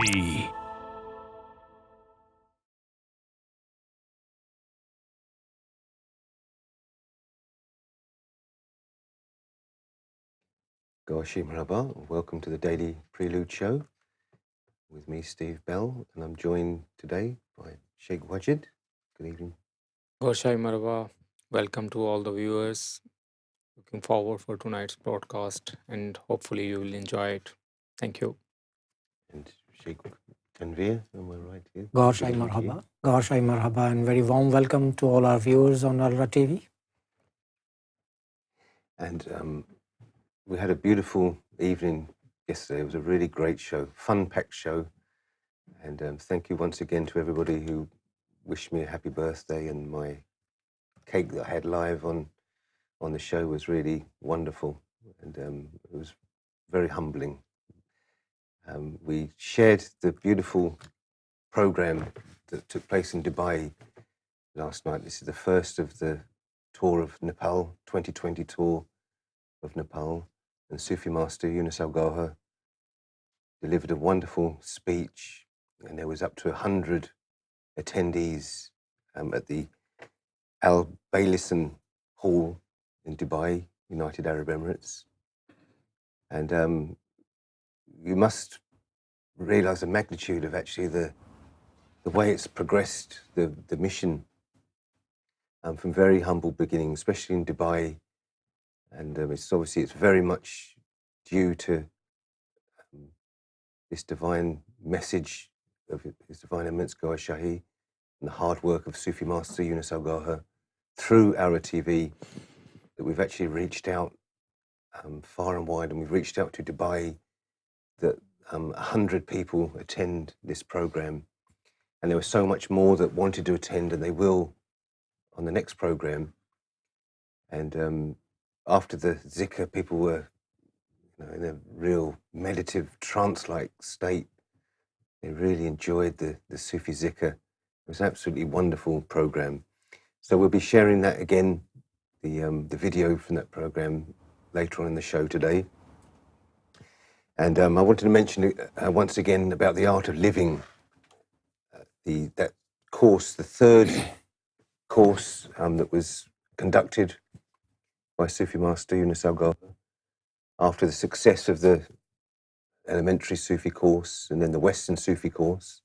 TV. Goshi Marhaba, welcome to the Daily Prelude Show with me, Steve Bell, and I'm joined today by Sheikh Wajid. Good evening. Gorshai Marwa, welcome to all the viewers. Looking forward for tonight's broadcast and hopefully you will enjoy it. Thank you. And Sheikh Tanvir, am I right here? Goshai Marhaba, and very warm welcome to all our viewers on ALRA TV. And we had a beautiful evening yesterday. It was a really great show, fun-packed show. And thank you once again to everybody who wished me a happy birthday, and my cake that I had live on the show was really wonderful, and it was very humbling. We shared the beautiful program that took place in Dubai last night. This is the first of the tour of Nepal, 2020 tour of Nepal, and Sufi Master Younus AlGohar delivered a wonderful speech, and there was up to 100 attendees at the Al Baylisan Hall in Dubai, United Arab Emirates. And you must realize the magnitude of actually the way it's progressed, the mission from very humble beginnings, especially in Dubai. And it's very much due to this divine message of His Divine Eminence Goa Shahi and the hard work of Sufi Master Younus AlGohar through ALRA TV that we've actually reached out far and wide, and we've reached out to Dubai, that 100 people attend this program, and there was so much more that wanted to attend, and they will on the next program. And after the zikr, people were in a real meditative trance-like state. They really enjoyed the Sufi zikr. It was an absolutely wonderful program. So we'll be sharing that again, the video from that program later on in the show today. And I wanted to mention once again about the art of living. That course, the third course that was conducted by Sufi Master Younus AlGohar after the success of the elementary Sufi course and then the Western Sufi course,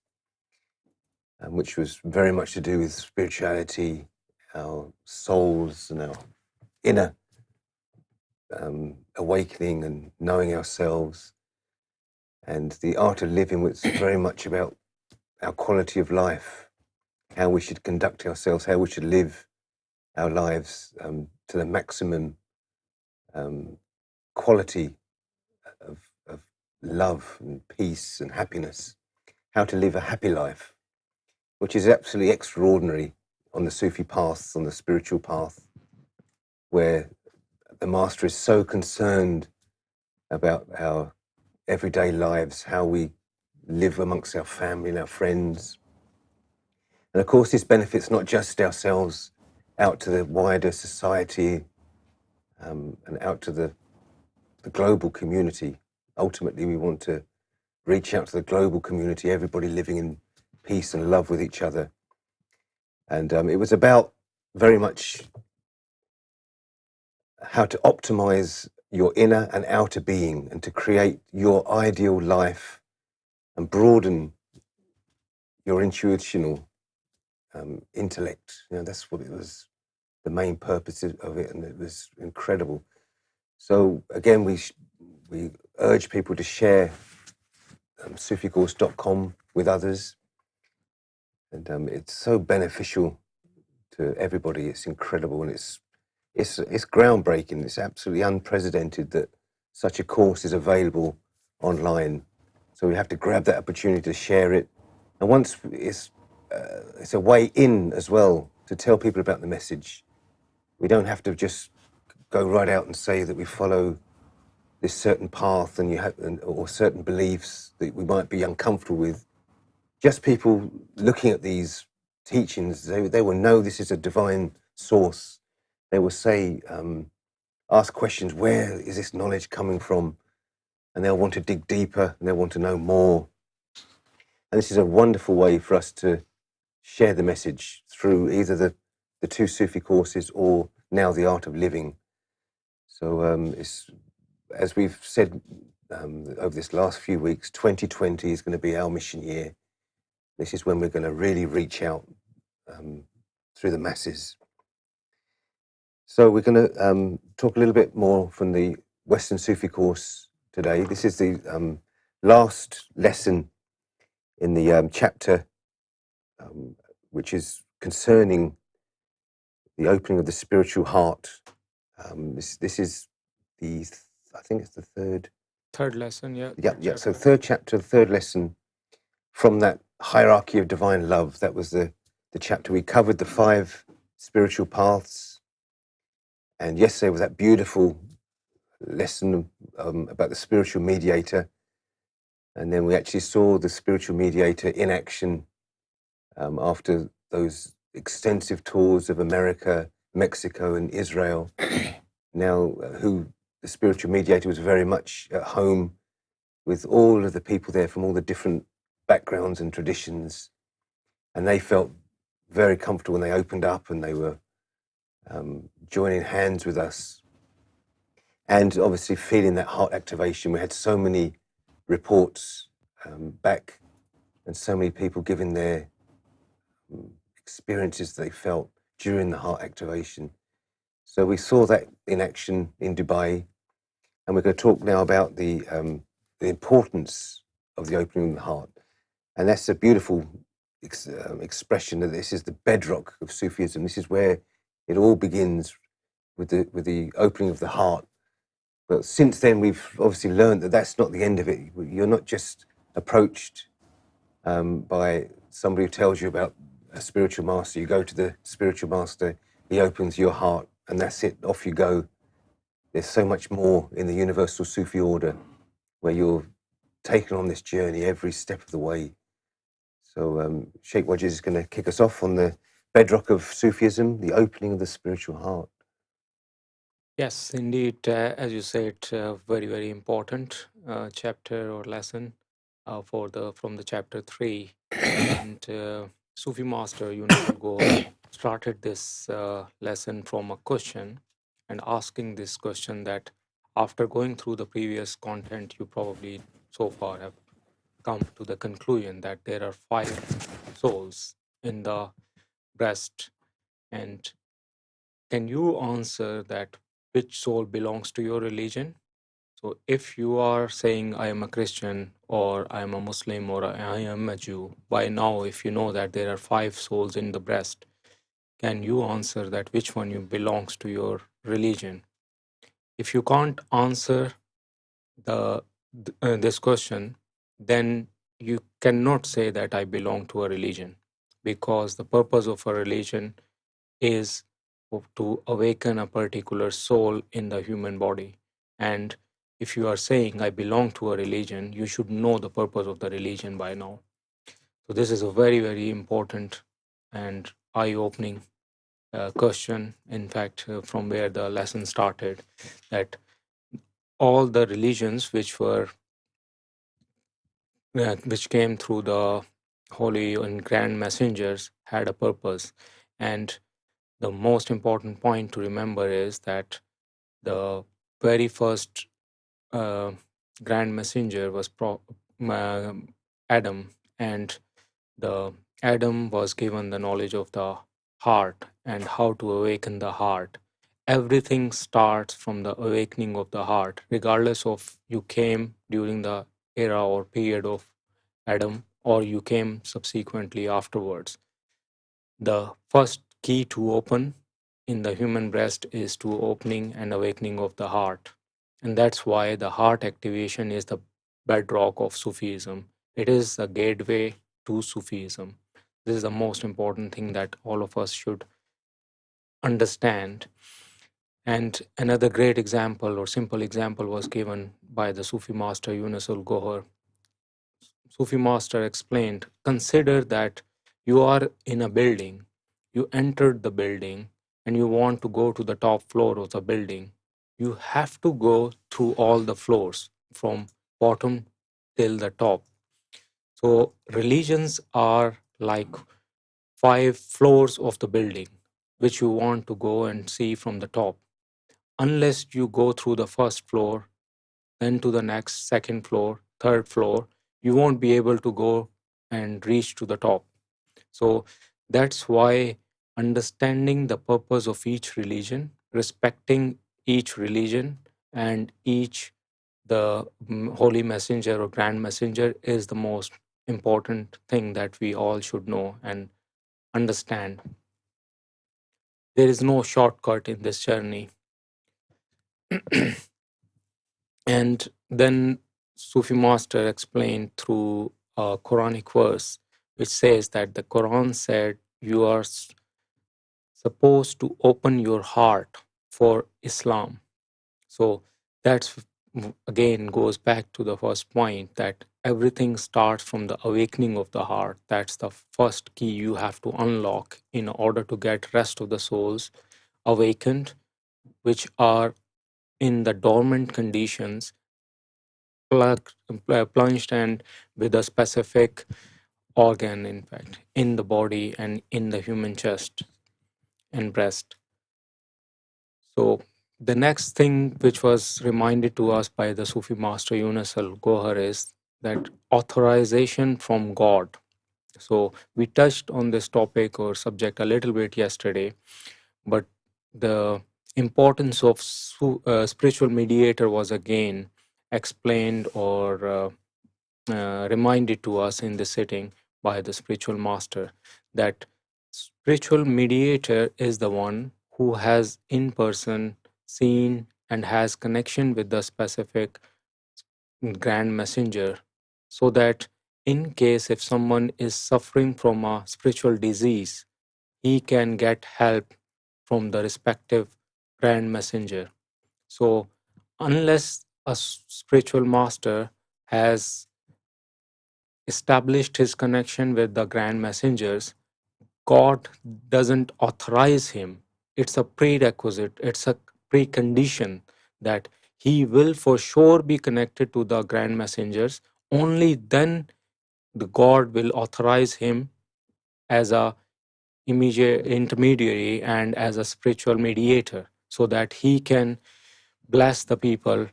which was very much to do with spirituality, our souls and our inner awakening and knowing ourselves. And the art of living was very much about our quality of life, how we should conduct ourselves, how we should live our lives to the maximum quality of love and peace and happiness, how to live a happy life, which is absolutely extraordinary on the Sufi path, on the spiritual path, where the Master is so concerned about our everyday lives, how we live amongst our family and our friends. And of course, this benefits not just ourselves, out to the wider society and out to the global community. Ultimately, we want to reach out to the global community, everybody living in peace and love with each other. And it was about very much how to optimize your inner and outer being and to create your ideal life and broaden your intuitional intellect. That's what it was, the main purpose of it, and it was incredible. So again, we urge people to share suficourse.com with others, and it's so beneficial to everybody. It's incredible, and it's groundbreaking. It's absolutely unprecedented that such a course is available online. So we have to grab that opportunity to share it, and once it's a way in as well to tell people about the message. We don't have to just go right out and say that we follow this certain path or certain beliefs that we might be uncomfortable with. Just people looking at these teachings, they will know this is a divine source. They will say, ask questions, where is this knowledge coming from? And they'll want to dig deeper, and they'll want to know more. And this is a wonderful way for us to share the message through either the two Sufi courses or now the Art of Living. So it's, as we've said over this last few weeks, 2020 is going to be our mission year. This is when we're going to really reach out through the masses. So we're going to talk a little bit more from the Western Sufi course today. This is the last lesson in the chapter which is concerning the opening of the spiritual heart. This is I think it's the Third lesson, yeah. Yeah. So third chapter, third lesson from that hierarchy of divine love. That was the chapter. We covered the 5 spiritual paths, and yesterday was that beautiful lesson about the spiritual mediator, and then we actually saw the spiritual mediator in action after those extensive tours of America, Mexico, and Israel. Now, who the spiritual mediator was very much at home with all of the people there from all the different backgrounds and traditions, and they felt very comfortable when they opened up and they were joining hands with us, and obviously feeling that heart activation. We had so many reports back, and so many people giving their experiences they felt during the heart activation. So we saw that in action in Dubai, and we're going to talk now about the importance of the opening of the heart. And that's a beautiful expression that this is the bedrock of Sufism. This is where it all begins, with the opening of the heart. But since then, we've obviously learned that that's not the end of it. You're not just approached by somebody who tells you about a spiritual master. You go to the spiritual master, he opens your heart, and that's it, off you go. There's so much more in the universal Sufi order, where you're taken on this journey every step of the way. So Sheikh Wajid is going to kick us off on the bedrock of Sufism, the opening of the spiritual heart. Yes, indeed. As you said, very, very important chapter or lesson from the chapter 3. And Sufi master Younus AlGohar started this lesson from a question, and asking this question that after going through the previous content, you probably so far have come to the conclusion that there are 5 souls in the breast. And can you answer that which soul belongs to your religion? So if you are saying I am a Christian, or I am a Muslim, or I am a Jew, by now if you know that there are 5 souls in the breast, can you answer that which one you belongs to your religion? If you can't answer this question, then you cannot say that I belong to a religion, because the purpose of a religion is to awaken a particular soul in the human body. And if you are saying I belong to a religion, you should know the purpose of the religion by now. So this is a very, very important and eye-opening question, in fact, from where the lesson started, that all the religions which came through the holy and grand messengers had a purpose. And the most important point to remember is that the very first grand messenger was Adam, and the Adam was given the knowledge of the heart and how to awaken the heart. Everything starts from the awakening of the heart, regardless of you came during the era or period of Adam, or you came subsequently afterwards. The first key to open in the human breast is to opening and awakening of the heart. And that's why the heart activation is the bedrock of Sufism. It is the gateway to Sufism. This is the most important thing that all of us should understand. And another great example or simple example was given by the Sufi master Younus AlGohar. Sufi master explained, consider that you are in a building, you entered the building, and you want to go to the top floor of the building. You have to go through all the floors from bottom till the top. So religions are like 5 floors of the building, which you want to go and see from the top. Unless you go through the first floor, then to the next, second floor, third floor, you won't be able to go and reach to the top. So that's why understanding the purpose of each religion, respecting each religion and each the holy messenger or grand messenger is the most important thing that we all should know and understand. There is no shortcut in this journey. And then Sufi master explained through a Quranic verse which says that the Quran said you are supposed to open your heart for Islam. So that's again goes back to the first point that everything starts from the awakening of the heart. That's the first key you have to unlock in order to get rest of the souls awakened, which are in the dormant conditions, plunged and with a specific organ, in fact, in the body and in the human chest and breast. So the next thing which was reminded to us by the Sufi master Younus AlGohar is that authorization from God. So we touched on this topic or subject a little bit yesterday, but the importance of spiritual mediator was again explained or reminded to us in this sitting by the spiritual master that spiritual mediator is the one who has in person seen and has connection with the specific grand messenger, so that in case if someone is suffering from a spiritual disease, he can get help from the respective grand messenger. So unless a spiritual master has established his connection with the grand messengers, God doesn't authorize him. It's a prerequisite, it's a precondition that he will for sure be connected to the grand messengers. Only then the God will authorize him as a immediate intermediary and as a spiritual mediator so that he can bless the people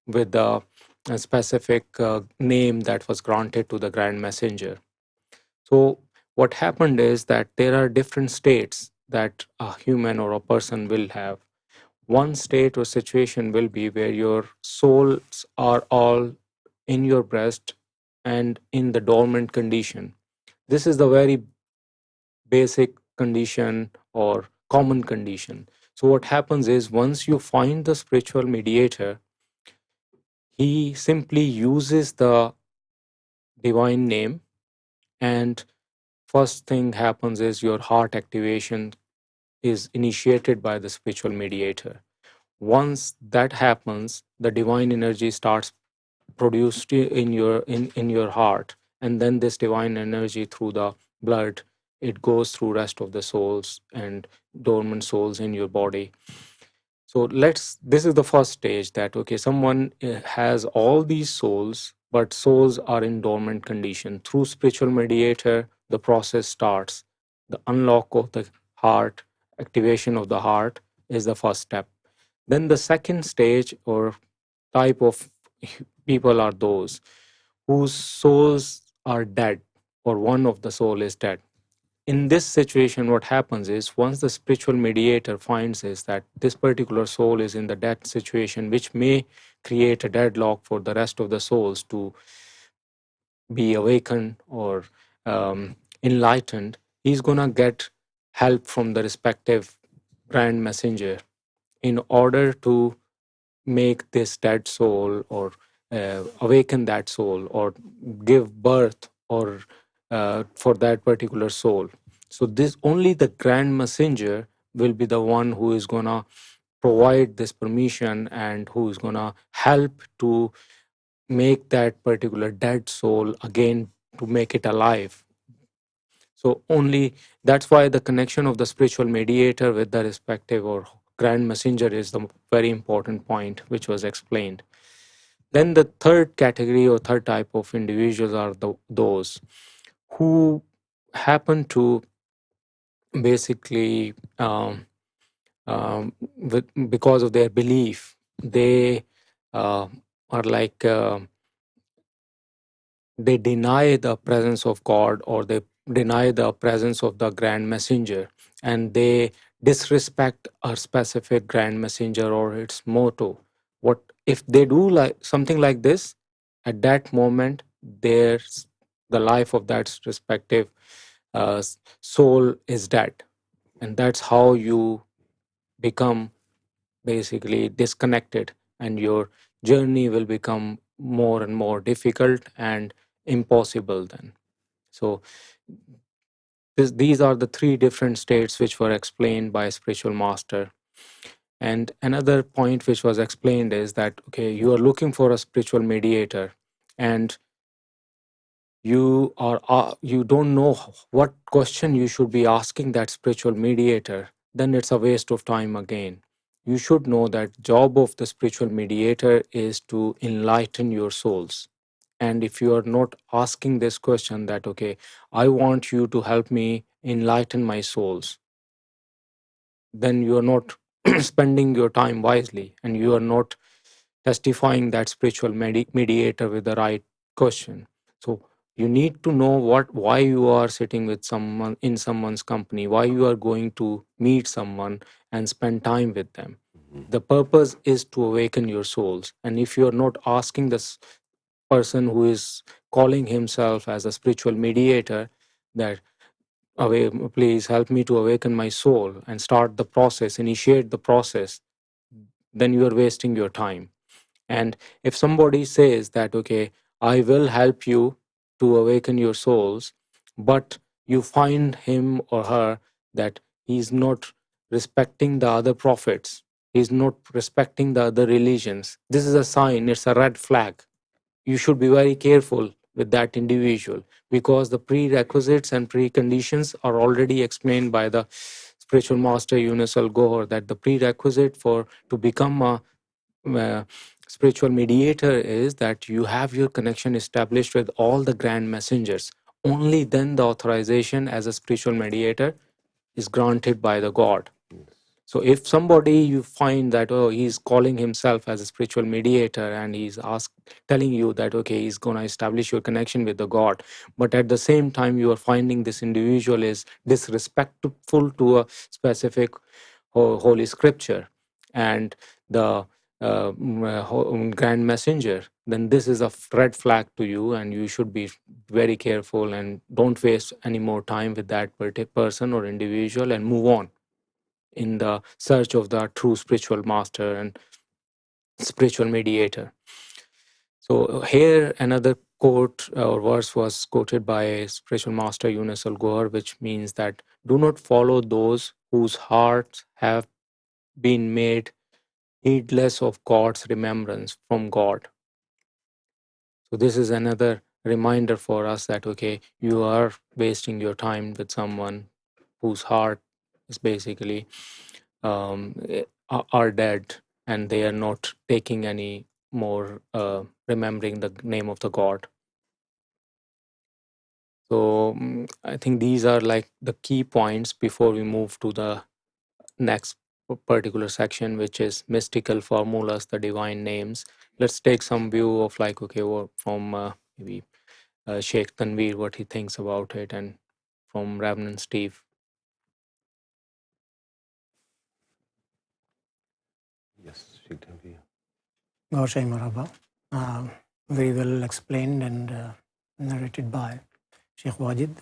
with the specific name that was granted to the grand messenger. So what happened is that there are different states that a human or a person will have. One state or situation will be where your souls are all in your breast and in the dormant condition. This is the very basic condition or common condition. So what happens is once you find the spiritual mediator, he simply uses the divine name, and first thing happens is your heart activation is initiated by the spiritual mediator. Once that happens, the divine energy starts produced in your heart, and then this divine energy through the blood, it goes through rest of the souls and dormant souls in your body. So this is the first stage that, okay, someone has all these souls, but souls are in dormant condition. Through spiritual mediator, the process starts. The unlock of the heart, activation of the heart is the first step. Then the second stage or type of people are those whose souls are dead, or one of the soul is dead. In this situation, what happens is once the spiritual mediator finds is that this particular soul is in the dead situation, which may create a deadlock for the rest of the souls to be awakened or enlightened, he's gonna get help from the respective grand messenger in order to make this dead soul or awaken that soul or give birth or for that particular soul. So this only the grand messenger will be the one who is gonna provide this permission and who is gonna help to make that particular dead soul again, to make it alive. So only that's why the connection of the spiritual mediator with the respective or grand messenger is the very important point which was explained. Then the third category or third type of individuals are those who happen to basically because of their belief, they uh, are like they deny the presence of God, or they deny the presence of the grand messenger, and they disrespect a specific grand messenger or its motto. What if they do like something like this? At that moment, there's the life of that respective soul is dead, and that's how you become basically disconnected, and your journey will become more and more difficult and impossible then. So these are the three different states which were explained by a spiritual master. And another point which was explained is that, okay, you are looking for a spiritual mediator, and you don't know what question you should be asking that spiritual mediator, then it's a waste of time again. You should know that job of the spiritual mediator is to enlighten your souls. And if you are not asking this question that, okay, I want you to help me enlighten my souls, then you are not spending your time wisely, and you are not testifying that spiritual mediator with the right question. So you need to know why you are sitting with someone in someone's company, why you are going to meet someone and spend time with them. The purpose is to awaken your souls. And if you are not asking this person who is calling himself as a spiritual mediator that, please help me to awaken my soul and start the process, initiate the process, then you are wasting your time. And if somebody says that, okay, I will help you to awaken your souls, but you find him or her that he's not respecting the other prophets, he's not respecting the other religions, this is a sign, it's a red flag. You should be very careful with that individual, because the prerequisites and preconditions are already explained by the spiritual master Younus AlGohar, that the prerequisite for to become a spiritual mediator is that you have your connection established with all the grand messengers. Only then the authorization as a spiritual mediator is granted by the God. So if somebody you find that, oh, he's calling himself as a spiritual mediator, and he's telling you that, okay, he's going to establish your connection with the God, but at the same time you are finding this individual is disrespectful to a specific holy scripture and the grand messenger, then this is a red flag to you, and you should be very careful and don't waste any more time with that person or individual, and move on in the search of the true spiritual master and spiritual mediator. So here another quote or verse was quoted by spiritual master Younus AlGohar, which means that do not follow those whose hearts have been made heedless of God's remembrance from God. So this is another reminder for us that, okay, you are wasting your time with someone whose heart is basically are dead, and they are not taking any more remembering the name of the God. So I think these are like the key points before we move to the next particular section, which is mystical formulas, the divine names. Let's take some view of like, okay, from maybe Sheikh Tanveer, what he thinks about it, and from Reverend Steve. Yes, Sheikh Tanveer. Gaushai Marhaba. Very well explained and narrated by Sheikh Wajid.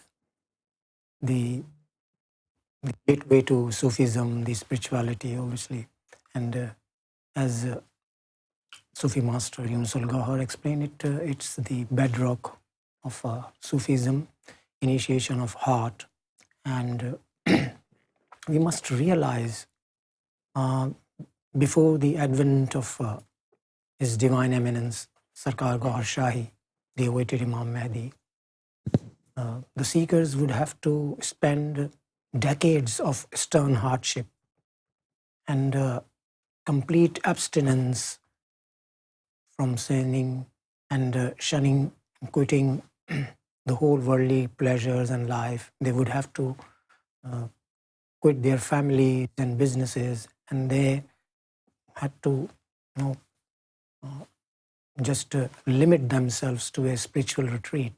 The gateway to Sufism, the spirituality, obviously. And as Sufi master Younus AlGohar explained it, it's the bedrock of Sufism, initiation of heart. And we must realize before the advent of His Divine Eminence, Sarkar Gohar Shahi, the awaited Imam Mahdi, the seekers would have to spend decades of stern hardship and complete abstinence from sinning and shunning, quitting the whole worldly pleasures and life. They would have to quit their families and businesses, and they had to, just limit themselves to a spiritual retreat.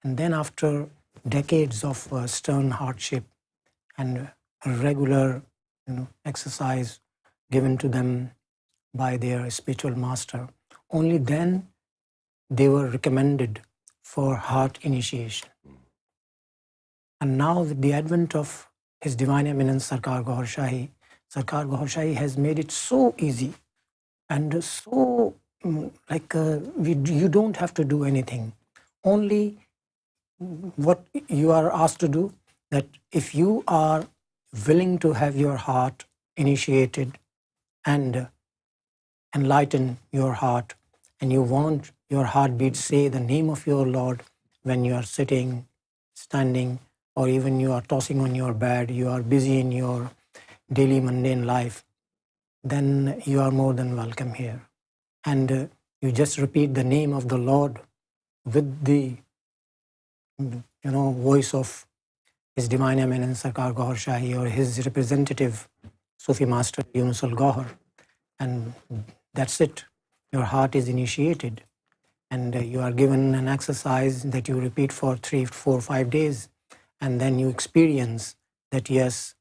And then after decades of stern hardship and regular exercise given to them by their spiritual master, only then they were recommended for heart initiation. And now with the advent of His Divine Eminence Sarkar Gohar Shahi has made it so easy and so you don't have to do anything. Only what you are asked to do, that if you are willing to have your heart initiated and enlighten your heart, and you want your heartbeat say the name of your Lord when you are sitting, standing, or even you are tossing on your bed, you are busy in your daily mundane life, then you are more than welcome here. And you just repeat the name of the Lord with the voice of His Divine Eminence Sarkar Gohar Shahi or his representative Sufi Master Younus AlGohar, and that's it. Your heart is initiated, and you are given an exercise that you repeat for 3, 4, 5 days, and then you experience that yes,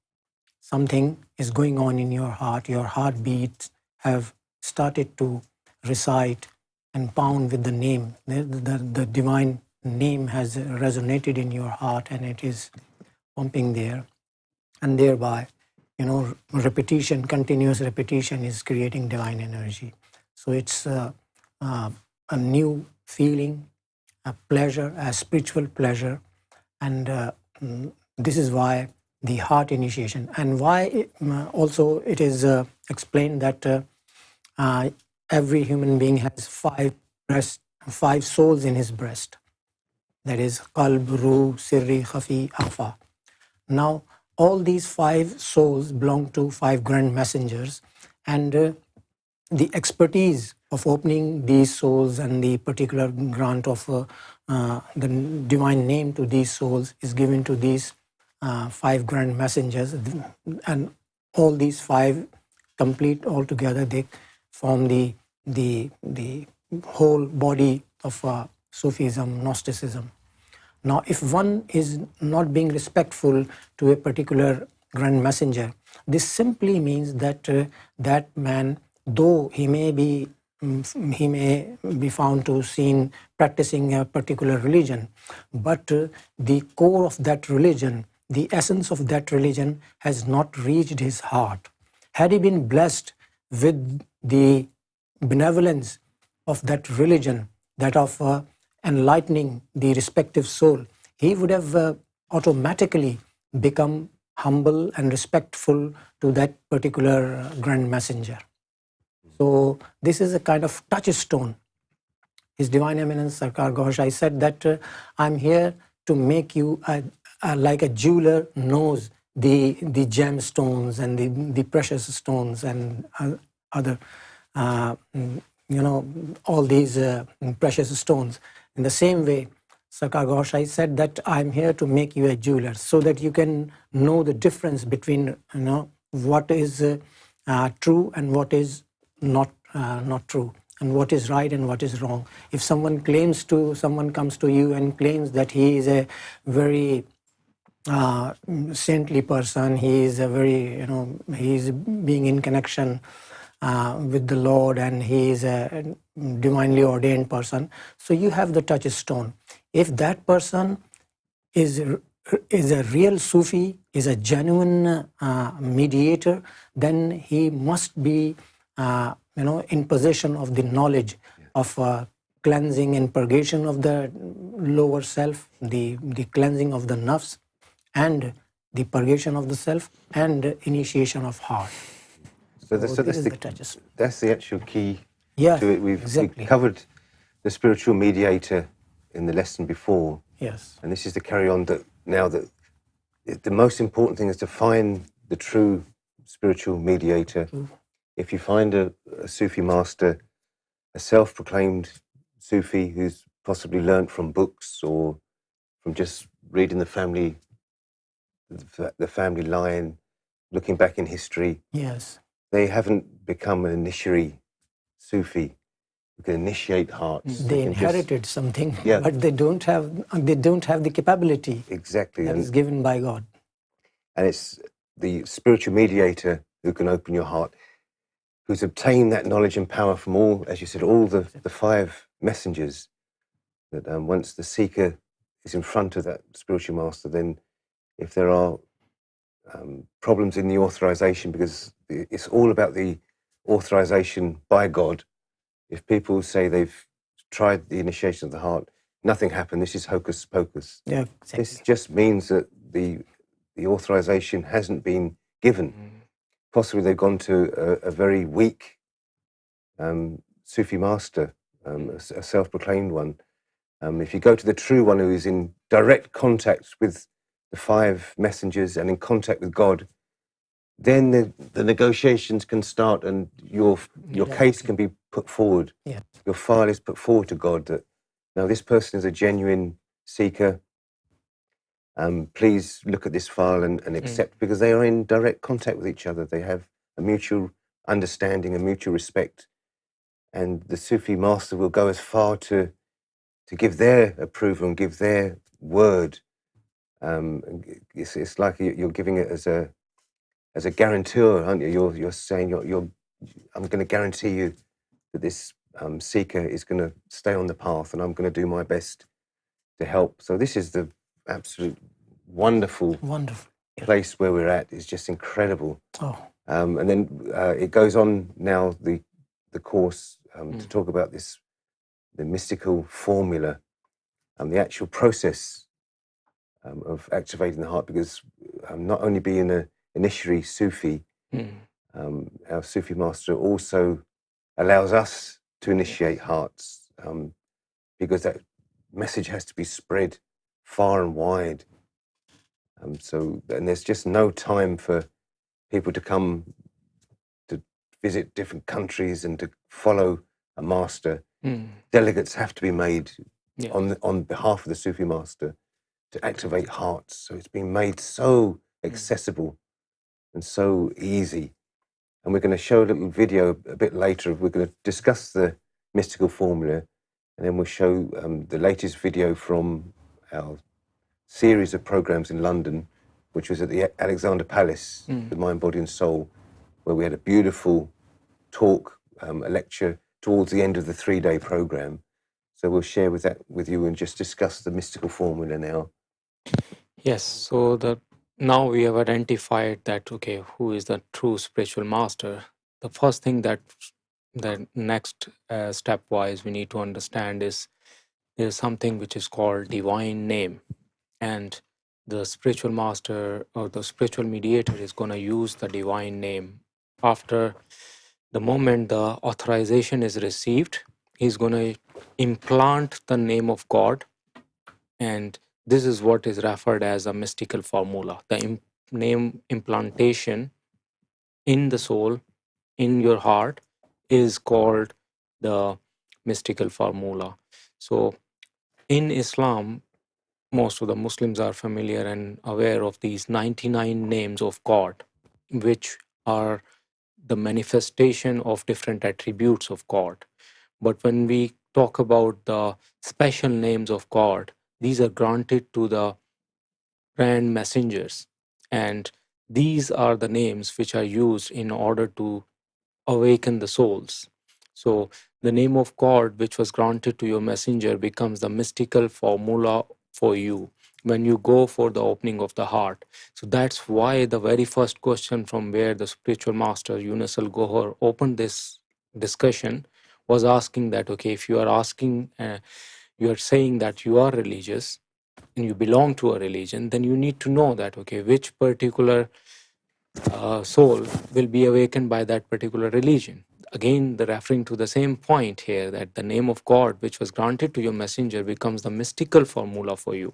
something is going on in your heart. Your heartbeats have started to recite and pound with the name. The divine name has resonated in your heart, and it is pumping there. And thereby, repetition, continuous repetition is creating divine energy. So it's a new feeling, a pleasure, a spiritual pleasure. And this is why the heart initiation, and why also it is explained that every human being has 5 souls in his breast. That is qalb, ruh, sirri, khafi, akhfa. Now, all these 5 souls belong to 5 grand messengers, and the expertise of opening these souls and the particular grant of the divine name to these souls is given to these 5 grand messengers, and all these 5 complete altogether, they form the whole body of Sufism, Gnosticism. Now, if one is not being respectful to a particular grand messenger, this simply means that that man, though he may be found to seen practicing a particular religion, but the core of that religion, the essence of that religion has not reached his heart. Had he been blessed with the benevolence of that religion, that of enlightening the respective soul, he would have automatically become humble and respectful to that particular grand messenger. So this is a kind of touchstone. His Divine Eminence Sarkar Gohar Shahi said that I'm here to make you like a jeweler knows the gemstones and the precious stones and other all these precious stones. In the same way, Sarkar Gohar Shahi said that I'm here to make you a jeweler, so that you can know the difference between what is true and what is not true, and what is right and what is wrong. If someone comes to you and claims that he is a very saintly person, he is a very he is being in connection with the Lord, and he is a divinely ordained person, so you have the touchstone. If that person is a real Sufi, is a genuine mediator, then he must be in possession of the knowledge of cleansing and purgation of the lower self, the cleansing of the nafs, and the purgation of the self, and initiation of heart. So that's the actual key to it. We've covered the spiritual mediator in the lesson before. Yes. And this is to carry on that the most important thing is to find the true spiritual mediator. If you find a Sufi master, a self-proclaimed Sufi who's possibly learnt from books or from just reading the family line, looking back in history. Yes. They haven't become an initiatory Sufi who can initiate hearts. They can inherited something, Yeah. but they don't have the capability Exactly. that is given by God. And it's the spiritual mediator who can open your heart, who's obtained that knowledge and power from all, as you said, all the 5 messengers, that once the seeker is in front of that spiritual master, then if there are problems in the authorization, because it's all about the authorization by God. If people say they've tried the initiation of the heart, nothing happened, this is hocus pocus. Yeah, exactly. This just means that the authorization hasn't been given. Possibly they've gone to a very weak Sufi master, a self-proclaimed one. If you go to the true one who is in direct contact with the 5 messengers and in contact with God, then the negotiations can start and your case can be put forward. Yeah. Your file is put forward to God that, now this person is a genuine seeker. Please look at this file and accept, because they are in direct contact with each other. They have a mutual understanding, a mutual respect. And the Sufi master will go as far to give their approval and give their word. It's like you're giving it as a guarantor, aren't you? You're saying I'm going to guarantee you that this seeker is going to stay on the path, and I'm going to do my best to help. So this is the absolute wonderful place where we're at. It's just incredible. Oh. And then it goes on now, the course, to talk about the mystical formula and the actual process of activating the heart, because not only being an initiatory Sufi, our Sufi master also allows us to initiate hearts, because that message has to be spread far and wide. And there's just no time for people to come to visit different countries and to follow a master. Delegates have to be made on behalf of the Sufi master to activate hearts. So it's been made so accessible and so easy. And we're going to show a little video a bit later. We're going to discuss the mystical formula, and then we'll show the latest video from our series of programs in London, which was at the Alexander Palace, the Mind, Body and Soul, where we had a beautiful talk, a lecture towards the end of the 3-day program. So we'll share with you and just discuss the mystical formula now. Yes, so now we have identified that, okay, who is the true spiritual master. The first thing that next stepwise we need to understand is there's something which is called divine name, and the spiritual master or the spiritual mediator is going to use the divine name. After the moment the authorization is received, he's going to implant the name of God, and this is what is referred as a mystical formula. The name implantation in the soul, in your heart, is called the mystical formula. So in Islam, most of the Muslims are familiar and aware of these 99 names of God, which are the manifestation of different attributes of God. But when we talk about the special names of God, these are granted to the grand messengers. And these are the names which are used in order to awaken the souls. So the name of God which was granted to your messenger becomes the mystical formula for you when you go for the opening of the heart. So that's why the very first question from where the spiritual master Younus AlGohar opened this discussion was asking that, okay, if you are asking, you are saying that you are religious and you belong to a religion, then you need to know that, okay, which particular soul will be awakened by that particular religion. Again, they're referring to the same point here, that the name of God which was granted to your messenger becomes the mystical formula for you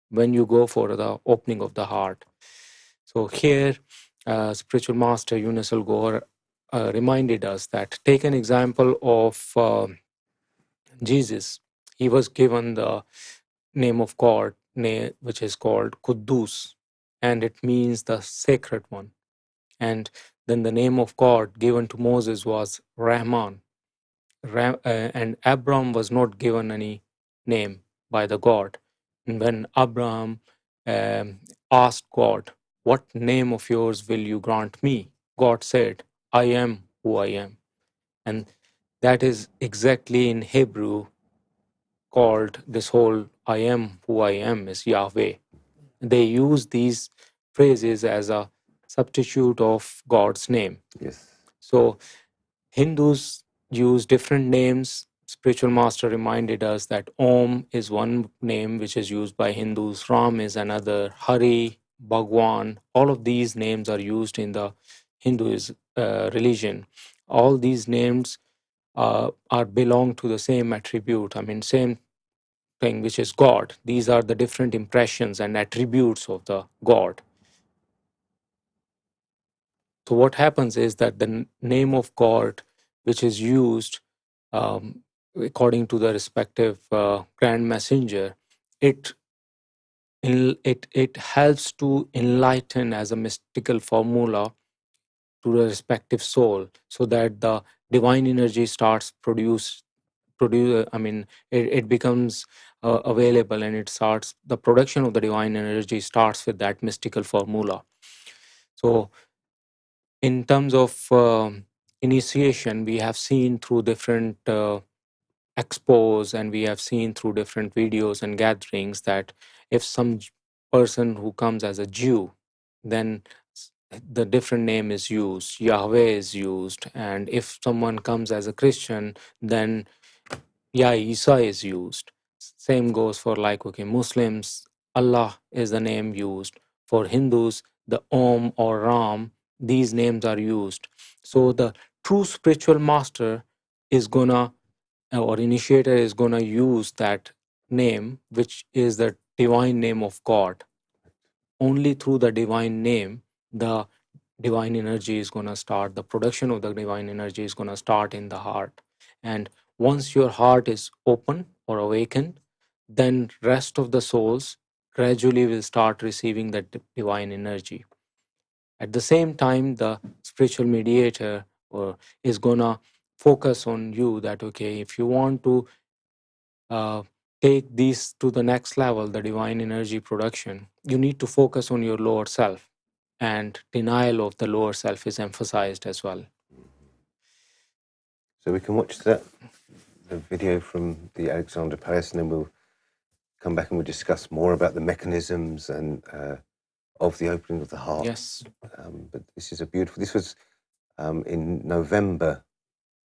when you go for the opening of the heart. So here, spiritual master Younus AlGohar reminded us that, take an example of Jesus. He was given the name of God, which is called Quddus, and it means the sacred one. And then the name of God given to Moses was Rahman. And Abram was not given any name by the God. And when Abraham asked God, "What name of yours will you grant me?" God said, "I am who I am." And that is exactly in Hebrew called this whole "I am who I am" is Yahweh. They use these phrases as a substitute of God's name. Yes. So Hindus use different names. Spiritual master reminded us that Om is one name which is used by Hindus, Ram is another, Hari, Bhagwan, all of these names are used in the Hinduism religion. All these names are belong to the same attribute. I mean, same thing, which is God. These are the different impressions and attributes of the God. So what happens is that the name of God, which is used according to the respective grand messenger, it it helps to enlighten as a mystical formula to the respective soul, so that the divine energy starts produce. I mean, it becomes available, and it starts the production of the divine energy starts with that mystical formula. So in terms of initiation, we have seen through different expos, and we have seen through different videos and gatherings that if some person who comes as a Jew, then the different name is used, Yahweh is used, and if someone comes as a Christian, then Isa is used. Same goes for, like, okay, Muslims, Allah is the name used. For Hindus, the Om or Ram, these names are used. So the true spiritual master is gonna, or initiator is gonna use that name, which is the divine name of God. Only through the divine name, the divine energy is gonna start, the production of the divine energy is gonna start in the heart. And once your heart is open or awakened, then rest of the souls gradually will start receiving that divine energy. At the same time, the spiritual mediator is gonna focus on you, that okay, if you want to uh, take these to the next level, the divine energy production, you need to focus on your lower self, and denial of the lower self is emphasized as well. So we can watch the video from the Alexandra Palace, and then we'll come back and we'll discuss more about the mechanisms and of the opening of the heart. Yes. But this is a beautiful. This was in November.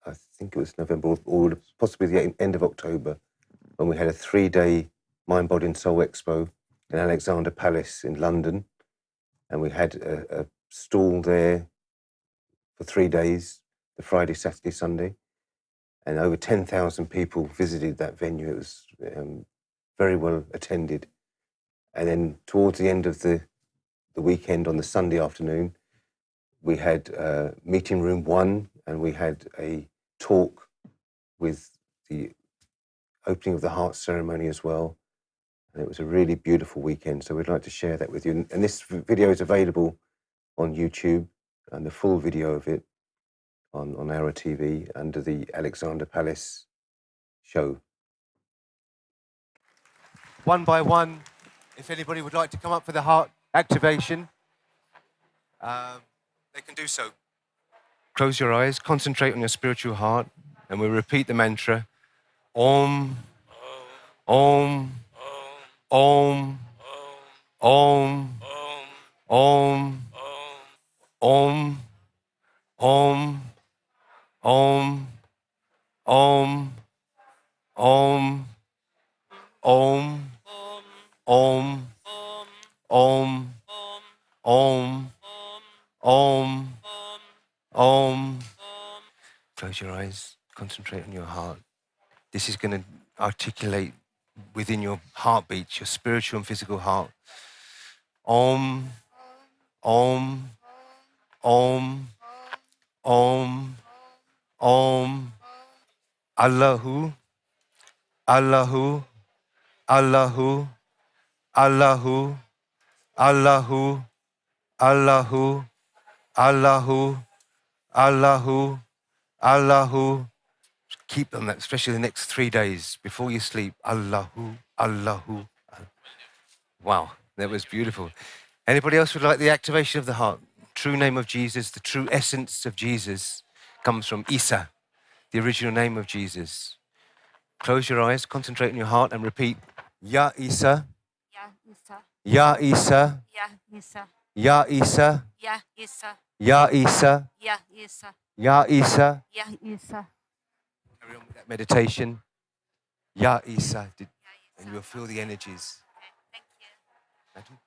I think it was November, or possibly the end of October, when we had a 3-day Mind, Body and Soul Expo in Alexandra Palace in London. And we had a stall there for 3 days, the Friday, Saturday, Sunday. And over 10,000 people visited that venue. It was very well attended. And then towards the end of the weekend, on the Sunday afternoon, we had meeting room 1, and we had a talk with the opening of the heart ceremony as well. And it was a really beautiful weekend. So we'd like to share that with you. And this video is available on YouTube, and the full video of it on ALRA TV under the Alexandra Palace show. One by one, if anybody would like to come up for the heart activation, they can do so. Close your eyes, concentrate on your spiritual heart, and we'll repeat the mantra: Om, Om, Om, Om, Om, Om, Om, Om, Om, Om, Om, Om, Om, Om, Om, Om. Close your eyes, concentrate on your heart. This is going to articulate within your heartbeats, your spiritual and physical heart. Om, Om, Om, Om, Om, Allahu, Allahu, Allahu, Allahu, Allahu, Allahu, Allahu, Allahu, Allahu. Keep on that, especially the next 3 days before you sleep. Allahu, Allahu. Wow, that was beautiful. Anybody else would like the activation of the heart? True name of Jesus, the true essence of Jesus comes from Isa, the original name of Jesus. Close your eyes, concentrate on your heart and repeat, Ya Isa, Ya Isa, Ya Isa, Ya Isa, Ya Isa, Ya Isa, Ya Isa, Ya Isa. Ya Isa. Carry on with that meditation. Ya Isa. And you will feel the energies. Thank you.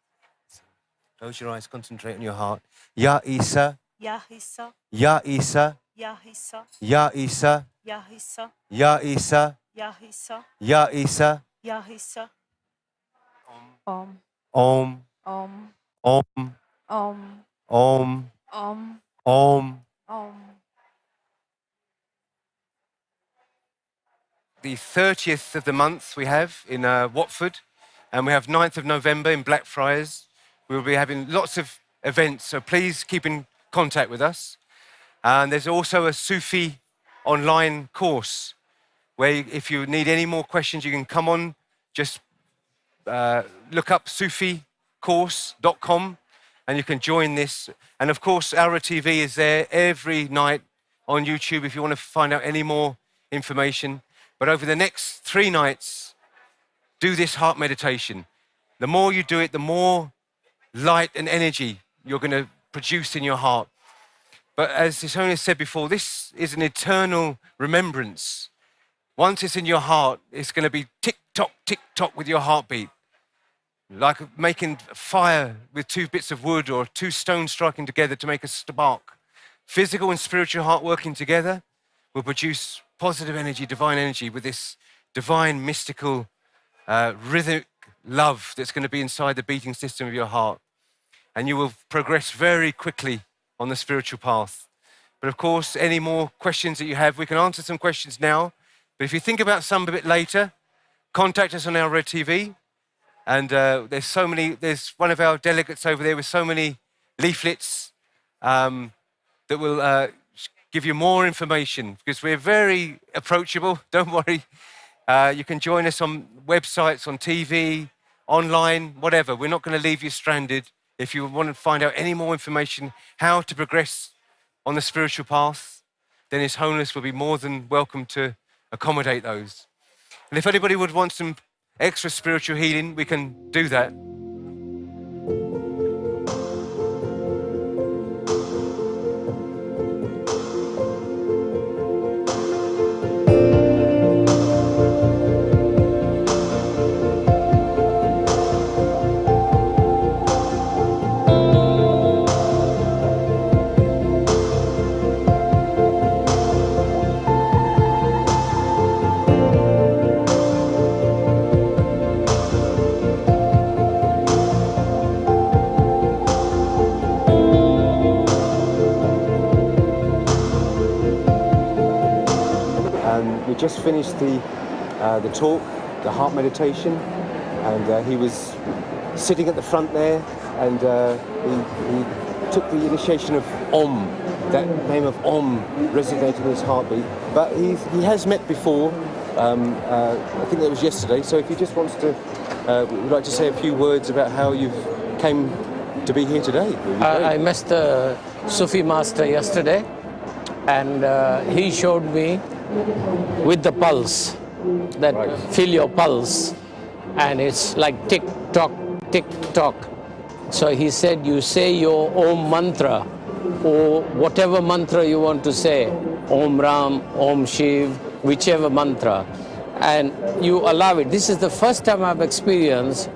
Close your eyes, concentrate on your heart. Ya Isa, Ya Isa, Ya Isa, Ya Isa, Ya Isa, Ya Isa, Ya Isa, Ya Isa, Ya Isa. Ya Isa. Om, Om, Om, Om, Om, Om, Om, Om, Om. Om. The 30th of the month we have in Watford, and we have 9th of November in Blackfriars. We'll be having lots of events, so please keep in contact with us. And there's also a Sufi Online course where if you need any more questions, you can come on, just look up suficourse.com and you can join this. And of course, ALRA TV is there every night on YouTube if you want to find out any more information. But over the next 3 nights, do this heart meditation. The more you do it, the more light and energy you're going to produce in your heart. But as His Holiness said before, this is an eternal remembrance. Once it's in your heart, it's going to be tick tock with your heartbeat. Like making fire with 2 bits of wood or 2 stones striking together to make a spark. Physical and spiritual heart working together will produce positive energy, divine energy with this divine, mystical, rhythmic love that's going to be inside the beating system of your heart. And you will progress very quickly on the spiritual path. But of course, any more questions that you have, we can answer some questions now. But if you think about some a bit later, contact us on ALRA TV. And there's one of our delegates over there with so many leaflets that will give you more information because we're very approachable. Don't worry. You can join us on websites, on TV, online, whatever. We're not going to leave you stranded. If you want to find out any more information, how to progress on the spiritual path, then His Holiness will be more than welcome to accommodate those. And if anybody would want some extra spiritual healing, we can do that. We just finished the talk, the heart meditation, and he was sitting at the front there, and he took the initiation of Om. That name of Om resonated in his heartbeat. But he has met before. I think that was yesterday. So if he just wants to, would like to say a few words about how you've came to be here today. I met the Sufi master yesterday, and he showed me with the pulse, that feel your pulse, and it's like tick tock, tick tock. So he said, you say your Om mantra, or whatever mantra you want to say, Om Ram, Om Shiv, whichever mantra, and you allow it. This is the first time I've experienced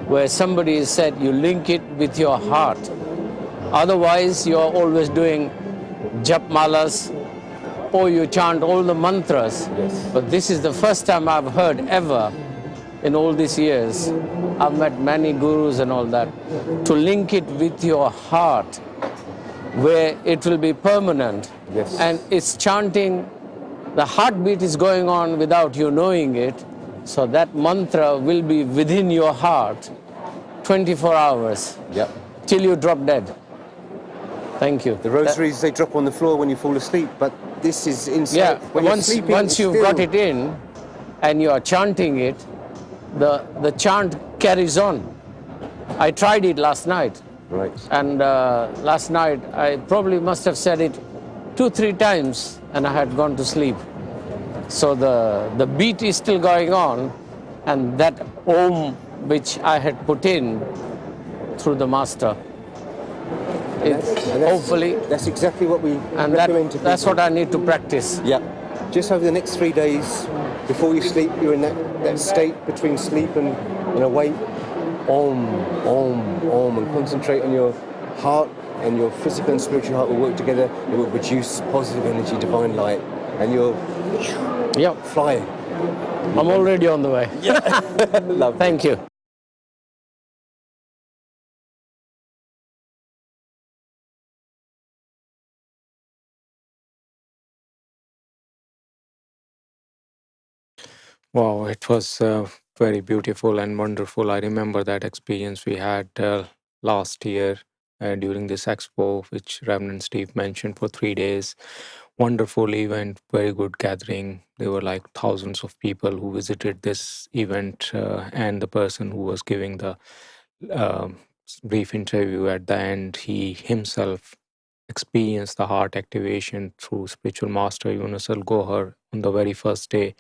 where somebody said you link it with your heart. Otherwise, you're always doing jap malas, or you chant all the mantras. Yes. But this is the first time I've heard ever in all these years. I've met many gurus and all that. To link it with your heart where it will be permanent. Yes. And it's chanting, the heartbeat is going on without you knowing it. So that mantra will be within your heart 24 hours Yep. till you drop dead. Thank you. The rosaries, they drop on the floor when you fall asleep, but this is inside. Yeah, when you're once sleeping, once it's you've still- got it in and you are chanting it, the chant carries on. I tried it last night. Right. And last night, I probably must have said it 2-3 times and I had gone to sleep. So the beat is still going on, and that Om which I had put in through the master, hopefully, That's exactly what we and recommend to that's people. what I need to practice. Yeah. Just over the next 3 days, before you sleep, you're in that state between sleep and awake. Om, Om, Om, and concentrate on your heart, and your physical and spiritual heart will work together. It will produce positive energy, divine light, and you'll Yeah, fly. I'm already on the way. Love. Thank you. Wow, it was very beautiful and wonderful. I remember that experience we had last year during this expo, which Reverend Steve mentioned, for 3 days. Wonderful event, very good gathering. There were like thousands of people who visited this event, and the person who was giving the brief interview at the end, he himself experienced the heart activation through spiritual master Younus AlGohar on the very first day.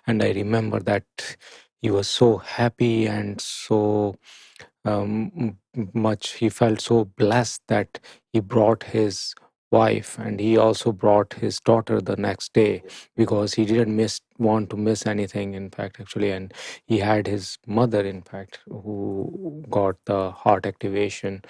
And I remember that he was so happy and so much, he felt so blessed that he brought his wife, and he also brought his daughter the next day, because he didn't want to miss anything, in fact, actually. And he had his mother, in fact, who got the heart activation.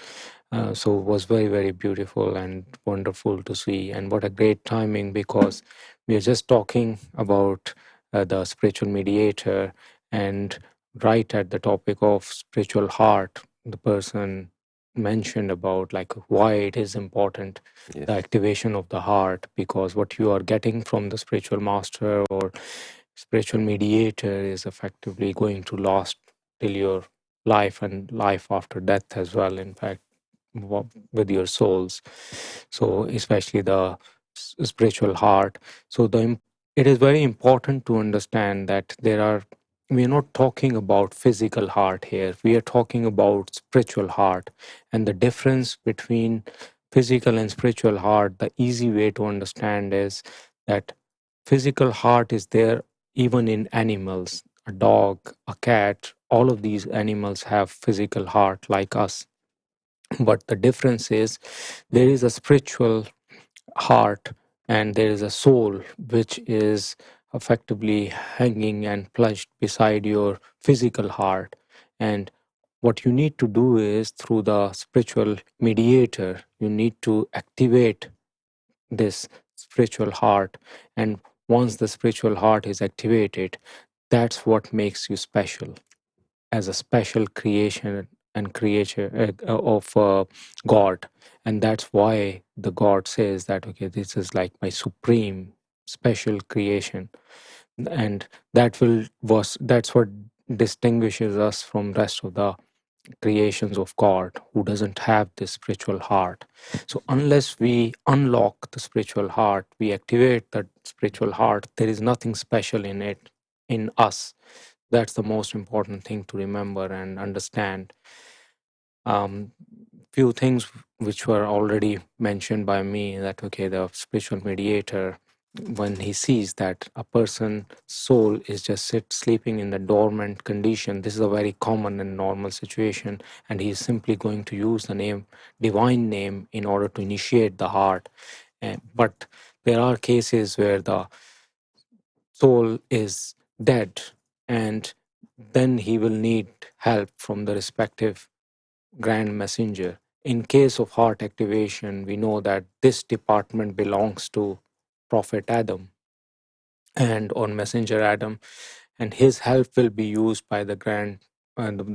So it was very, very beautiful and wonderful to see. And what a great timing, because we are just talking about the spiritual mediator, and right at the topic of spiritual heart, the person mentioned about like why it is important, Yes. the activation of the heart, because what you are getting from the spiritual master or spiritual mediator is effectively going to last till your life and life after death as well, in fact, with your souls. So especially the spiritual heart. So it is very important to understand that we are not talking about physical heart here. We are talking about spiritual heart. And the difference between physical and spiritual heart, the easy way to understand is that physical heart is there even in animals. A dog, a cat, all of these animals have physical heart like us. But the difference is there is a spiritual heart and there is a soul which is effectively hanging and pledged beside your physical heart. And what you need to do is, through the spiritual mediator, you need to activate this spiritual heart. And once the spiritual heart is activated, that's what makes you special, as a special creation and creature of God. And that's why the God says that, okay, this is like my supreme special creation. And that's what distinguishes us from rest of the creations of God, who doesn't have this spiritual heart. So unless we unlock the spiritual heart, we activate that spiritual heart, there is nothing special in it, in us. That's the most important thing to remember and understand. Few things which were already mentioned by me, that okay, the spiritual mediator, when he sees that a person's soul is just sleeping in the dormant condition, this is a very common and normal situation, and he is simply going to use the divine name, in order to initiate the heart. But there are cases where the soul is dead, and then he will need help from the respective grand messenger. In case of heart activation, we know that this department belongs to Prophet Adam and on Messenger Adam, and his help will be used by the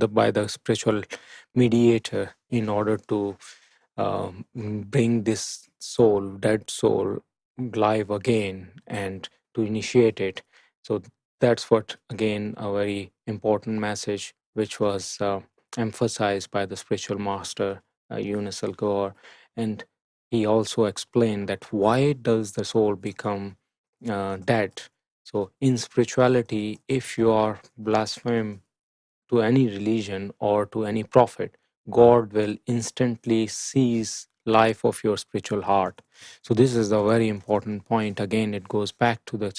by the spiritual mediator in order to bring this soul, dead soul, live again and to initiate it. So that's what, again, a very important message which was emphasized by the spiritual master, Younus AlGohar. And he also explained that why does the soul become dead? So in spirituality, if you are blaspheme to any religion or to any prophet, God will instantly seize life of your spiritual heart. So this is a very important point. Again, it goes back to the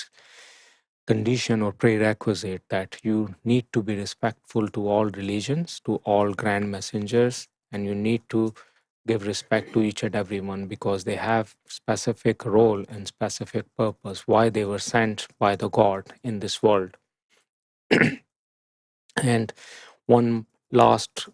condition or prerequisite that you need to be respectful to all religions, to all grand messengers, and you need to give respect to each and every one because they have specific role and specific purpose why they were sent by the God in this world. And one last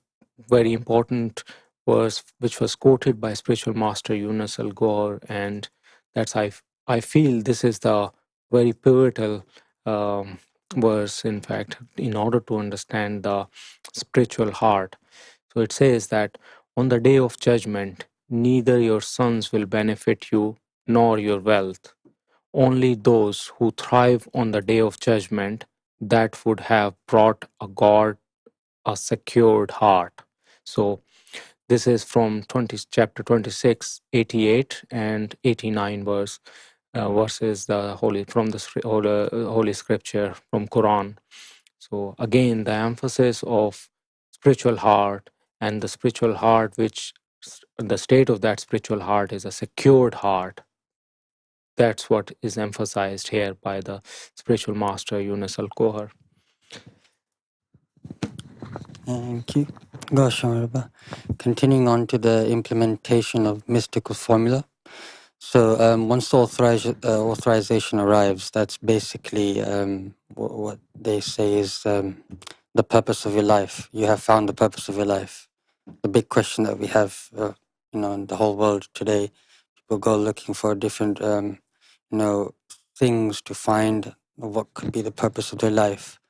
very important verse which was quoted by spiritual master Younus AlGohar, and that's I feel this is the very pivotal verse, in fact, in order to understand the spiritual heart. So it says that on the day of judgment, neither your sons will benefit you nor your wealth. Only those who thrive on the day of judgment that would have brought a secured heart. So this is from chapter 26, 88 and 89 verses the holy from the holy scripture from Quran. So again, the emphasis of spiritual heart, and the spiritual heart, which the state of that spiritual heart is a secured heart. That's what is emphasized here by the spiritual master Younus AlGohar. Thank you. Gosh, Honorable. Continuing on to the implementation of mystical formula. So once the authorization arrives, that's basically what they say is the purpose of your life. You have found the purpose of your life. The big question that we have, in the whole world today, people go looking for different, things to find what could be the purpose of their life.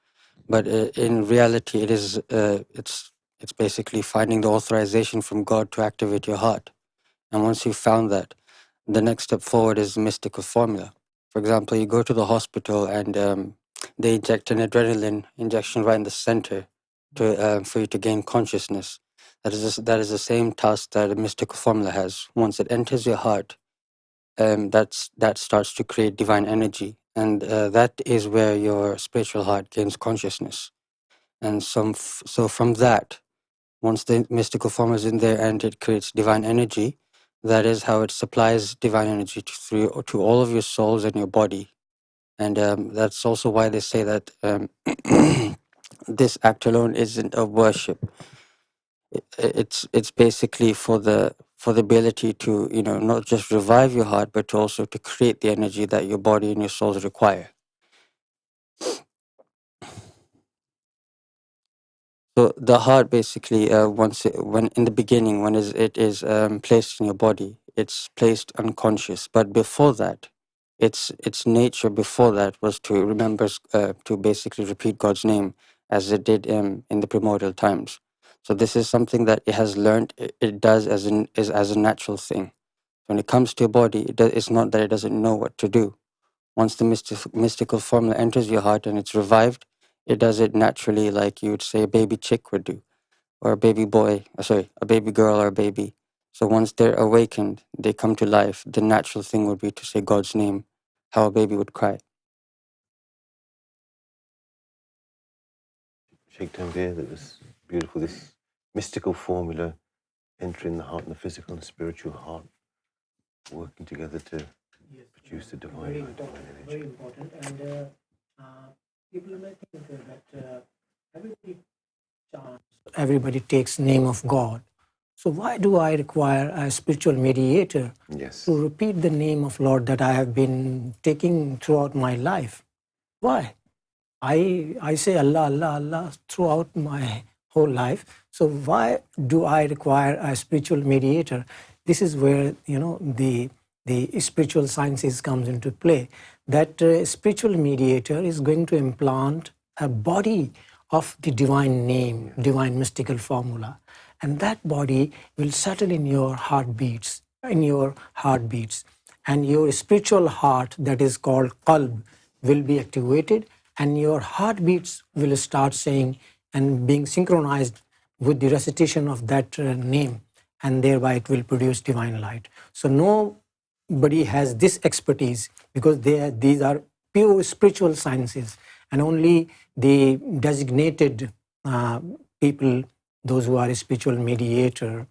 But in reality, it's basically finding the authorization from God to activate your heart. And once you've found that, the next step forward is mystical formula. For example, you go to the hospital and they inject an adrenaline injection right in the center for you to gain consciousness. That is the same task that a mystical formula has. Once it enters your heart, that starts to create divine energy, and that is where your spiritual heart gains consciousness. And so from that, once the mystical formula is in there and it creates divine energy, that is how it supplies divine energy to all of your souls and your body. And that's also why they say that this act alone isn't a worship. It's basically for the ability to not just revive your heart, but also to create the energy that your body and your souls require. So the heart basically, when in the beginning, when it is placed in your body, it's placed unconscious. But before that, its nature before that was to remember, to basically repeat God's name as it did in the primordial times. So this is something that it has learned. It does as a natural thing. When it comes to your body, it's not that it doesn't know what to do. Once the mystical formula enters your heart and it's revived, it does it naturally, like you would say a baby chick would do, or a baby boy, a baby girl or a baby. So once they're awakened, they come to life, the natural thing would be to say God's name, how a baby would cry. Sheikh Tanvir, that was beautiful. This mystical formula entering the heart and the physical and spiritual heart, working together to produce the divine light, divine energy. Very important. And people may think that everybody takes name of God. So why do I require a spiritual mediator Yes. to repeat the name of Lord that I have been taking throughout my life? Why? I say Allah, Allah, Allah throughout my whole life. So why do I require a spiritual mediator? This is where the spiritual sciences comes into play. That spiritual mediator is going to implant a body of the divine name, divine mystical formula. and that body will settle in your heartbeats, and your spiritual heart, that is called qalb, will be activated, and your heartbeats will start saying and being synchronized with the recitation of that name, and thereby it will produce divine light. So nobody has this expertise, because these are pure spiritual sciences, and only the designated people, those who are a spiritual mediator,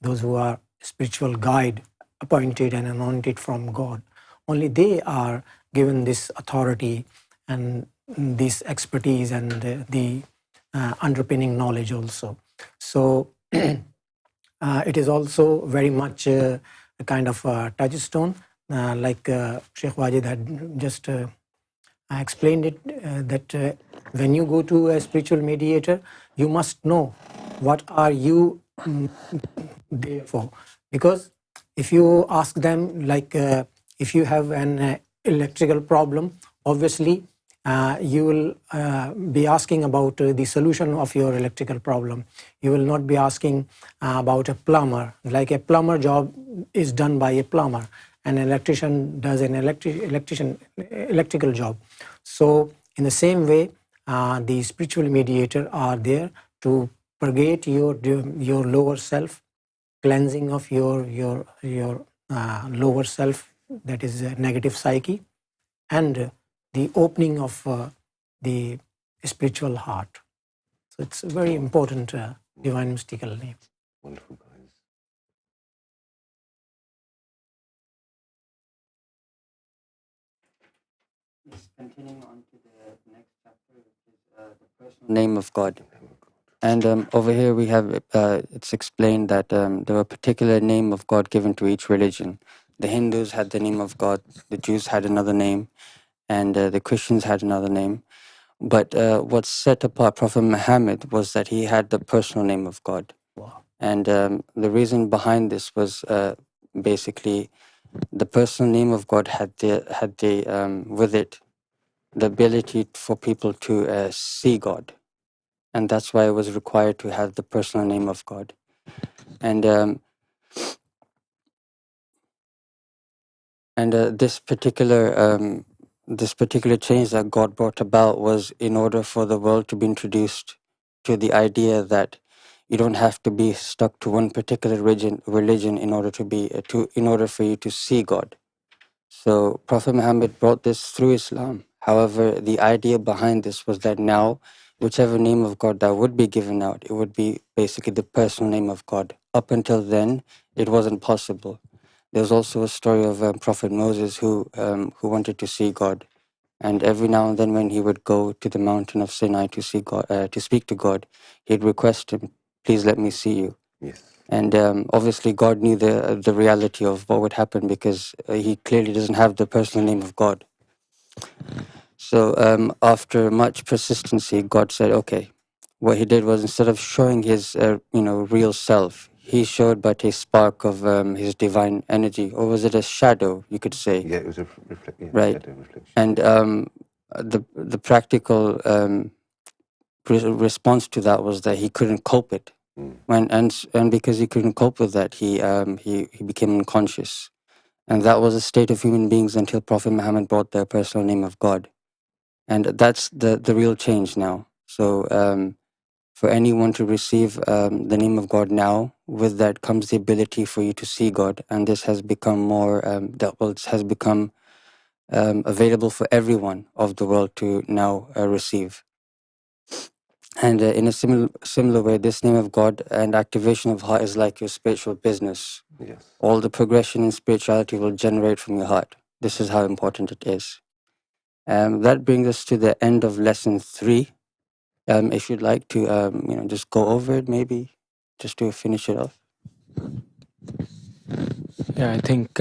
those who are spiritual guide, appointed and anointed from God, only they are given this authority and this expertise and the underpinning knowledge also. So it is also very much a kind of a touchstone, like Sheikh Wajid had just I explained it, that when you go to a spiritual mediator, you must know what are you there for. Because if you ask them, like if you have an electrical problem, obviously you will be asking about the solution of your electrical problem. You will not be asking about a plumber. Like a plumber job is done by a plumber, an electrician does an electrical job. So in the same way, the spiritual mediator are there to purgate your lower self, cleansing of your lower self, that is a negative psyche, and the opening of the spiritual heart. So it's a very important divine mystical name. Wonderful, guys. Continuing on to the next chapter, which is the personal name of God. And over here we have, it's explained that there were a particular name of God given to each religion. The Hindus had the name of God, the Jews had another name, and the Christians had another name. But what set apart Prophet Muhammad was that he had the personal name of God. Wow. And the reason behind this was basically the personal name of God had with it the ability for people to see God, and that's why it was required to have the personal name of God. And this particular change that God brought about was in order for the world to be introduced to the idea that you don't have to be stuck to one particular religion in order for you to see God. So Prophet Muhammad brought this through Islam. However, the idea behind this was that now, whichever name of God that would be given out, it would be basically the personal name of God. Up until then, it wasn't possible. There's also a story of Prophet Moses who wanted to see God, and every now and then, when he would go to the mountain of Sinai to see God, to speak to God, he'd request him, "Please let me see you." Yes. And obviously, God knew the reality of what would happen, because he clearly doesn't have the personal name of God. So after much persistency, God said, "Okay." What he did was, instead of showing his real self, he showed but a spark of his divine energy, or was it a shadow, you could say? Yeah, it was a Right. shadow reflection. And the practical response to that was that he couldn't cope it. And because he couldn't cope with that, he became unconscious. And that was a state of human beings until Prophet Muhammad brought the personal name of God. And that's the real change now. So for anyone to receive the name of God now, with that comes the ability for you to see God. And this has become available for everyone of the world to now receive. And in a similar way, this name of God and activation of heart is like your spiritual business. Yes. All the progression in spirituality will generate from your heart. This is how important it is. That brings us to the end of lesson 3. If you'd like to, just go over it, maybe, just to finish it off. Yeah, I think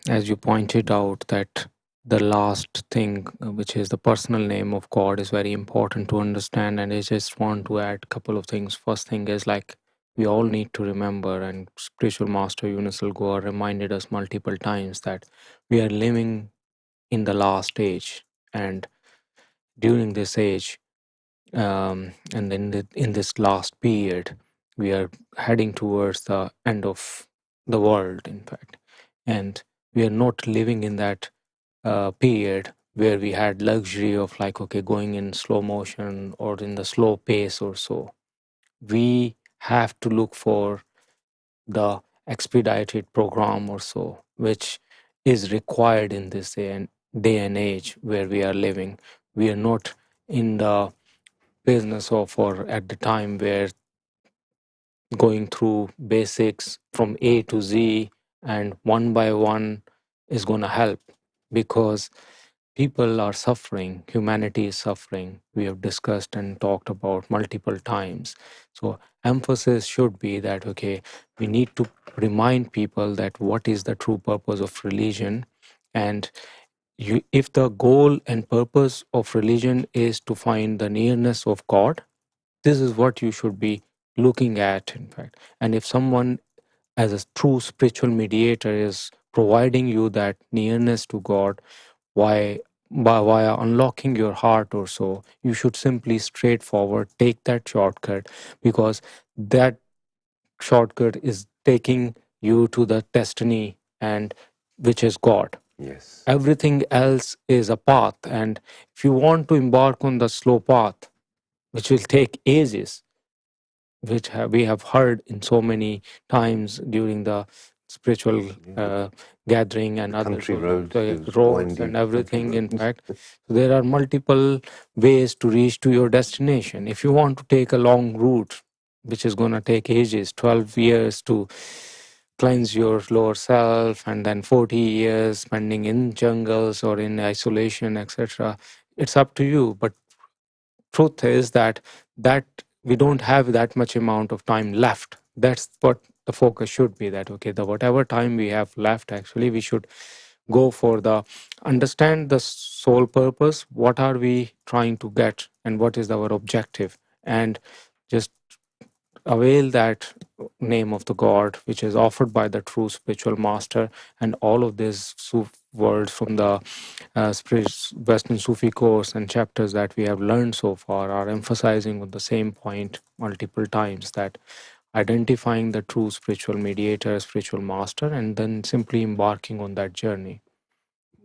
as you pointed out that the last thing, which is the personal name of God, is very important to understand. And I just want to add a couple of things. First thing is, like, we all need to remember, and spiritual master Younus AlGohar reminded us multiple times, that we are living in the last age. And during this age, and in this last period, we are heading towards the end of the world, in fact. And we are not living in that period where we had luxury of like, okay, going in slow motion or in the slow pace or so. We have to look for the expedited program or so, which is required in this day and age where we are living. We are not in the business of, or at the time where going through basics from A to Z and one by one is going to help, because people are suffering, humanity is suffering. We have discussed and talked about multiple times. So emphasis should be that, okay, we need to remind people that what is the true purpose of religion. And if the goal and purpose of religion is to find the nearness of God, this is what you should be looking at, in fact. And if someone as a true spiritual mediator is providing you that nearness to God, why via unlocking your heart or so, you should simply straightforward take that shortcut, because that shortcut is taking you to the destiny, and which is God. Yes. Everything else is a path, and if you want to embark on the slow path, which will take ages, which we have heard in so many times during the spiritual gathering and The other country road, the roads windy and country everything. In road. fact, there are multiple ways to reach to your destination. If you want to take a long route, which is going to take ages, 12 years to cleanse your lower self, and then 40 years spending in jungles or in isolation, etc., it's up to you. But truth is that we don't have that much amount of time left. That's what the focus should be, that okay, the whatever time we have left, actually we should go for the understand the sole purpose, what are we trying to get and what is our objective, and just avail that name of the God which is offered by the true spiritual master. And all of these words from the Western Sufi course and chapters that we have learned so far are emphasizing on the same point multiple times, that identifying the true spiritual mediator, spiritual master, and then simply embarking on that journey,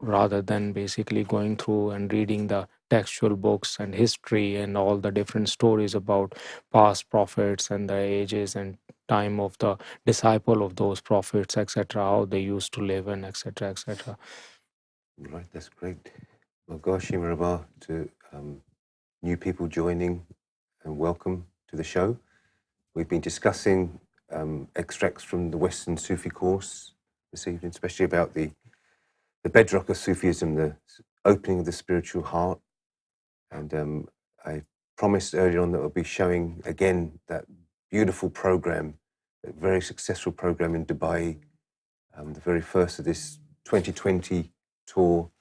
rather than basically going through and reading the textual books and history and all the different stories about past prophets and the ages and time of the disciple of those prophets, etc., how they used to live, and etc., etc. Right, that's great. Well, gosh, Rabah, to new people joining, and welcome to the show. We've been discussing extracts from the Western Sufi course this evening, especially about the bedrock of Sufism, the opening of the spiritual heart. And I promised earlier on that I'll be showing again that beautiful program, a very successful program in Dubai, the very first of this 2020 tour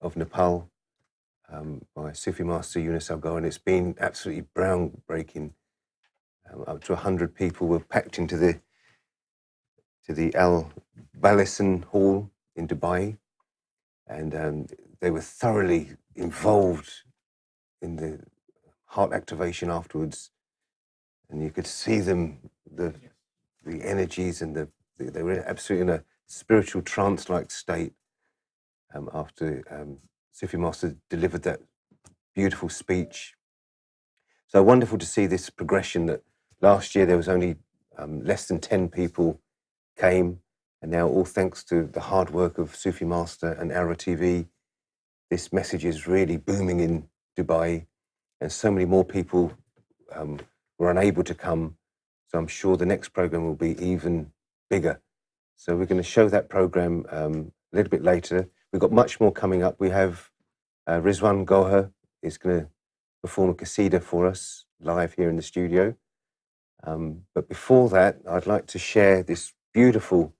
of Nepal by Sufi Master Younus AlGohar, and it's been absolutely groundbreaking. Up to 100 people were packed into the Al Balison Hall in Dubai, and they were thoroughly involved in the heart activation afterwards, and you could see them, the energies, and they were absolutely in a spiritual trance-like state after Sufi Master delivered that beautiful speech. So wonderful to see this progression, that last year there was only less than 10 people came, and now, all thanks to the hard work of Sufi Master and ALRA TV, this message is really booming in Dubai, and so many more people were unable to come. So I'm sure the next program will be even bigger. So we're going to show that program a little bit later. We've got much more coming up. We have Rizwan Gohar is going to perform a qasida for us live here in the studio. But before that, I'd like to share this beautiful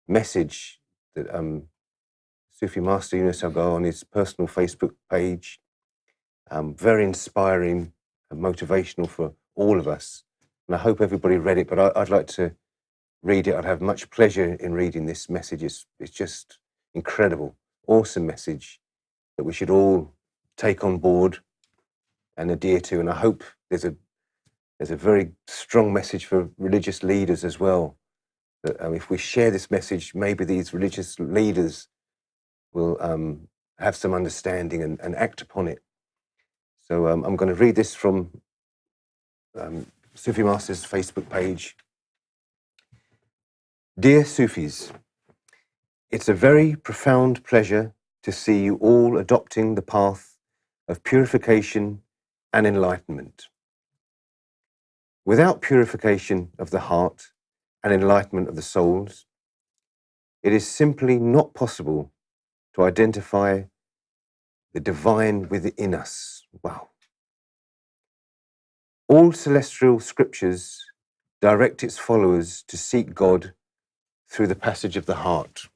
message that Sufi Master Younus AlGohar on his personal Facebook page. Very inspiring and motivational for all of us. And I hope everybody read it, but I'd like to read it. I'd have much pleasure in reading this message. It's just incredible, awesome message that we should all take on board and adhere to. And I hope there's a There's a very strong message for religious leaders as well. That if we share this message, maybe these religious leaders will have some understanding and act upon it. So I'm going to read this from Sufi Master's Facebook page. Dear Sufis, it's a very profound pleasure to see you all adopting the path of purification and enlightenment. Without purification of the heart and enlightenment of the souls, it is simply not possible to identify the divine within us. Wow. All celestial scriptures direct its followers to seek God through the passage of the heart.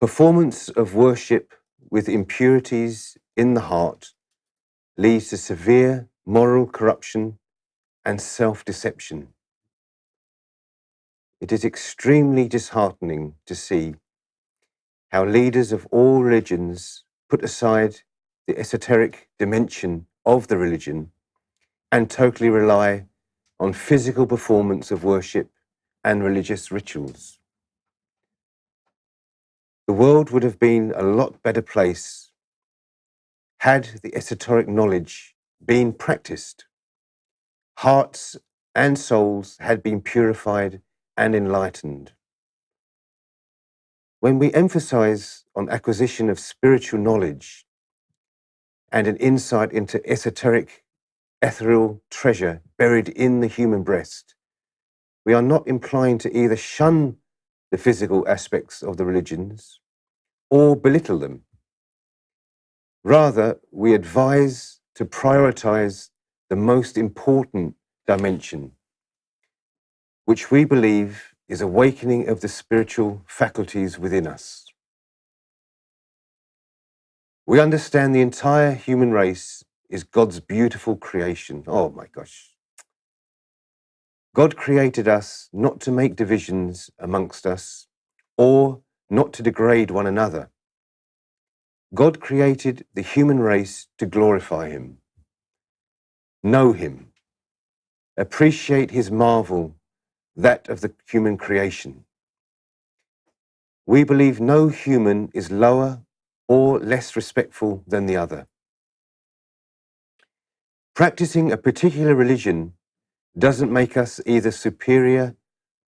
Performance of worship with impurities in the heart leads to severe moral corruption and self-deception. It is extremely disheartening to see how leaders of all religions put aside the esoteric dimension of the religion and totally rely on physical performance of worship and religious rituals. The world would have been a lot better place had the esoteric knowledge been practiced, hearts and souls had been purified and enlightened. When we emphasize on acquisition of spiritual knowledge and an insight into esoteric, ethereal treasure buried in the human breast, we are not implying to either shun the physical aspects of the religions or belittle them. Rather, we advise to prioritize the most important dimension, which we believe is awakening of the spiritual faculties within us. We understand the entire human race is God's beautiful creation. Oh my gosh. God created us not to make divisions amongst us or not to degrade one another. God created the human race to glorify Him, know Him, appreciate His marvel, that of the human creation. We believe no human is lower or less respectful than the other. Practicing a particular religion doesn't make us either superior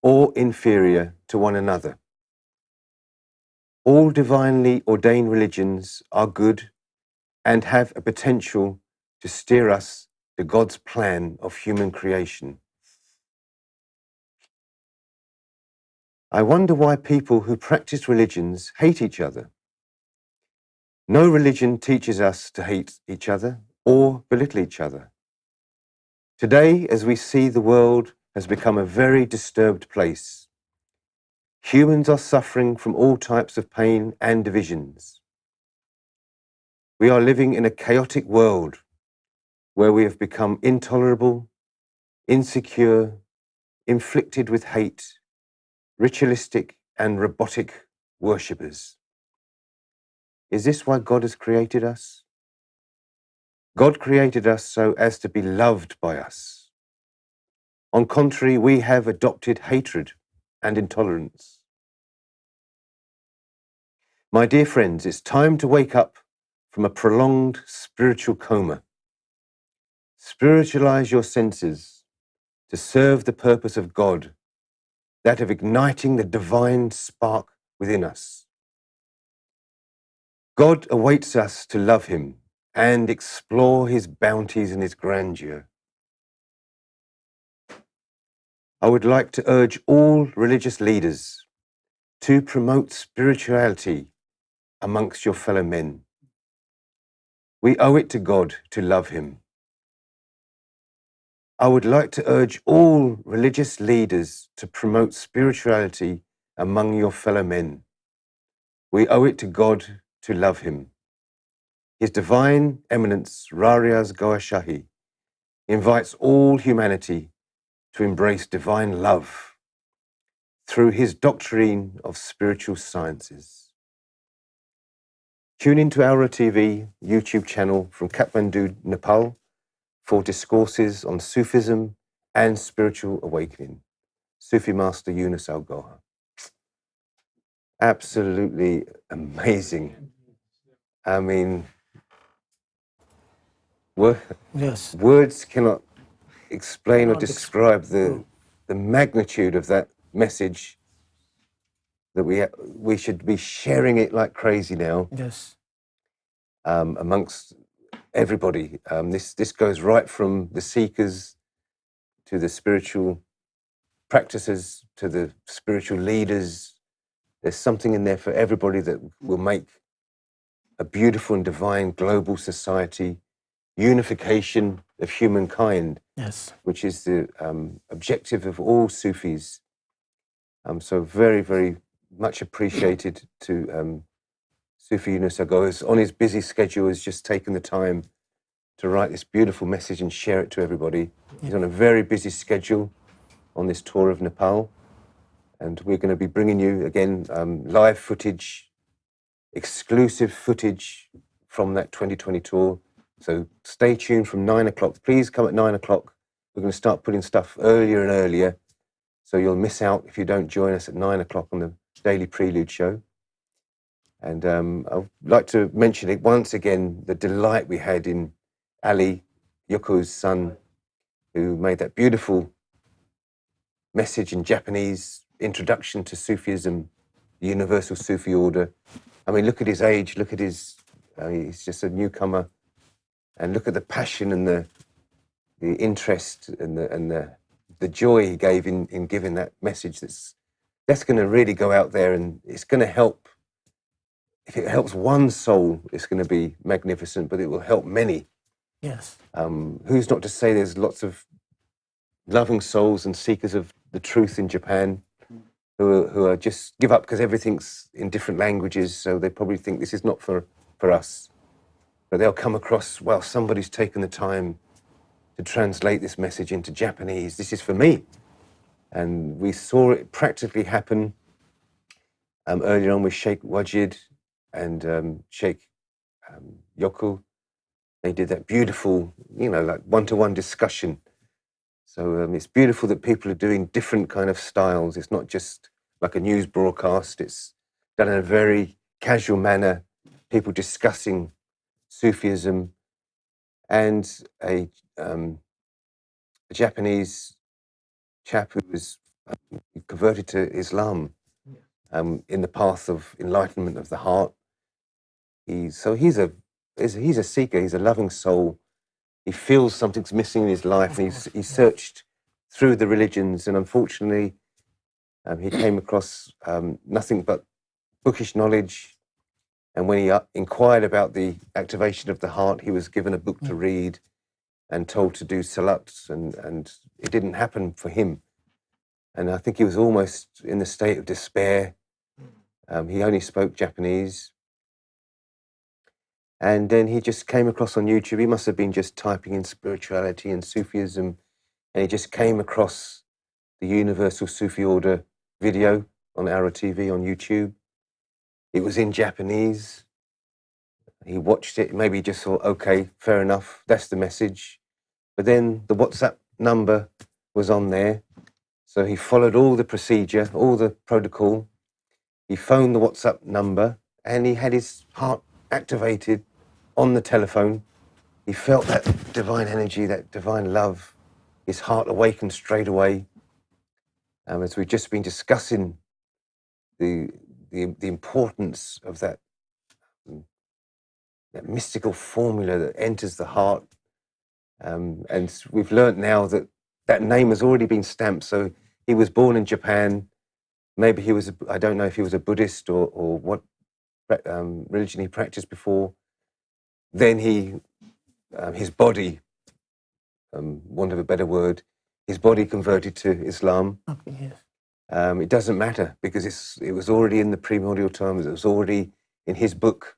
or inferior to one another. All divinely ordained religions are good and have a potential to steer us to God's plan of human creation. I wonder why people who practice religions hate each other. No religion teaches us to hate each other or belittle each other. Today, as we see, the world has become a very disturbed place. Humans are suffering from all types of pain and divisions. We are living in a chaotic world where we have become intolerable, insecure, inflicted with hate, ritualistic and robotic worshippers. Is this why God has created us? God created us so as to be loved by us. On contrary, we have adopted hatred and intolerance. My dear friends, it's time to wake up from a prolonged spiritual coma. Spiritualize your senses to serve the purpose of God, that of igniting the divine spark within us. God awaits us to love Him and explore His bounties and His grandeur. I would like to urge all religious leaders to promote spirituality amongst your fellow men. We owe it to God to love Him. I would like to urge all religious leaders to promote spirituality among your fellow men. We owe it to God to love Him. His Divine Eminence, Rariaz Goa Shahi, invites all humanity to embrace divine love through his doctrine of spiritual sciences. Tune into ALRA TV YouTube channel from Kathmandu, Nepal, for discourses on Sufism and spiritual awakening. Sufi Master Younus AlGohar. Absolutely amazing. I mean, Yes. words cannot explain or Cannot describe the magnitude of that message, that we should be sharing it like crazy now Yes. amongst everybody. This goes right from the seekers to the spiritual practices to the spiritual leaders. There's something in there for everybody that will make a beautiful and divine global society, unification of humankind, Yes. which is the objective of all Sufis. So very, very much appreciated to Sufi Younus AlGohar. On his busy schedule, has just taken the time to write this beautiful message and share it to everybody. He's on a very busy schedule on this tour of Nepal, and we're going to be bringing you again live footage, exclusive footage from that 2020 tour. So stay tuned from 9 o'clock. Please come at 9 o'clock. We're going to start putting stuff earlier and earlier, so you'll miss out if you don't join us at 9 o'clock on the Daily Prelude show. And I'd like to mention it once again, the delight we had in Ali, Yoko's son, who made that beautiful message in Japanese, introduction to Sufism, the universal Sufi order. I mean, look at his age, look at his, he's just a newcomer, and look at the passion and the interest and the joy he gave in giving that message. That's going to really go out there, and it's going to help. If it helps one soul, it's going to be magnificent, but it will help many. Yes. Who's not to say there's lots of loving souls and seekers of the truth in Japan who are just give up because everything's in different languages, so they probably think this is not for us. But they'll come across, well, somebody's taken the time to translate this message into Japanese. This is for me. And we saw it practically happen earlier on with Sheikh Wajid and Sheikh Yoko. They did that beautiful, like one-to-one discussion. So it's beautiful that people are doing different kind of styles. It's not just like a news broadcast. It's done in a very casual manner, people discussing Sufism, and a Japanese chap who was converted to Islam in the path of enlightenment of the heart. He's a seeker. He's a loving soul. He feels something's missing in his life, and he's searched through the religions, and unfortunately, he came across nothing but bookish knowledge. And when he inquired about the activation of the heart, he was given a book to read and told to do salat, and it didn't happen for him. And I think he was almost in the state of despair. He only spoke Japanese. And then he just came across on YouTube, he must have been just typing in spirituality and Sufism, and he just came across the Universal Sufi Order video on ALRA TV on YouTube. It was in Japanese. He watched it, maybe he just thought, okay, fair enough, that's the message. But then the WhatsApp number was on there. So he followed all the procedure, all the protocol. He phoned the WhatsApp number, and he had his heart activated on the telephone. He felt that divine energy, that divine love. His heart awakened straight away. As we've just been discussing the importance of that mystical formula that enters the heart. And we've learnt now that that name has already been stamped. So he was born in Japan. Maybe he was, I don't know if he was a Buddhist or what religion he practiced before. Then his body, want of a better word, his body converted to Islam. Yes. It doesn't matter, because it was already in the primordial times. It was already in his book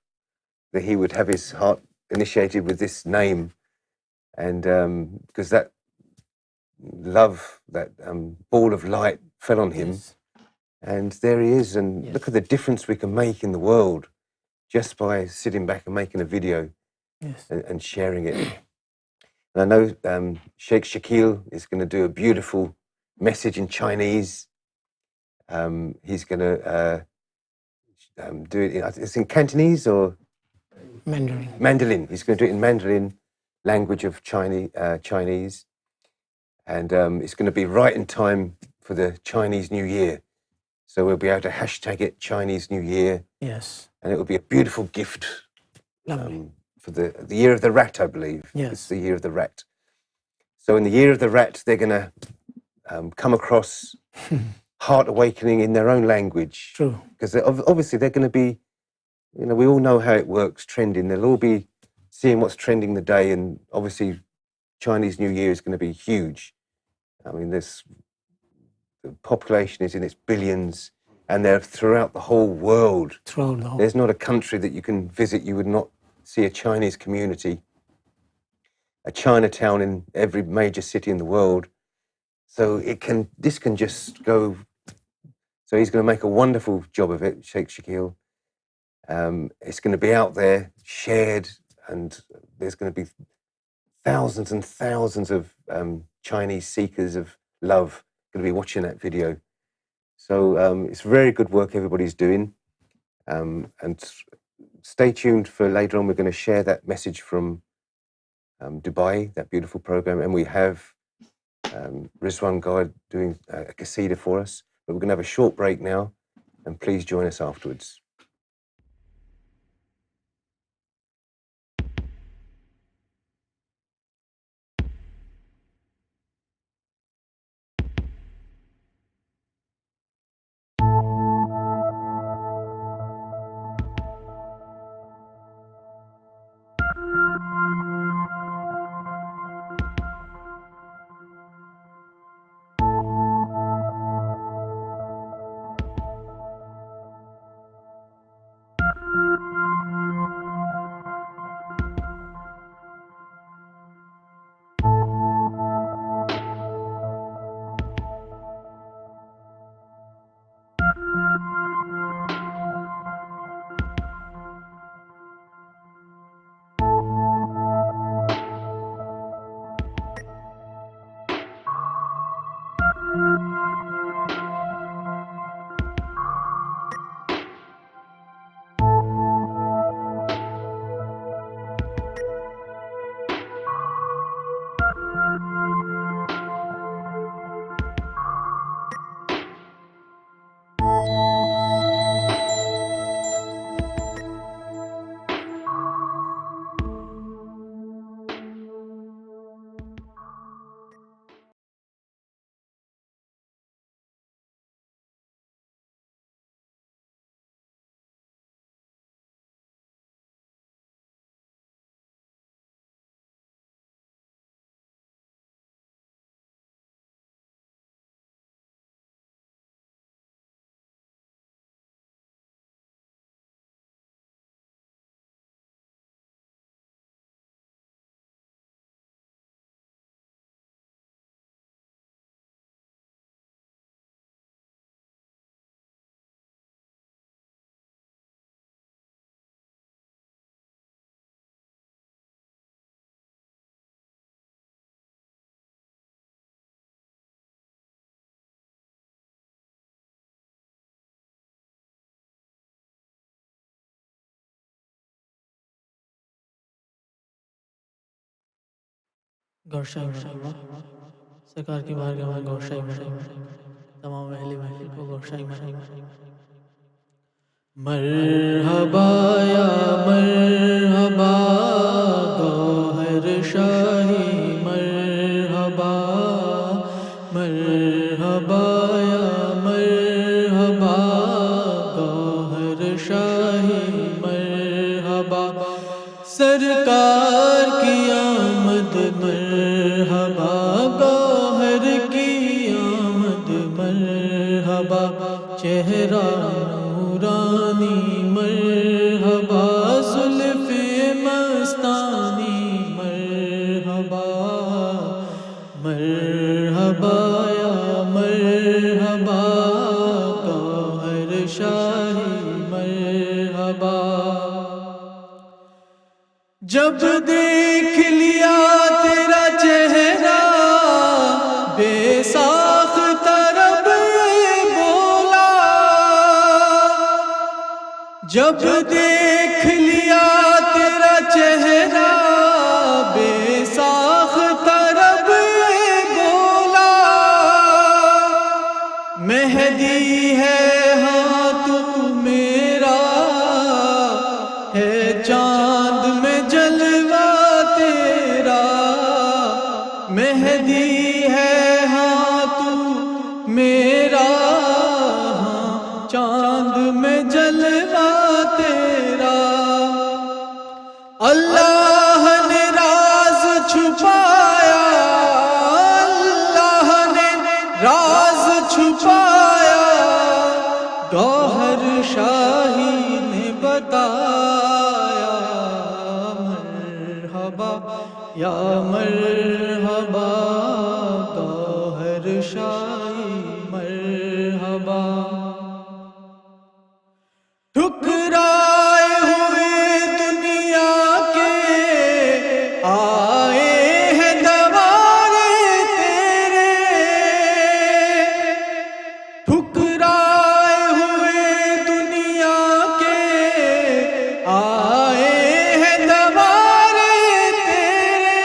that he would have his heart initiated with this name. And because that love, that ball of light fell on him. Yes. And there he is. And look at the difference we can make in the world just by sitting back and making a video Yes. and sharing it. And I know Sheikh Shakil is going to do a beautiful message in Chinese. He's going to do it it's in Cantonese or Mandarin. Mandarin. He's going to do it in Mandarin language of Chinese. And it's going to be right in time for the Chinese New Year. So we'll be able to hashtag it Chinese New Year. Yes. And it will be a beautiful gift Lovely. for the year of the rat, I believe. Yes. It's the year of the rat. So in the year of the rat, they're going to come across heart awakening in their own language. True. Because obviously they're going to be, we all know how it works, trending. They'll all be seeing what's trending the day, and obviously Chinese New Year is going to be huge. I mean, the population is in its billions, and they're throughout the whole world. Throughout the whole. There's not a country that you can visit you would not see a Chinese community, a Chinatown in every major city in the world. So this can just go. So he's going to make a wonderful job of it, Sheikh Shakil. It's going to be out there, shared, and there's going to be thousands and thousands of Chinese seekers of love going to be watching that video. So it's very good work everybody's doing. And stay tuned for later on. We're going to share that message from Dubai, that beautiful program. And we have Rizwan Guide doing a qasida for us. But we're going to have a short break now. And please join us afterwards. गौशाई मरहबा सरकार की बारगाह में गौशाई मरहबा तमाम अहले महफिल को गौशाई मरहबा मरहबा या मरहबा गौहर शाही मरहबा मरहबा या मरहबा गौहर शाही मरहबा सरकार की आमद मरहबा गौहर की आमद मरहबा चेहरा नूरानी मरहबा जुल्फ़े मस्तानी मरहबा मरहबा या मरहबा गौहर शाही मरहबा जब देख लिया तेरा جب دیکھ لیا تیرا چہرہ بے ساختہ رب بولا، مہدی ہے ہاں تو میرا، ہے چاند میں جلوہ تیرا، مہدی ہے ہاں تو میرا، ہاں چاند میں جلوہ تیرا۔ اللہ نے راز چھپایا، اللہ نے راز چھپایا، گوہر شاہی نے بتایا، مرحبا یا مرحبا گوہر شاہی مرحبا۔ ٹھکرائے ہوئے دنیا کے آئے ہیں دوارے تیرے، ٹھکرائے ہوئے دنیا کے آئے ہیں دوارے تیرے،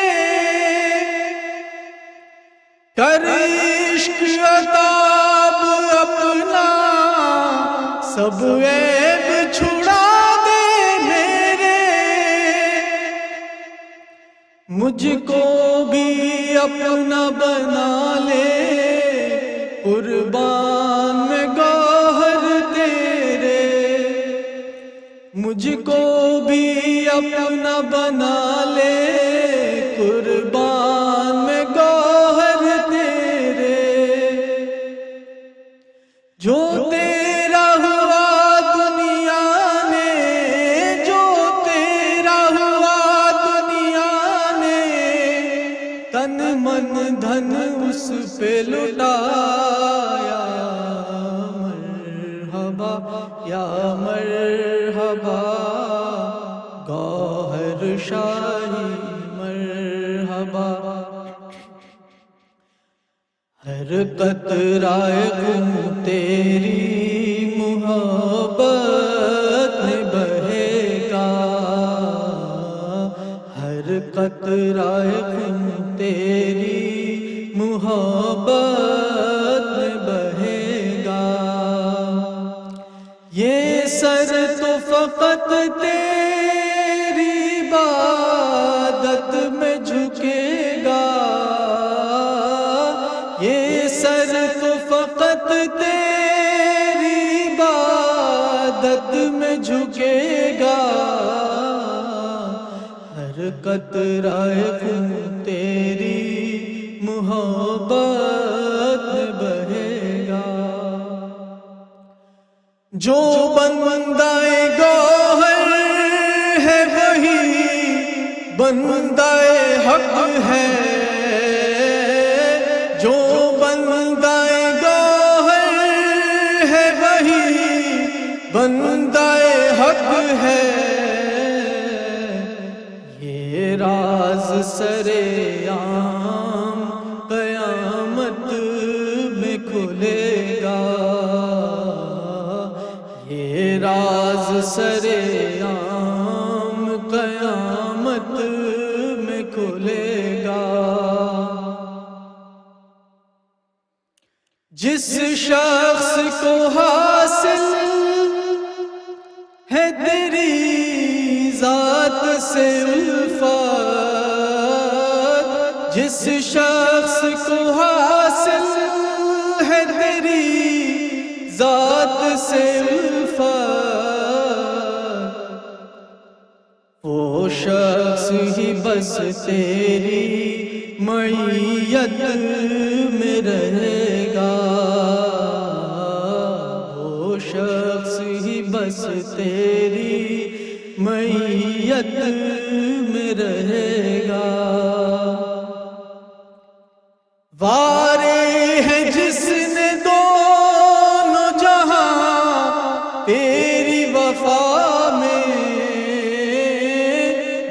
کر عشق عطاب اپنا سب عیب چھڑا دے میرے، مجھ کو بھی اپنا بنا لے قربان میں گوہر تیرے، مجھ کو بھی اپنا بنا لے قربان میں گوہر تیرے، جو تیرا ہوا دنیا نے، جو تیرا ہوا دنیا نے، تن من دھن اس پہ لٹایا، مرحبا یا مرحبا گوہر شاہی مرحبا۔ ہر قطرہ خون تیری محبت میں بہے گا، ہر قطرہ خون تیری محبت میں بہے گا، یہ سر تو فقط تیری عبادت میں جھکے گا، یہ سر تو فقط تیری عبادت میں جھکے گا، ہر قطرہ خون تیری محبت میں بہے گا، جو بندہ گوہر ہے وہی بندہ حق ہے، جو بندہ گوہر ہے وہی بندہ حق ہے، یہ راز سرے عام قیامت میں کھلے گا، یہ راز سرے عام قیامت میں کھلے گا، جس شخص کو حاصل ہے تیری ذات سے الفت، جس شخص کو حاصل ہے تیری ذات سے الفت، وہ شخص ہی بس تیری معیت میں رہے گا، وہ شخص ہی بس تیری معیت میں رہے گا، وارے ہے جس نے دونوں جہاں تیری وفا میں،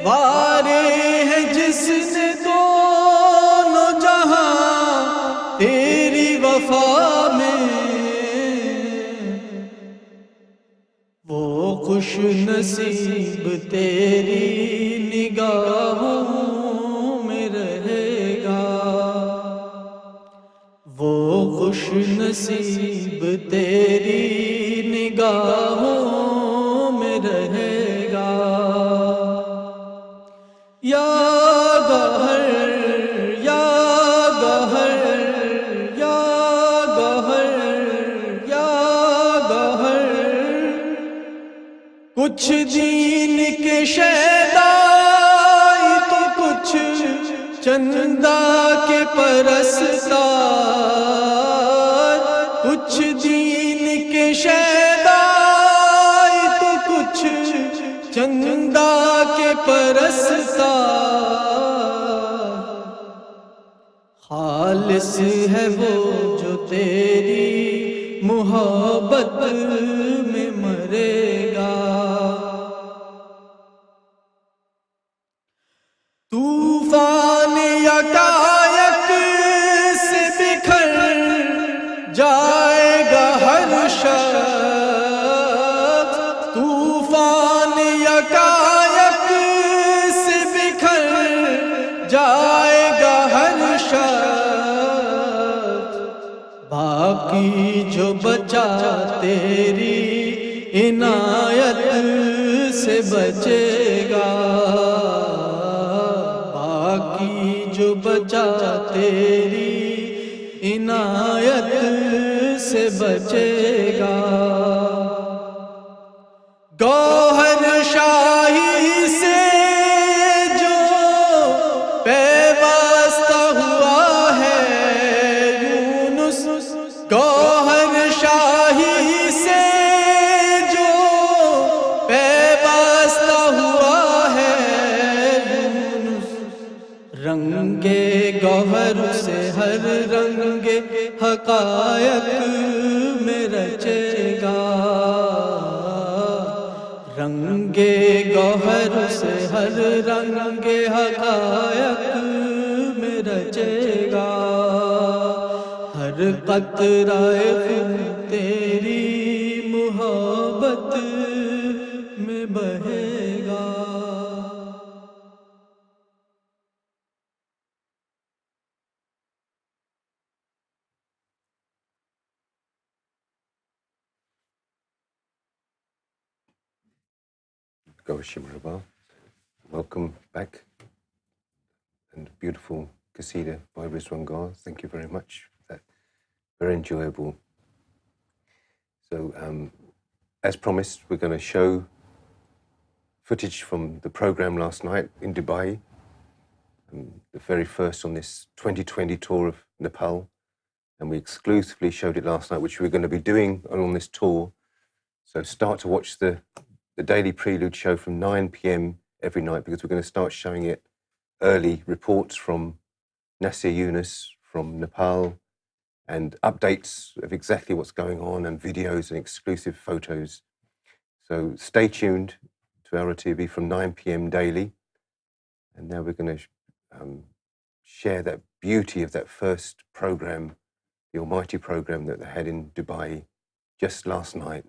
وارے ہے جس نے دونوں جہاں تیری وفا میں، وہ خوش نصیب تیری نگاہوں میں رہے گا، وہ خوش نصیب تیری نگاہوں میں رہے گا۔ یا گوہر یا گوہر یا گوہر یا گوہر، کچھ دین کے شیدائی تو کچھ چندہ کے پرستار، کچھ دین کے شیدائی تو کچھ چندہ کے پرستار، خالص ہے وہ جو تیری محبت میں مرے گا۔ طوفان یکایک سے بکھر جائے گا ہر شخص، طوفان یکایک سے بکھر جائے گا ہر شخص، باقی جو بچا تیری عنایت سے بچے گا، باقی جو بچا تیری عنایت سے بچے گا۔ گوہر شاہی سے جو پیوستہ ہوا ہے یونس، گوہر شاہی سے جو پیوستہ ہوا ہے یونس، رنگ گوہر سے ہر رنگ حقائق میں رچے گا، رنگ گوہر سے ہر رنگ حقائق میں رچے گا، ہر قطرہ خون تیری محبت میں بہے گا۔ Goshim Rabah. Welcome back. And beautiful Qasida by Rizwan Gar. Thank you very much for that. Very enjoyable. So, as promised, we're going to show footage from the program last night in Dubai, the very first on this 2020 tour of Nepal. And we exclusively showed it last night, which we're going to be doing on this tour. So start to watch the Daily Prelude show from 9 p.m. every night, because we're going to start showing it early, reports from Nasir Younus from Nepal, and updates of exactly what's going on, and videos and exclusive photos. So stay tuned to ALRA TV from 9 p.m. daily. And now we're going to share that beauty of that first program, the almighty program that they had in Dubai just last night.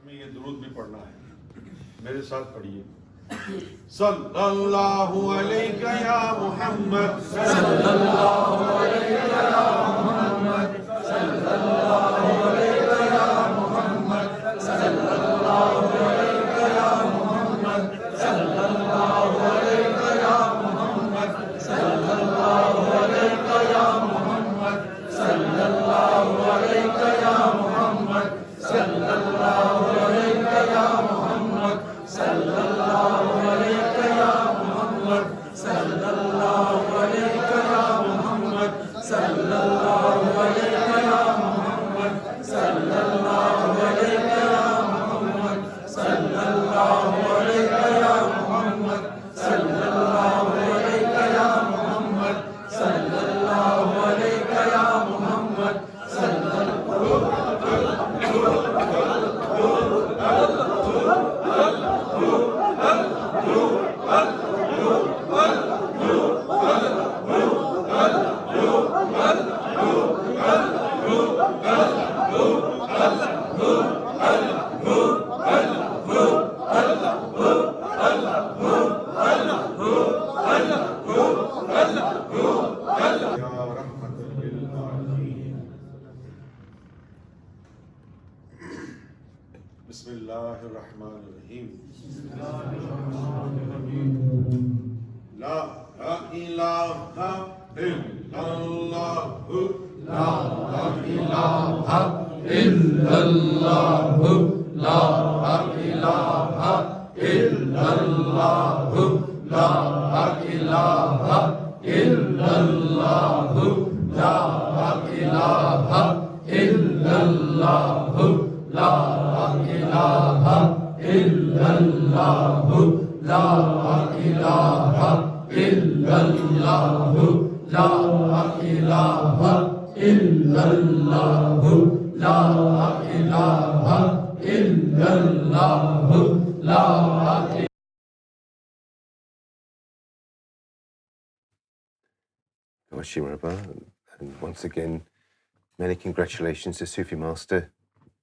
में ये दुरूद भी पढ़ना है, मेरे साथ पढ़िए। सल्लल्लाहु अलैका या मुहम्मद, सल्लल्लाहु अलैका या मुहम्मद, सल्लल्लाहु अलैका या मुहम्मद, सल्लल्लाहु अलैका या मुहम्मद, सल्लल्लाहु अलैका या मुहम्मद, सल्लल्लाहु अलैका या मुहम्मद, सल्लल्लाहु अलैका या मुहम्मद, सल्लल्लाहु अलैका या मुहम्मद, सल्लल्लाहु अलैका या मुहम्मद, सल्लल्लाहु अलैका या मुहम्मद, सल्लल्लाहु अलैका या मुहम्मद, सल्लल्लाहु अलैका या मुहम्मद, सल्लल्लाहु अलैका या मुहम्मद, सल्लल्लाहु अलैका या मुहम्मद, सल्लल्लाहु अलैका या मुहम्मद, बिस्मिल्लाहिर्रहमानिर्रहीम। ला इलाहा इल्लल्लाहु, ला इलाहा इल्लल्लाहु, ला इलाहा इल्लल्लाहु, ला इलाहा इल्लल्लाहु, ला इलाहा इल्लल्लाहु, ला इलाहा इल्लल्लाहु, ला इलाहा इल्लल्लाहु, ला इलाहा इल्लल्लाहु, ला इलाहा इल्लल्लाहु, ला And once again, many congratulations to Sufi Master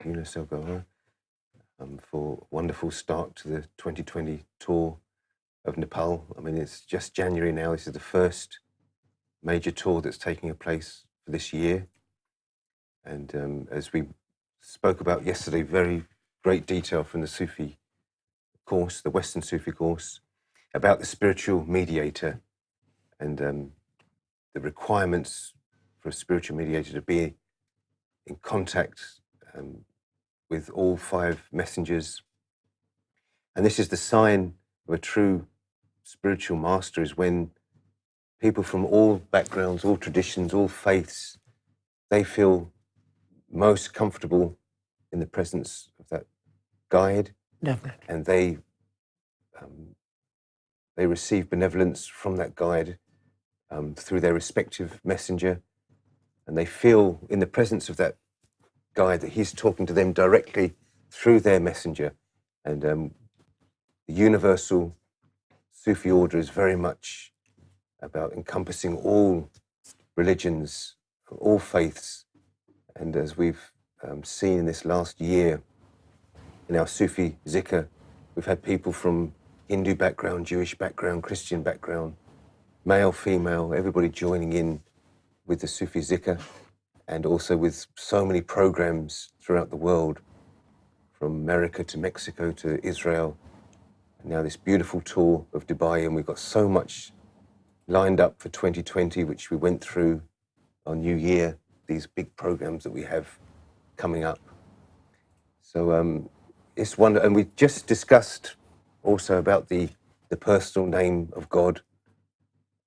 Younus AlGohar for a wonderful start to the 2020 tour of Nepal. I mean, it's just January now. This is the first major tour that's taking place for this year. And as we spoke about yesterday, very great detail from the Sufi course, the Western Sufi course, about the spiritual mediator and the requirements for a spiritual mediator to be in contact with all five messengers. And this is the sign of a true spiritual master, is when people from all backgrounds, all traditions, all faiths, they feel most comfortable in the presence of that guide. Definitely. And they receive benevolence from that guide through their respective messenger. And they feel in the presence of that guide that he's talking to them directly through their messenger. And the universal Sufi order is very much about encompassing all religions, all faiths. And as we've seen in this last year in our Sufi zikr, we've had people from Hindu background, Jewish background, Christian background, male, female, everybody joining in with the Sufi zikr, and also with so many programs throughout the world, from America to Mexico to Israel, and now this beautiful tour of Dubai. And we've got so much lined up for 2020, which we went through on New Year, these big programs that we have coming up. So it's wonderful. And we just discussed also about the personal name of God,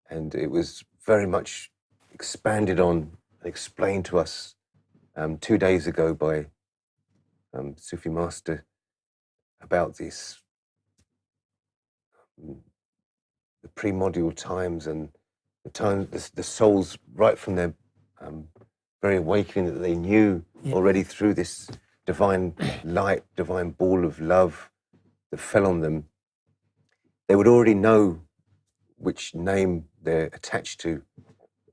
and it was very much expanded on and explained to us 2 days ago by Sufi Master about this, the pre-module times and the time, the souls right from their very awakening, that they knew already through this divine light, divine ball of love that fell on them. They would already know which name they're attached to,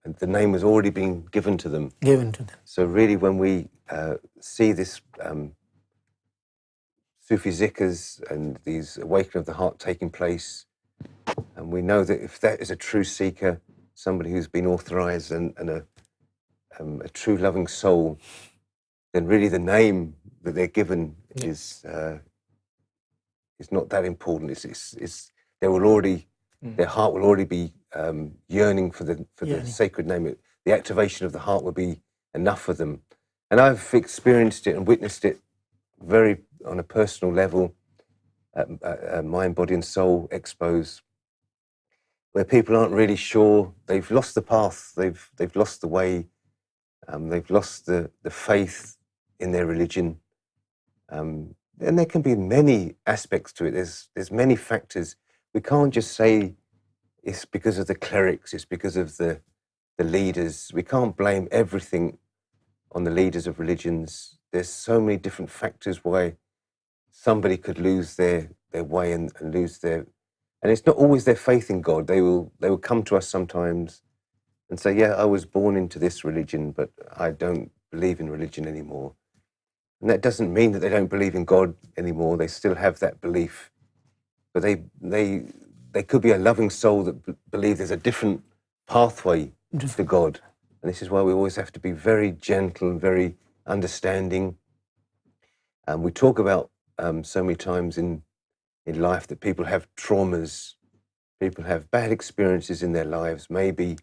and the name was already being given to them. Given to them. So really, when we see this Sufi zikrs and these awakening of the heart taking place. And we know that if that is a true seeker, somebody who's been authorized and a true loving soul, then really the name that they're given is not that important. It's they will already, their heart will already be yearning for the sacred name. The activation of the heart will be enough for them. And I've experienced it and witnessed it very on a personal level at Mind, Body and Soul expos, where people aren't really sure. They've lost the path. They've lost the way. They've lost the faith in their religion. And there can be many aspects to it. There's many factors. We can't just say it's because of the clerics, it's because of the leaders. We can't blame everything on the leaders of religions. There's so many different factors why somebody could lose their way and lose their... And it's not always their faith in God. They will come to us sometimes and say, yeah, I was born into this religion, but I don't believe in religion anymore. And that doesn't mean that they don't believe in God anymore. They still have that belief. But they could be a loving soul that believe there's a different pathway to God. And this is why we always have to be very gentle and very understanding. And we talk about so many times in life that people have traumas, people have bad experiences in their lives. Maybe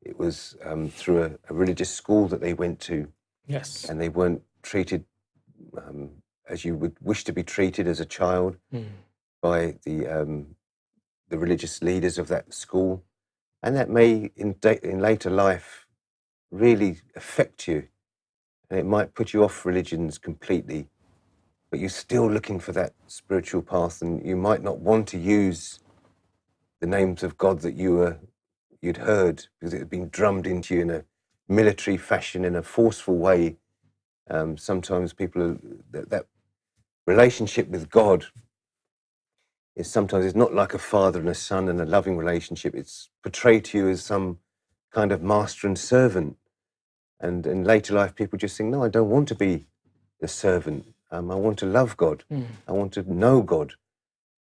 it was through a religious school that they went to. Yes. And they weren't treated as you would wish to be treated as a child by the religious leaders of that school. And that may, in later life, really affect you. And it might put you off religions completely. But you're still looking for that spiritual path, and you might not want to use the names of God that you'd heard, because it had been drummed into you in a military fashion, in a forceful way. Sometimes people, that relationship with God is sometimes it's not like a father and a son and a loving relationship. It's portrayed to you as some kind of master and servant. And in later life, people just think, no, I don't want to be the servant. I want to love God. I want to know God.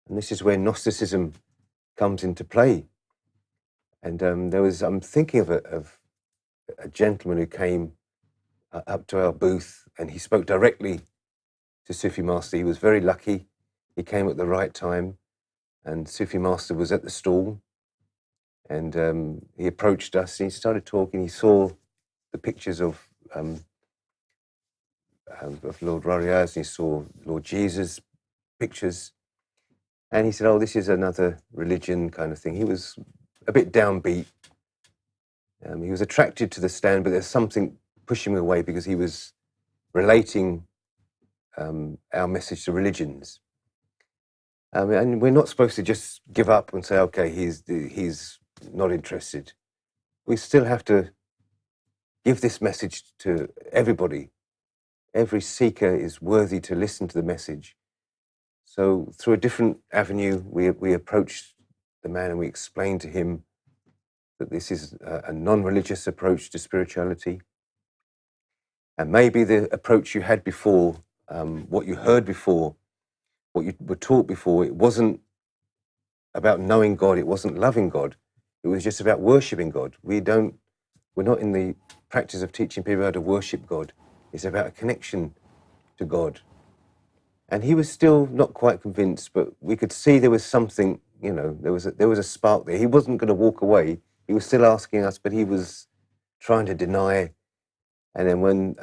And this is where Gnosticism comes into play. And I'm thinking of a gentleman who came up to our booth, and he spoke directly to Sufi Master. He was very lucky. He came at the right time, and Sufi Master was at the stall, and he approached us, and he started talking. He saw the pictures of Lord Rariaz, and he saw Lord Jesus pictures, and he said, oh, this is another religion kind of thing. He was a bit downbeat. He was attracted to the stand, but there's something pushing him away, because he was relating our message to religions. And we're not supposed to just give up and say, okay, he's not interested. We still have to give this message to everybody. Every seeker is worthy to listen to the message. So through a different avenue, we approached the man and we explained to him that this is a non-religious approach to spirituality. And maybe the approach you had before, what you heard before, what you were taught before, it wasn't about knowing God, it wasn't loving God, it was just about worshipping God. We're not in the practice of teaching people how to worship God. It's about a connection to God. And he was still not quite convinced, but we could see there was something, there was a spark there. He wasn't going to walk away. He was still asking us, but he was trying to deny. And then when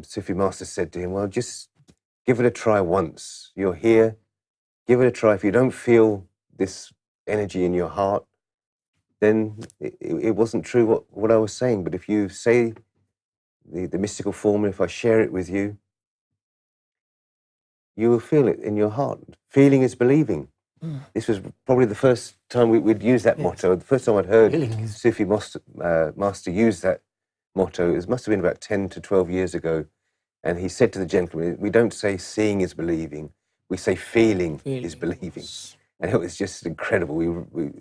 Sufi Master said to him, well, just give it a try once. You're here. Give it a try. If you don't feel this energy in your heart, then it wasn't true what I was saying. But if you say the mystical formula, if I share it with you, you will feel it in your heart. Feeling is believing. This was probably the first time we'd used that motto. The first time I'd heard Sufi Master use that motto, it must have been about 10 to 12 years ago. And he said to the gentleman, we don't say seeing is believing, we say feeling is believing. And it was just incredible.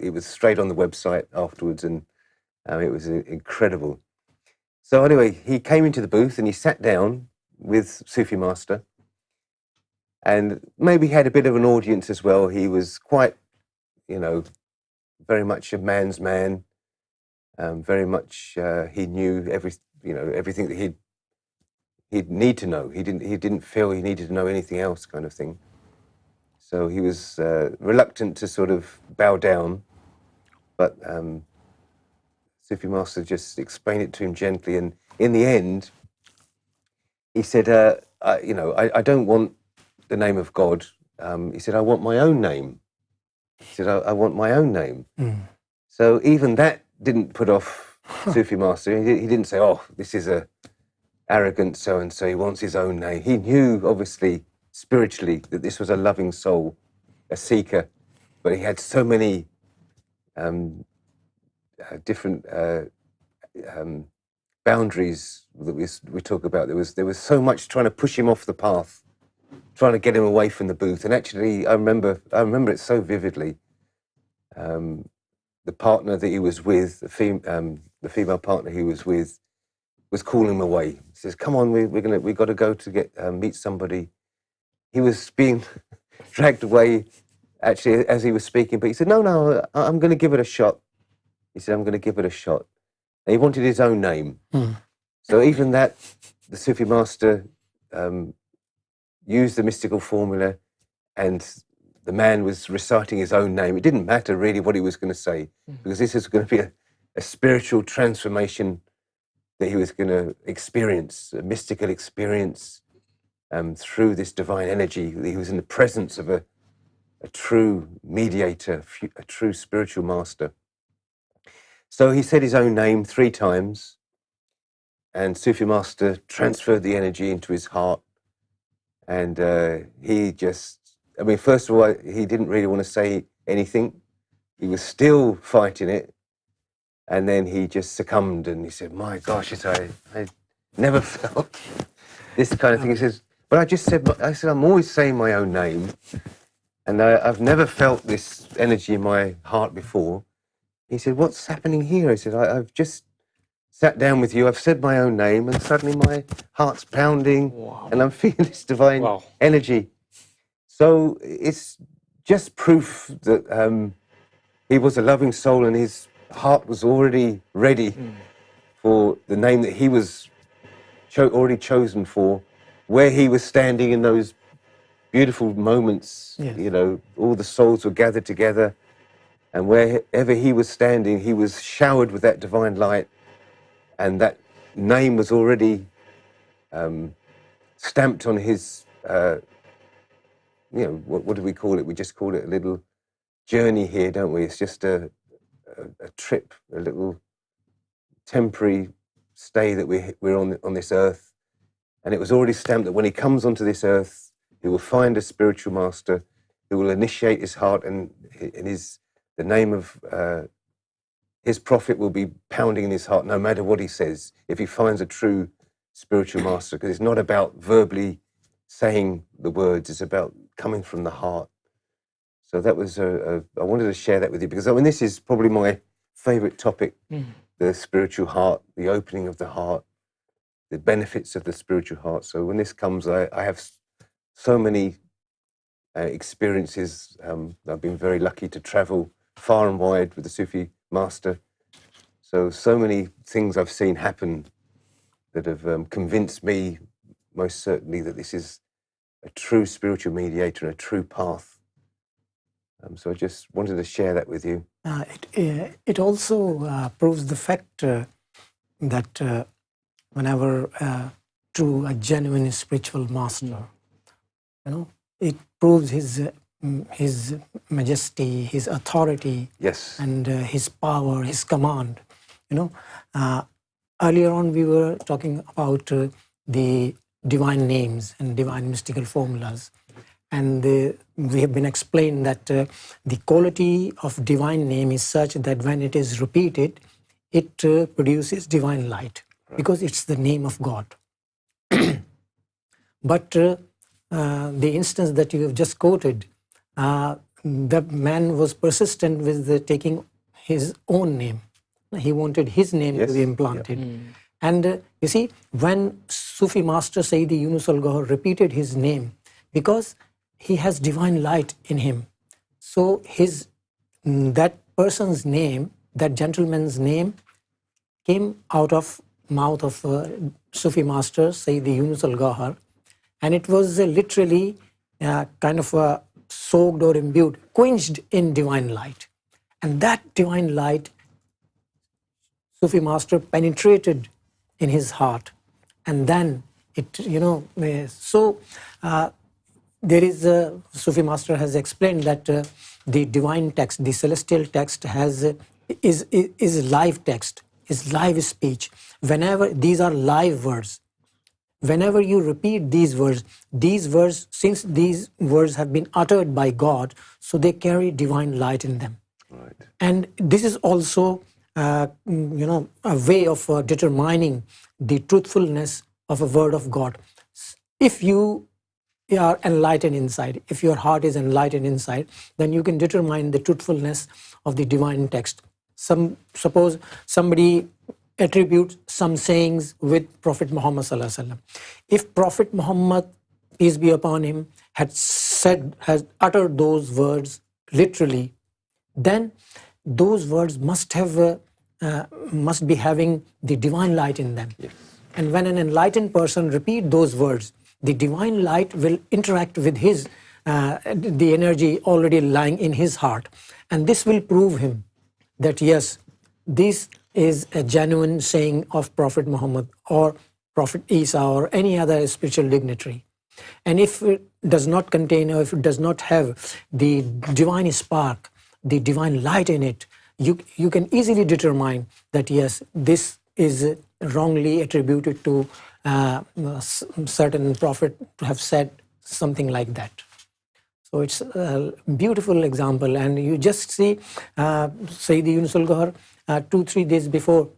It was straight on the website afterwards, and it was incredible. So anyway, he came into the booth and he sat down with Sufi Master, and maybe had a bit of an audience as well. He was quite, very much a man's man. Very much he knew everything that he'd need to know. He didn't feel he needed to know anything else, kind of thing. So he was reluctant to sort of bow down, but Sufi Master just explained it to him gently, and in the end, he said, I don't want the name of God. He said, I want my own name. He said, I want my own name. So even that didn't put off Sufi Master. He didn't say, oh, this is a arrogant so-and-so, he wants his own name. He knew, obviously, spiritually, that this was a loving soul, a seeker, but he had so many different boundaries that we talk about. There was so much trying to push him off the path, trying to get him away from the booth. And actually, I remember it so vividly. The partner that he was with, the female partner he was with, was calling him away. He says, "Come on, we got to go to get meet somebody." He was being dragged away, actually, as he was speaking. But he said, "No, I'm going to give it a shot." He said, "I'm going to give it a shot." And he wanted his own name. So even that, the Sufi Master used the mystical formula, and the man was reciting his own name. It didn't matter really what he was going to say, because this is going to be a spiritual transformation that he was going to experience, a mystical experience through this divine energy. He was in the presence of a true mediator, a true spiritual master. So he said his own name 3 times, and Sufi Master transferred the energy into his heart. And he just, first of all, he didn't really want to say anything. He was still fighting it. And then he just succumbed, and he said, "My gosh, I never felt this kind of thing." He says, "But I said, I'm always saying my own name, and I've never felt this energy in my heart before." He said, "What's happening here?" He said, I've just sat down with you, I've said my own name, and suddenly my heart's pounding, and I'm feeling this divine energy. So it's just proof that he was a loving soul, and his heart was already ready for the name that he was already chosen for, where he was standing in those beautiful moments. Yes. All the souls were gathered together, and wherever he was standing, he was showered with that divine light, and that name was already stamped on his, what do we call it? We just call it a little journey here, don't we? It's just a trip, a little temporary stay that we're on this earth, and it was already stamped that when he comes onto this earth, he will find a spiritual master who will initiate his heart, and the name of his prophet will be pounding in his heart, no matter what he says. If he finds a true spiritual master, because it's not about verbally saying the words; it's about coming from the heart. So that was I wanted to share that with you, because this is probably my favorite topic, the spiritual heart, the opening of the heart, the benefits of the spiritual heart. So when this comes, I have so many experiences. I've been very lucky to travel far and wide with the Sufi Master. So many things I've seen happen that have convinced me most certainly that this is a true spiritual mediator and a true path. So I just wanted to share that with you. It also proves the fact that whenever a genuine spiritual master, it proves his majesty, his authority, yes, and his power, his command. Earlier on we were talking about the divine names and divine mystical formulas. And we have been explained that the quality of divine name is such that when it is repeated, it produces divine light, because it's the name of God. But the instance that you have just quoted, the man was persistent with taking his own name. He wanted his name to be implanted. And you see, when Sufi Master Sayyidi Younus AlGohar repeated his name, because he has divine light in him. So that person's name, that gentleman's name, came out of mouth of Sufi master Sayyidi Younus AlGohar, and it was literally kind of soaked or imbued, quenched in divine light. And that divine light, Sufi master penetrated in his heart, and then it, so there is a Sufi master has explained that the divine text, the celestial text, is live text, is live speech. Whenever these are live words, whenever you repeat these words, since these words have been uttered by God, so they carry divine light in them. Right. And this is also, a way of determining the truthfulness of a word of God. If you are enlightened inside, if your heart is enlightened inside, then you can determine the truthfulness of the divine text. Suppose somebody attributes some sayings with Prophet Muhammad sallallahu alaihi wasallam. If Prophet Muhammad, peace be upon him, has uttered those words literally, then those words must be having the divine light in them. Yes. And when an enlightened person repeats those words, the divine light will interact with the energy already lying in his heart. And this will prove him that yes, this is a genuine saying of Prophet Muhammad or Prophet Isa or any other spiritual dignitary. And if it does not contain, or if it does not have the divine spark, the divine light in it, you can easily determine that yes, this is wrongly attributed to certain prophet to have said something like that. So it's a beautiful example, and you just see Sayyidi Younus AlGohar 2-3 days before,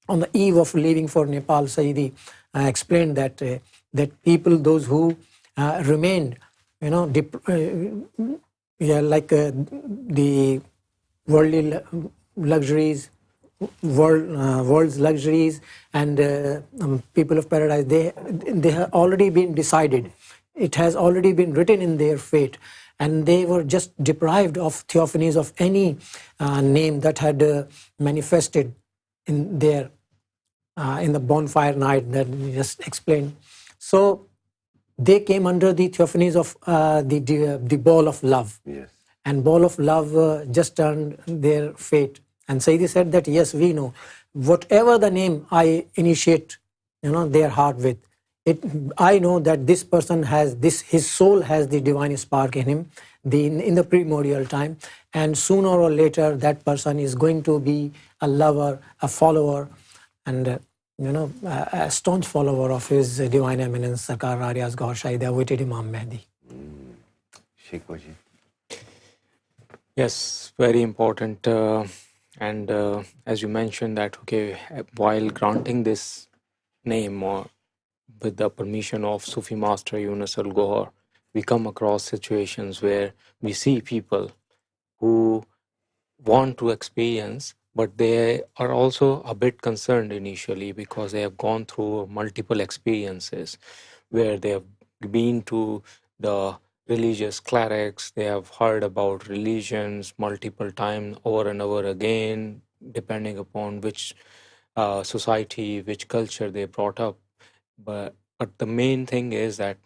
on the eve of leaving for Nepal, Sayyidi explained that people, those who remained, the worldly luxuries, world's luxuries, and people of paradise, they have already been decided. It has already been written in their fate, and they were just deprived of theophanies of any name that had manifested in their in the bonfire night that we just explained. So they came under the theophanies of the ball of love. Yes. And ball of love just turned their fate. And Sayyidi said that yes, we know whatever the name I initiate, their heart with, I know that this person has this, his soul has the divine spark in him, in the primordial time, and sooner or later that person is going to be a lover, a follower, and a staunch follower of His Divine Eminence Sarkar Younus AlGohar Shahi, the awaited Imam Mahdi. Sheikh Wajid. Yes, very important. And as you mentioned that, okay, while granting this name or with the permission of Sufi Master Younus AlGohar, we come across situations where we see people who want to experience, but they are also a bit concerned initially because they have gone through multiple experiences where they have been to the religious clerics, they have heard about religions multiple times over and over again, depending upon which society, which culture they brought up. But the main thing is that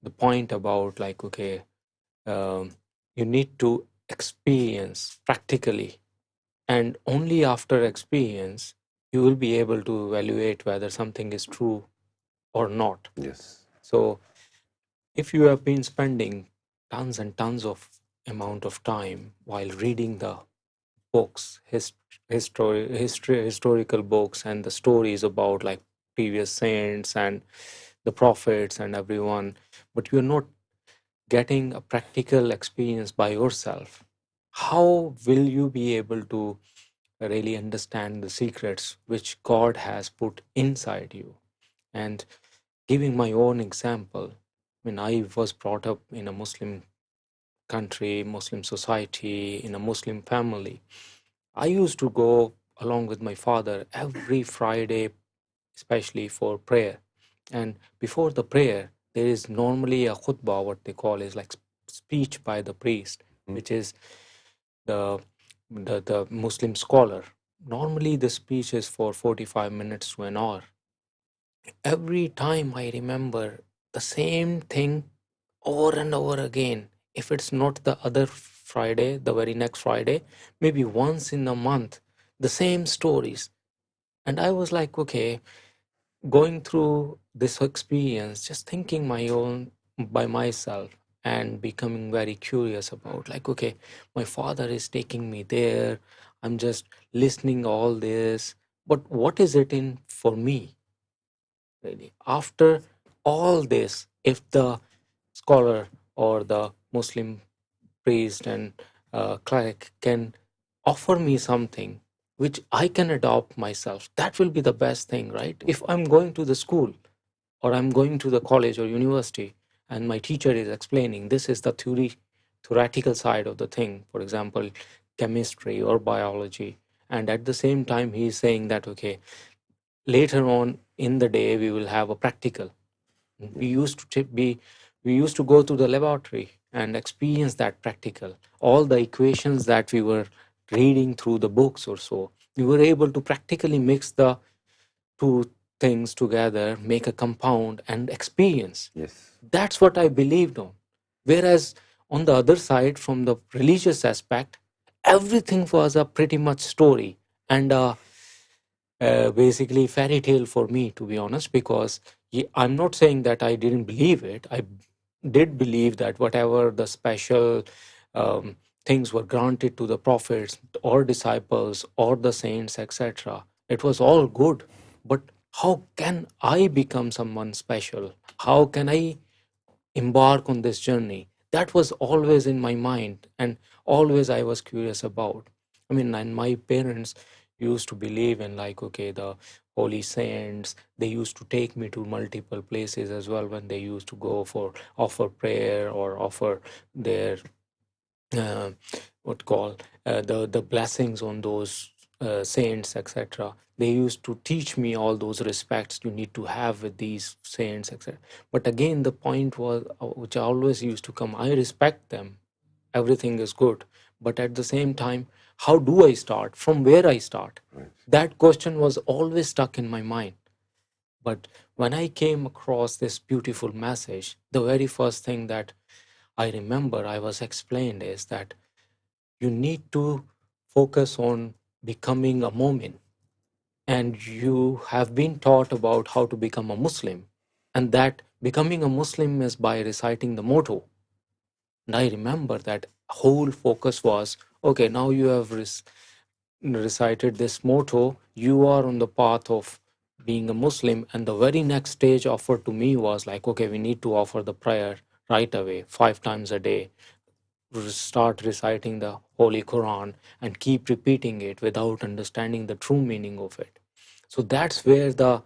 the point about like, okay, you need to experience practically, and only after experience you will be able to evaluate whether something is true or not. Yes. So if you have been spending tons and tons of amount of time while reading the books, historical books, and the stories about like previous saints and the prophets and everyone, but you're not getting a practical experience by yourself, how will you be able to really understand the secrets which God has put inside you? And giving my own example, when I was brought up in a Muslim country, Muslim society, in a Muslim family, I used to go along with my father every Friday, especially for prayer. And before the prayer, there is normally a khutbah, what they call is like speech by the priest, Mm. which is the Muslim scholar. Normally, the speech is for 45 minutes to an hour. Every time I remember the same thing over and over again. If it's not the other Friday, the very next Friday, maybe once in a month, the same stories. And I was like, okay, going through this experience, just thinking my own by myself and becoming very curious about, like, okay, my father is taking me there. I'm just listening all this, but what is it in for me? Really, after all this, if the scholar or the Muslim priest and cleric can offer me something which I can adopt myself, that will be the best thing, right? If I'm going to the school or I'm going to the college or university and my teacher is explaining this is the theoretical side of the thing, for example, chemistry or biology, and at the same time he is saying that, okay, later on in the day we will have a practical. We used to go to the laboratory and experience that practical. All the equations that we were reading through the books or so, we were able to practically mix the two things together, make a compound and experience. Yes. That's what I believed on. Whereas on the other side, from the religious aspect, everything was a pretty much story and basically fairy tale for me, to be honest, because I'm not saying that I didn't believe it. I did believe that whatever the special things were granted to the prophets or disciples or the saints, etc., it was all good. But how can I become someone special? How can I embark on this journey? That was always in my mind, and always I was curious about. I mean, and my parents used to believe in, like, okay, the holy saints. They used to take me to multiple places as well when they used to go for offer prayer or offer their uh, what call the blessings on those saints, etc. They used to teach me all those respects you need to have with these saints, etc. But again, the point was, which I always used to come, I respect them, everything is good, but at the same time, how do I start? From where I start? Right. That question was always stuck in my mind. But when I came across this beautiful message, the very first thing that I remember I was explained is that you need to focus on becoming a Mu'min. And you have been taught about how to become a Muslim, and that becoming a Muslim is by reciting the motto. And I remember that whole focus was, okay, now you have recited this motto, you are on the path of being a Muslim. And the very next stage offered to me was like, okay, we need to offer the prayer right away, 5 times a day. Start reciting the Holy Quran and keep repeating it without understanding the true meaning of it. So that's where the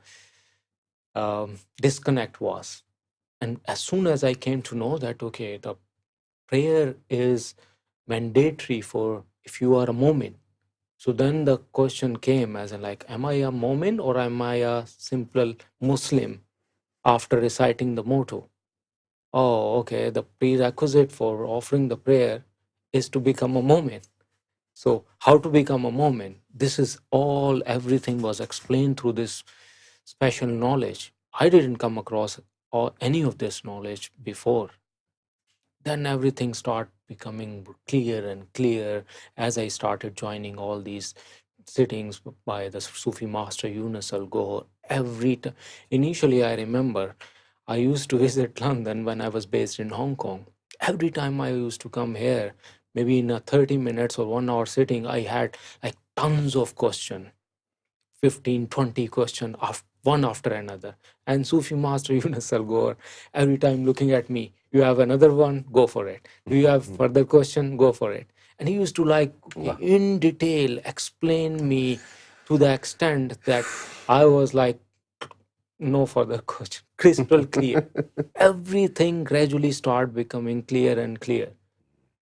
disconnect was. And as soon as I came to know that, okay, the prayer is mandatory for if you are a Mu'min. So then the question came as in, like, am I a Mu'min or am I a simple Muslim after reciting the motto? Oh, okay, the prerequisite for offering the prayer is to become a Mu'min. So how to become a Mu'min? This is all, everything was explained through this special knowledge. I didn't come across any of this knowledge before. Then everything started becoming clear and clear as I started joining all these sittings by the Sufi master Younus AlGohar. Initially, I remember I used to visit London when I was based in Hong Kong. Every time I used to come here, maybe in a 30 minutes or 1 hour sitting, I had like tons of questions, 15, 20 questions, one after another. And Sufi master Younus AlGohar, every time looking at me, you have another one, go for it. Do you have further question? Go for it. And he used to, like, in detail explain me to the extent that I was like, no further question, crystal clear. Everything gradually started becoming clear and clear.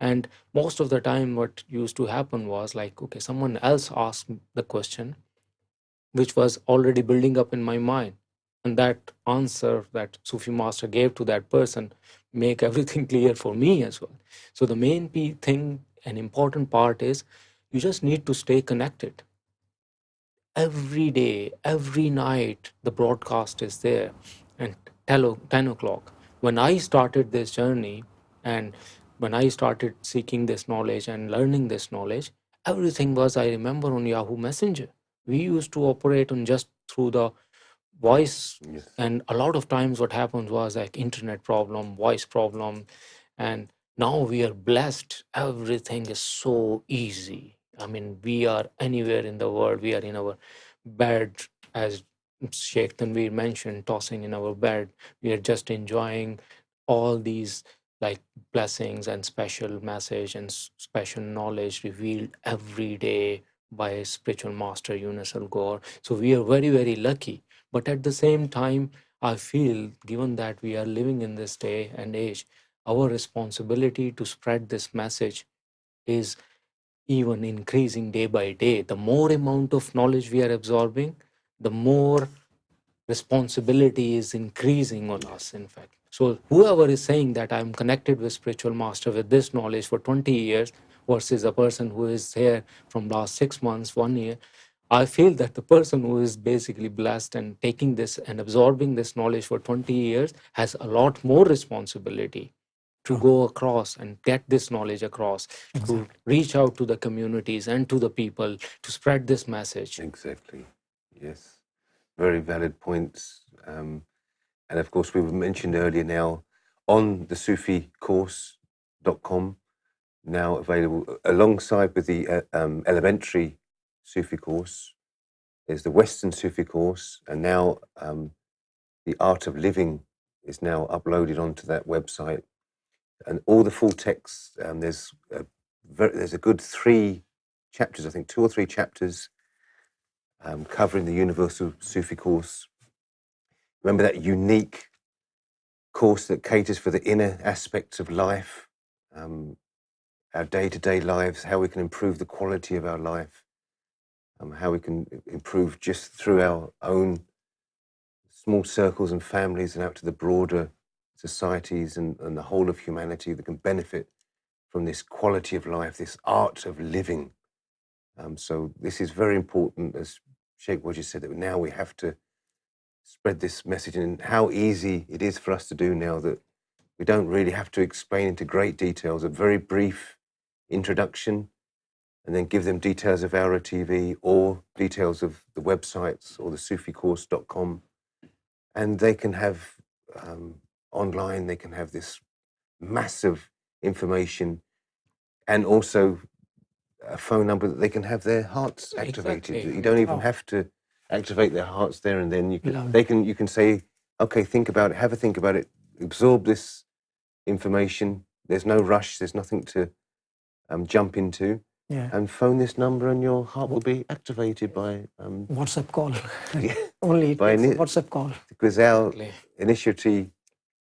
And most of the time what used to happen was like, okay, someone else asked the question which was already building up in my mind, and that answer that Sufi master gave to that person make everything clear for me as well. So the main thing, an important part is you just need to stay connected. Every day, every night, the broadcast is there. And 10 o'clock, when I started this journey and when I started seeking this knowledge and learning this knowledge, everything was, I remember, on Yahoo Messenger. We used to operate on just through the voice. Yes. And a lot of times what happens was like internet problem, voice problem. And now we are blessed. Everything is so easy. I mean, we are anywhere in the world. We are in our bed, as Sheikh Tanveer mentioned, tossing in our bed. We are just enjoying all these like blessings and special message and special knowledge revealed every day by spiritual master Younus AlGohar. So we are very, very lucky. But at the same time, I feel, given that we are living in this day and age, our responsibility to spread this message is even increasing day by day. The more amount of knowledge we are absorbing, the more responsibility is increasing on us, in fact. So whoever is saying that I'm connected with spiritual master with this knowledge for 20 years versus a person who is here from last 6 months, 1 year, I feel that the person who is basically blessed and taking this and absorbing this knowledge for 20 years has a lot more responsibility to go across and get this knowledge across, to reach out to the communities and to the people, to spread this message. Exactly. Yes. Very valid points. And of course, we mentioned earlier now on the SufiCourse.com, now available alongside with the elementary Sufi course. There's the Western Sufi course, and now the Art of Living is now uploaded onto that website. And all the full texts, there's a good 3 chapters, I think 2 or 3 chapters covering the Universal Sufi course. Remember that unique course that caters for the inner aspects of life, our day-to-day lives, how we can improve the quality of our life, how we can improve just through our own small circles and families and out to the broader societies and the whole of humanity that can benefit from this quality of life, this art of living. So this is very important, as Sheikh Wajid said, that now we have to spread this message, and how easy it is for us to do now that we don't really have to explain into great details, a very brief introduction, and then give them details of ALRA TV or details of the websites or the SufiCourse.com, and they can have online, they can have this massive information and also a phone number that they can have their hearts activated. Exactly. You don't even have to activate their hearts there and then. You can say, okay, think about it, have a think about it, absorb this information. There's no rush, there's nothing to jump into. Yeah. And phone this number and your heart will be activated by WhatsApp call. Yeah. Only By WhatsApp call. because our initiatory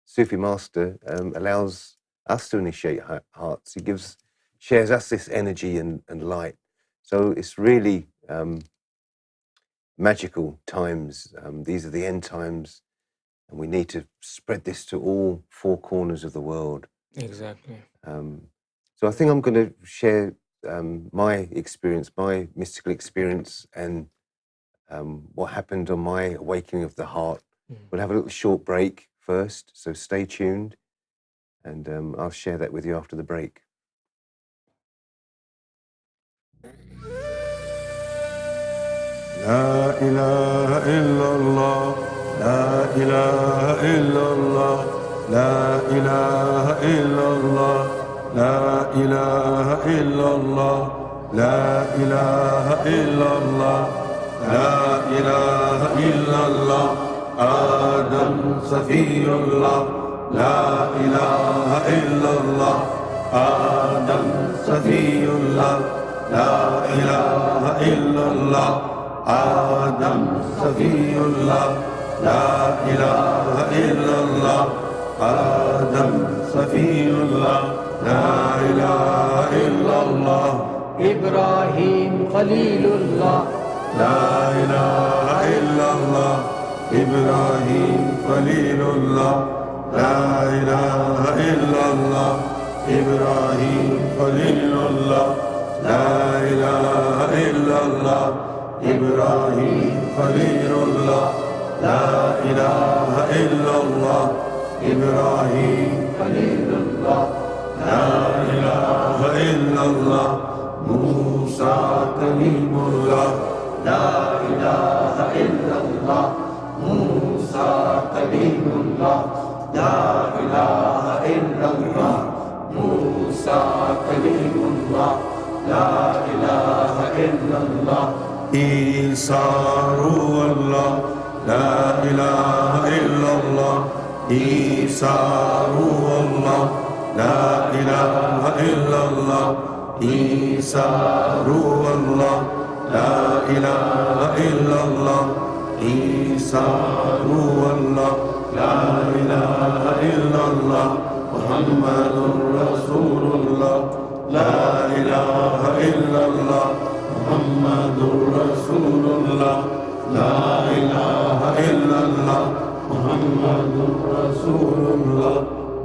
Sufi master allows us to initiate hearts. He shares us this energy and light. So it's really magical times. These are the end times, and we need to spread this to all 4 corners of the world. Exactly. So I think I'm going to share my experience, my mystical experience, and what happened on my awakening of the heart. We'll have a little short break first, so stay tuned, and I'll share that with you after the break. لا إله إلا الله لا إله إلا الله لا إله إلا الله لا إله إلا الله لا إله إلا الله لا إله إلا الله آدم صفي الله لا إله إلا الله آدم صفي الله لا إله إلا الله آدم صفي الله لا إله إلا الله آدم صفي الله لا إله إلا الله إبراهيم خليل الله لا إله إلا الله إبراهيم خليل الله لا إله إلا الله إبراهيم خليل الله لا إله إلا الله إبراهيم خليل الله لا إله إلا الله إبراهيم خليل الله لا إله إلا الله موسى كليم الله لا إله إلا الله موسى كليم الله لا إله إلا الله موسى كليم الله لا إله إلا الله عيسى روح الله لا إله إلا الله عيسى روح الله لا إله إلا الله عيسى روح الله لا إله إلا الله عيسى روح الله لا إله إلا الله محمد رسول الله لا إله إلا الله محمد رسول الله لا إله إلا الله محمد رسول الله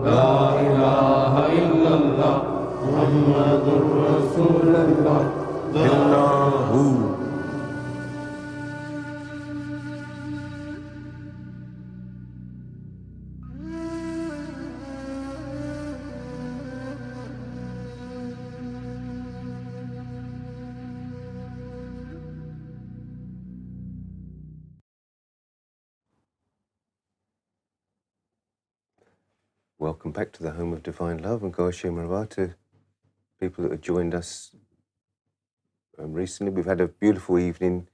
لا إله إلا الله محمد رسول الله الله Welcome back to the home of divine love and Goa Shemarawa to people that have joined us recently. We've had a beautiful evening,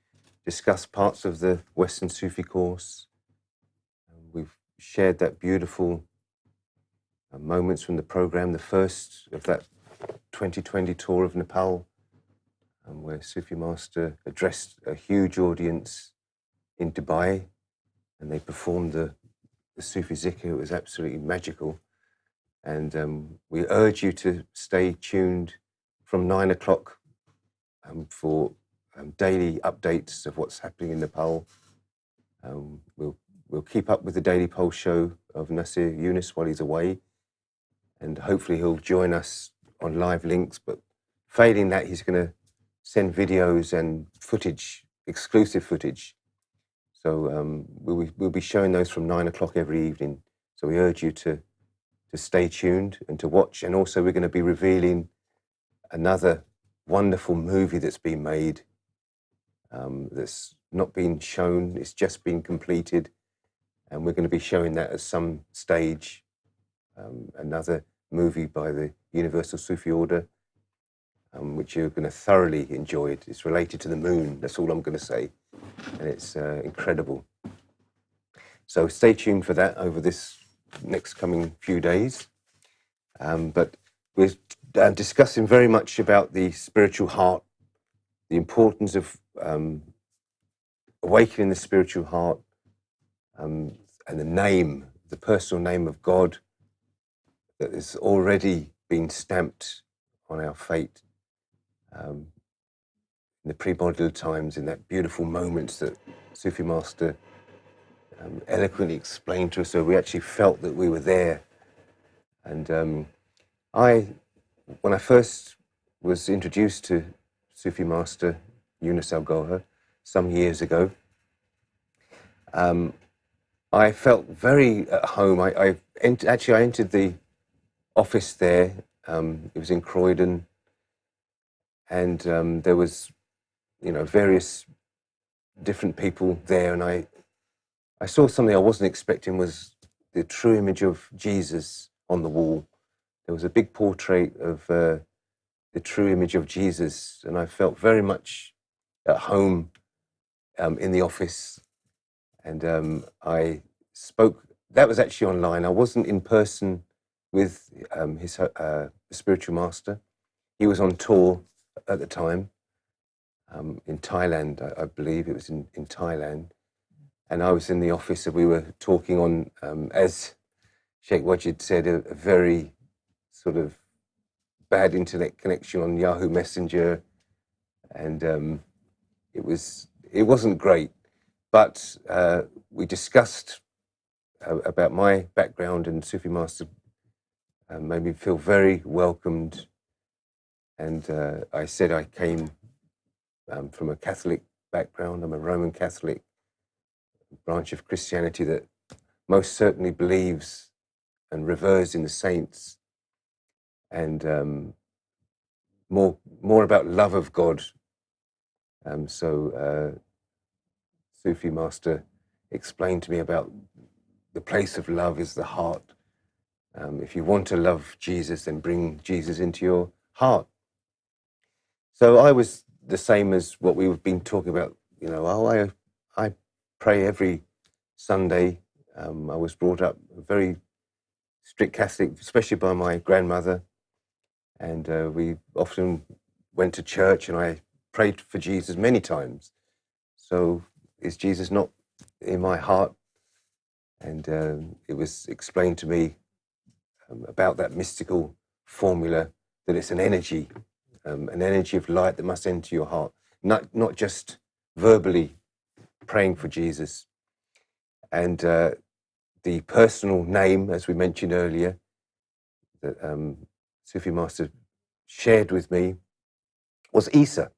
discussed parts of the Western Sufi course. We've shared that beautiful moments from the program, the first of that 2020 tour of Nepal, where Sufi Master addressed a huge audience in Dubai, and they performed the Sufi Zikr. It was absolutely magical. And we urge you to stay tuned from 9 o'clock for daily updates of what's happening in Nepal. We'll keep up with the Daily Pulse show of Nasir Younus while he's away, and hopefully he'll join us on live links, but failing that, he's going to send videos and footage, exclusive footage. So we'll be showing those from 9 o'clock every evening. So we urge you to stay tuned and to watch. And also we're going to be revealing another wonderful movie that's been made, that's not been shown, it's just been completed. And we're going to be showing that at some stage, another movie by the Universal Sufi Order, which you're going to thoroughly enjoy. It's related to the moon, that's all I'm going to say. And it's incredible. So stay tuned for that over this next coming few days. But we're discussing very much about the spiritual heart, the importance of awakening the spiritual heart, and the name, the personal name of God that has already been stamped on our fate. In the pre-modern times, in that beautiful moments that Sufi Master eloquently explained to us, so we actually felt that we were there. And when I first was introduced to Sufi Master Younus AlGohar some years ago, I felt very at home. I entered the office there. It was in Croydon, and there was, various different people there, and I saw something I wasn't expecting, was the true image of Jesus on the wall. There was a big portrait of the true image of Jesus, and I felt very much at home in the office. And I spoke, that was actually online. I wasn't in person with his spiritual master. He was on tour at the time in Thailand, I believe it was in Thailand. And I was in the office, and we were talking on, as Sheikh Wajid said, a very sort of bad internet connection on Yahoo Messenger. And it wasn't great. But we discussed about my background, and Sufi Master made me feel very welcomed. And I said I came from a Catholic background. I'm a Roman Catholic branch of Christianity that most certainly believes and reveres in the saints, and more about love of God. So Sufi Master explained to me about the place of love is the heart. If you want to love Jesus, then bring Jesus into your heart. So I was the same as what we've been talking about. You know, I pray every Sunday. I was brought up very strict Catholic, especially by my grandmother, and we often went to church, and I prayed for Jesus many times. So is Jesus not in my heart? And it was explained to me about that mystical formula, that it's an energy of light that must enter your heart, not just verbally praying for Jesus. And the personal name, as we mentioned earlier, that Sufi Master shared with me was Isa.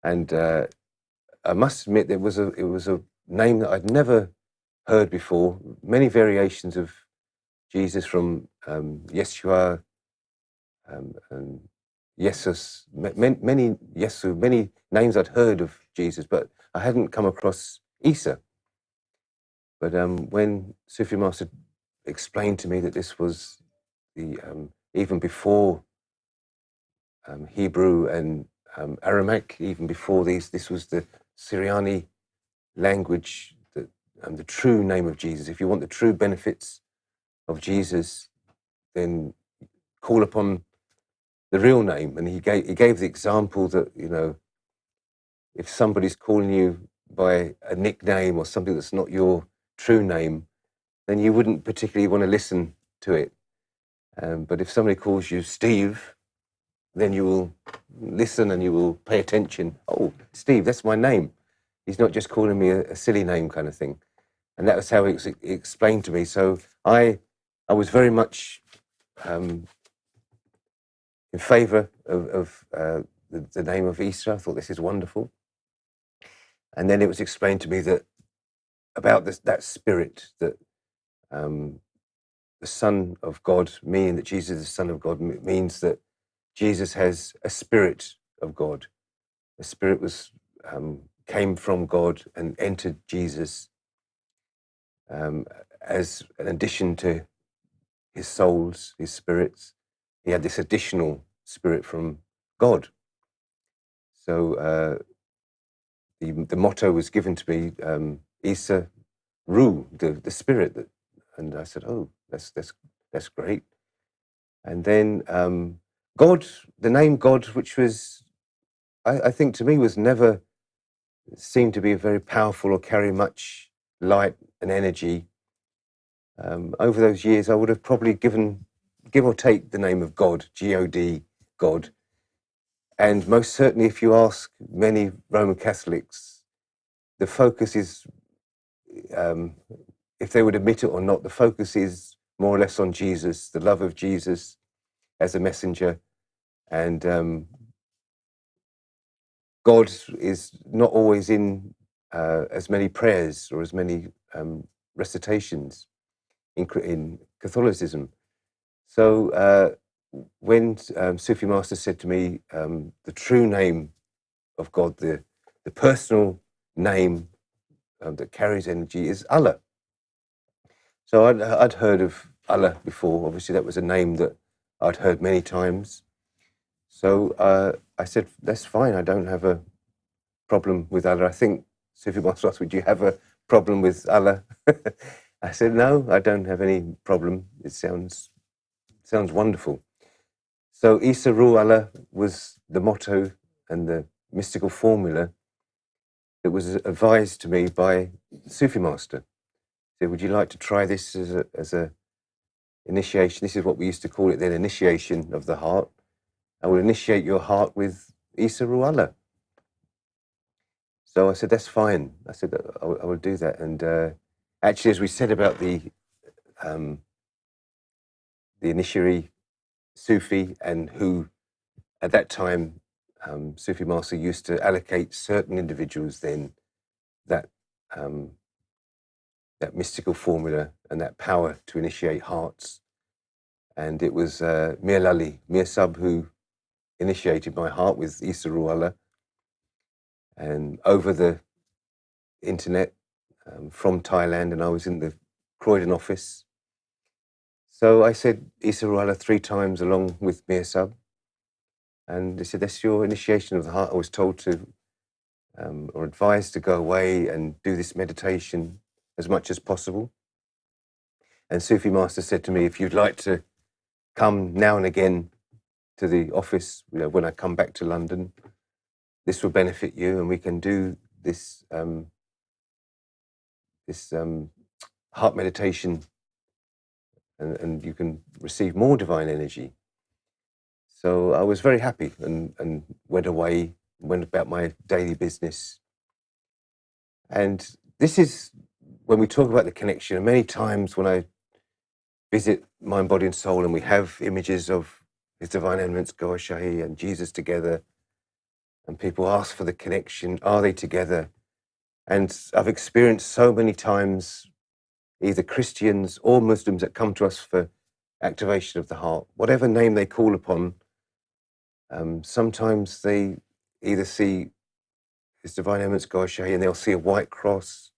And I must admit it was a name that I'd never heard before. Many variations of Jesus, from Yeshua and Jesus, many Yesu, many names I'd heard of Jesus, but I hadn't come across Isa. But when Sufi Master explained to me that this was the even before Hebrew and Aramaic, even before this was the Syriani language, that the true name of Jesus. If you want the true benefits of Jesus, then call upon the real name. And he gave the example that, you know, if somebody's calling you by a nickname or something that's not your true name, then you wouldn't particularly want to listen to it. But if somebody calls you Steve, then you will listen and you will pay attention. Oh, Steve, that's my name. He's not just calling me a silly name kind of thing. And that was how it explained to me. So I was very much in favour of the name of Isa. I thought, this is wonderful. And then it was explained to me that about that spirit, that the Son of God, meaning that Jesus is the Son of God, means that Jesus has a spirit of God. The spirit came from God and entered Jesus as an addition to his souls, his spirits. He had this additional spirit from God. So the motto was given to me, Isa Ru, the spirit. And I said, oh, that's great. And then God, the name God, which was, I think to me, was never seemed to be very powerful or carry much light and energy. Over those years, I would have probably given, give or take, the name of God, G-O-D, God. And most certainly, if you ask many Roman Catholics, the focus is, if they would admit it or not, the focus is more or less on Jesus, the love of Jesus as a messenger. And God is not always in as many prayers or as many recitations in Catholicism. So when Sufi Master said to me, the true name of God, the personal name that carries energy is Allah. So I'd heard of Allah before. Obviously, that was a name that I'd heard many times. So I said, that's fine. I don't have a problem with Allah. I think Sufi Master asked, would you have a problem with Allah? I said, no, I don't have any problem. It sounds wonderful. So Isa Ru Allah was the motto and the mystical formula that was advised to me by Sufi Master. He said, would you like to try this as a initiation? This is what we used to call it then, initiation of the heart. I will initiate your heart with Isa Ru Allah. So I said, that's fine. I said, I will do that. And actually, as we said about the initiatory Sufi, and who at that time Sufi Master used to allocate certain individuals then that that mystical formula and that power to initiate hearts. And it was Mir Lali, Mir Sub, who initiated my heart with Isa Ruwallah, and over the internet from Thailand, and I was in the Croydon office. So I said Isa Ruwallah 3 times along with Mir Sub, and they said, that's your initiation of the heart. I was told to, or advised to go away and do this meditation as much as possible. And Sufi Master said to me, if you'd like to come now and again to the office, when I come back to London, this will benefit you, and we can do this heart meditation, and you can receive more divine energy. So I was very happy and went away, went about my daily business. And this is when we talk about the connection, and many times when I visit Mind, Body and Soul, and we have images of His Divine Eminence Gohar Shahi and Jesus together, and people ask for the connection, are they together? And I've experienced so many times either Christians or Muslims that come to us for activation of the heart, whatever name they call upon, sometimes they either see His Divine Eminence Gohar Shahi and they'll see a white cross,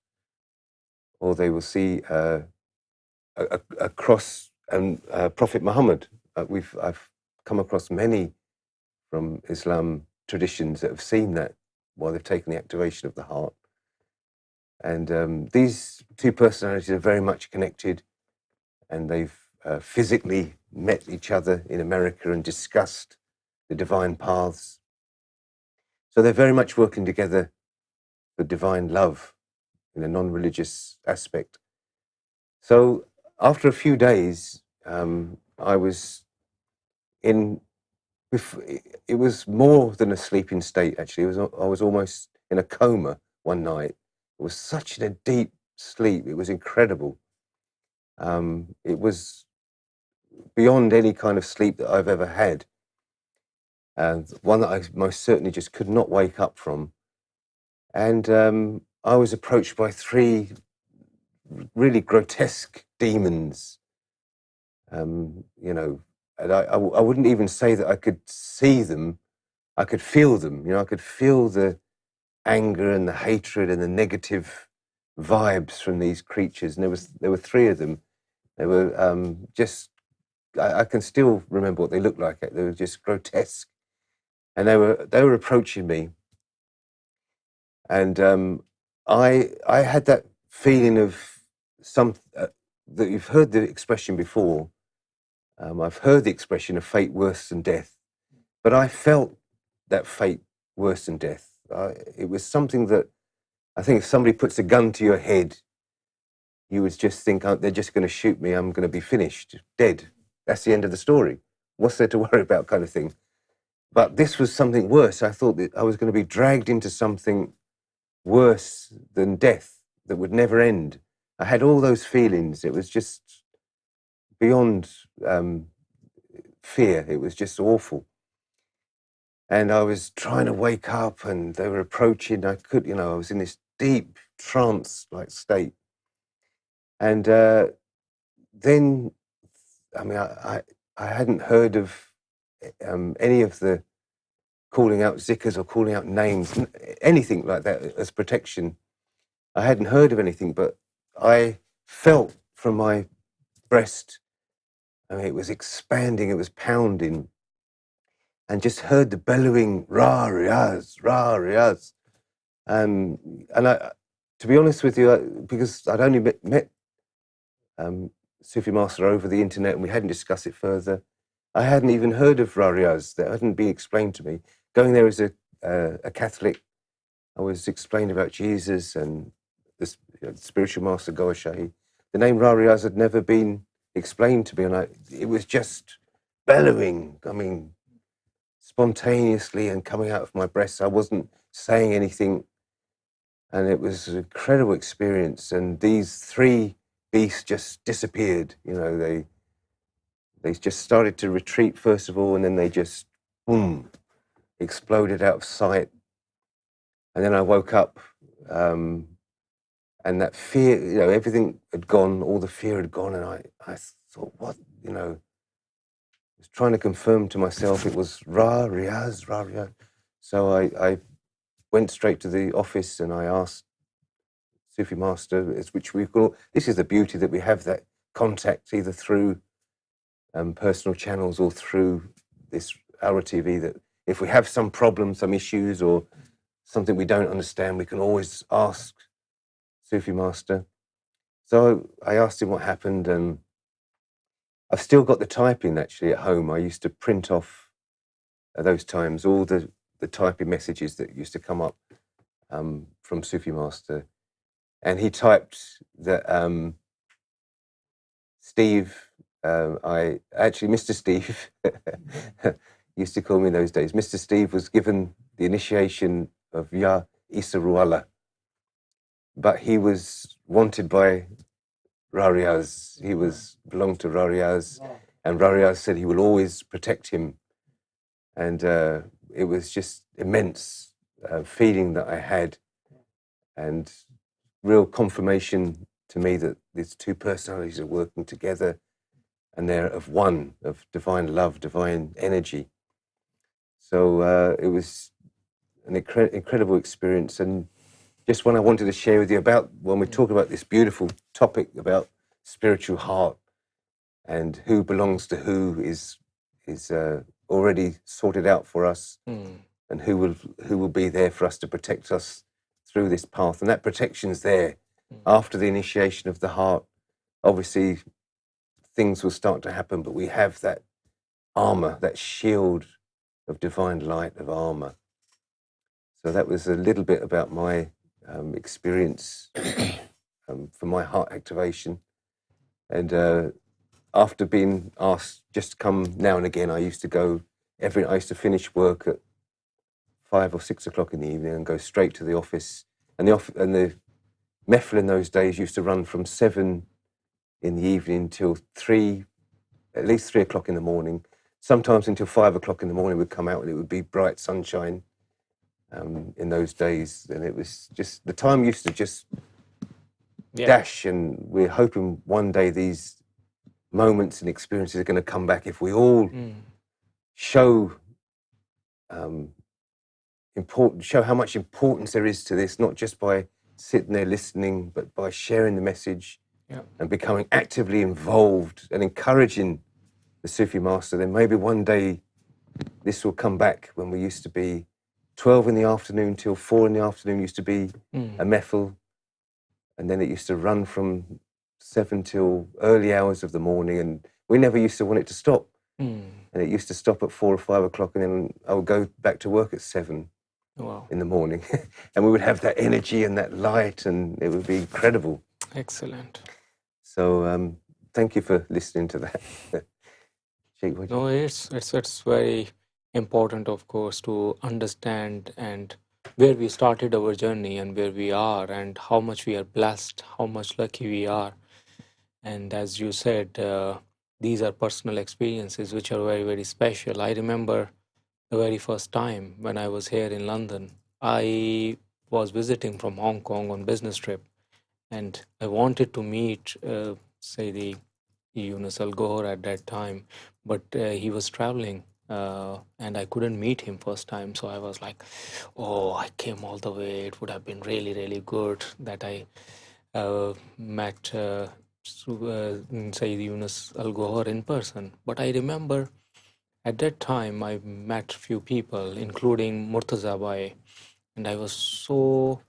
or they will see a cross and Prophet Muhammad. I've come across many from Islam traditions that have seen that while they've taken the activation of the heart. And these 2 personalities are very much connected, and they've physically met each other in America and discussed the divine paths. So they're very much working together for divine love in a non-religious aspect. So after a few days, I was in, it was more than a sleeping state, actually. I was almost in a coma one night. It was such a deep sleep. It was incredible. It was beyond any kind of sleep that I've ever had. And one that I most certainly just could not wake up from. And I was approached by 3 really grotesque demons. And I wouldn't even say that I could see them. I could feel them. I could feel the anger and the hatred and the negative vibes from these creatures. And there were 3 of them. They were just, I can still remember what they looked like. They were just grotesque. And they were approaching me. And I had that feeling of that you've heard the expression before. I've heard the expression of fate worse than death, but I felt that fate worse than death. It was something that I think if somebody puts a gun to your head, you would just think, oh, they're just going to shoot me, I'm going to be finished, dead. That's the end of the story. What's there to worry about, kind of thing. But this was something worse. I thought that I was going to be dragged into something worse than death that would never end. I had all those feelings. It was just beyond fear. It was just awful. And I was trying to wake up, and they were approaching. I was in this deep trance-like state. And then, I hadn't heard of any of the calling out zikrs or calling out names, anything like that as protection. I hadn't heard of anything, but I felt from my breast, it was expanding, it was pounding, and just heard the bellowing, Ra Riyaz, Ra Riyaz. And to be honest with you, because I'd only met Sufi Master over the internet and we hadn't discussed it further, I hadn't even heard of Ra Riyaz. That hadn't been explained to me. Going there as a Catholic, I was explained about Jesus and the spiritual master Gohar Shahi. The name Ra Riyaz had never been explained to me, and it was just bellowing, spontaneously and coming out of my breast. I wasn't saying anything. and it was an incredible experience. And these three beasts just disappeared. You know, they just started to retreat first of all, and then they just boom, exploded out of sight. And then I woke up, and that fear, you know, everything had gone, all the fear had gone, and I thought, what, you know, I was trying to confirm to myself it was Ra Riyaz. So I went straight to the office and I asked Sufi Master, which we call, this is the beauty that we have that contact either through personal channels or through this ALRA TV, that if we have some problem, some issues or something we don't understand, we can always ask Sufi Master. So I asked him what happened, and I've still got the typing actually at home. I used to print off at those times all the typing messages that used to come up from Sufi Master. And he typed that Steve, Mr. Steve, used to call me in those days, Mr. Steve was given the initiation of Ya Isa Ruallah, but he was wanted by Rariaz. He belonged to Rariaz, and Rariaz said he will always protect him. And it was just immense feeling that I had, and real confirmation to me that these two personalities are working together and they're of one, of divine love, divine energy. So it was an incredible experience. And just one I wanted to share with you about when we talk about this beautiful topic about spiritual heart and who belongs to who is already sorted out for us, and who will be there for us to protect us through this path. And that protection's there after the initiation of the heart. Obviously, things will start to happen, but we have that armor, that shield of divine light, of armor. So that was a little bit about my experience for my heart activation. And after being asked just to come now and again, I used to finish work at 5 or 6 o'clock in the evening and go straight to the office. And the mehfil in those days used to run from 7 in the evening till at least 3 o'clock in the morning. Sometimes until 5 o'clock in the morning we'd come out and it would be bright sunshine in those days. And it was just, the time used to just dash, and we're hoping one day these moments and experiences are going to come back if we all show how much importance there is to this, not just by sitting there listening, but by sharing the message and becoming actively involved and encouraging the Sufi Master. Then maybe one day this will come back, when we used to be 12 in the afternoon till 4 in the afternoon used to be a mehfil, and then it used to run from 7 till early hours of the morning, and we never used to want it to stop. And it used to stop at 4 or 5 o'clock, and then I would go back to work at 7 in the morning. And we would have that energy and that light, and it would be incredible. Excellent. So thank you for listening to that. Sheikh, what do you- No, it's very important, of course, to understand and where we started our journey and where we are and how much we are blessed, how much lucky we are. And as you said, these are personal experiences which are very, very special. I remember the very first time when I was here in London. I was visiting from Hong Kong on business trip, and I wanted to meet, say, the Younus AlGohar at that time, but he was traveling, and I couldn't meet him first time. So I was like, oh, I came all the way. It would have been really, really good that I met say Younus AlGohar in person. But I remember at that time I met few people, including Murtaza Bhai, and I was so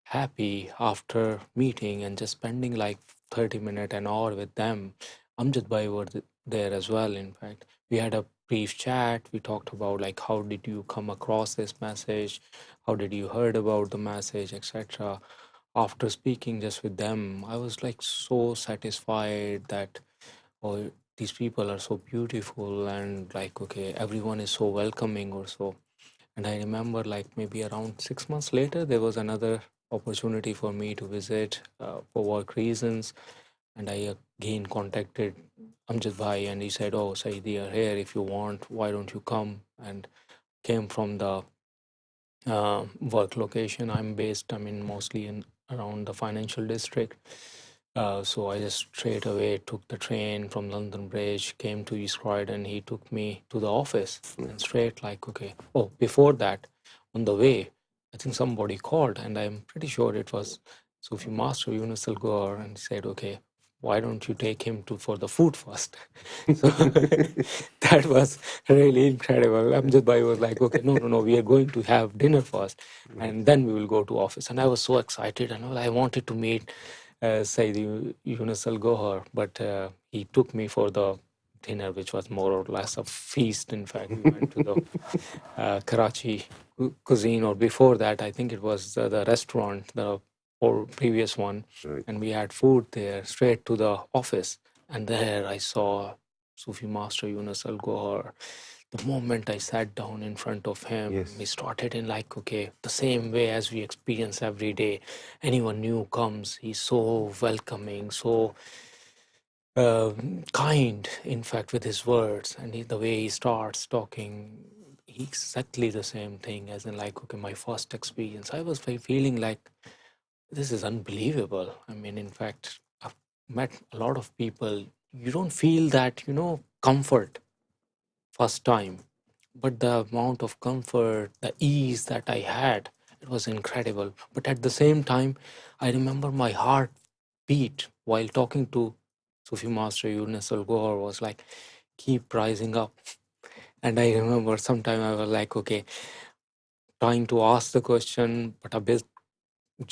happy after meeting and just spending like 30 minutes, an hour with them. Amjad Bhai were there as well. In fact, we had a brief chat. We talked about like how did you come across this message, how did you heard about the message, etc. After speaking just with them, I was like so satisfied that, oh, these people are so beautiful, and like, okay, everyone is so welcoming or so. And I remember like maybe around 6 months later, there was another opportunity for me to visit for work reasons, and I again contacted Amjad Bhai, and he said, "Oh, Saidi are here. If you want, why don't you come?" And came from the work location. I'm based, I mean, mostly in around the financial district. So I just straight away took the train from London Bridge, came to East Croydon. He took me to the office and straight like, okay. Oh, before that, on the way, I think somebody called, and I'm pretty sure it was Sufi Master Younus AlGohar, and he said, okay, why don't you take him to for the food first? So that was really incredible. Amjad Bhai was like, okay, no, we are going to have dinner first, and then we will go to office. And I was so excited, and I wanted to meet Sayyid Younus AlGohar, but he took me for the dinner, which was more or less a feast. In fact, we went to the Karachi cuisine, or before that, I think it was the restaurant, the or previous one, Right. and we had food there straight to the office. And there I saw Sufi Master Younus AlGohar. The moment I sat down in front of him, Yes. we started in like, okay, the same way as we experience every day. Anyone new comes, he's so welcoming, so kind, in fact, with his words, and the way he starts talking, exactly the same thing as in like, okay, my first experience. I was feeling like this is unbelievable. I mean, in fact, I've met a lot of people. You don't feel that, comfort first time, but the amount of comfort, the ease that I had, it was incredible. But at the same time, I remember my heart beat while talking to Sufi Master Younus AlGohar was like, keep rising up. And I remember sometime I was like, okay, trying to ask the question, but a bit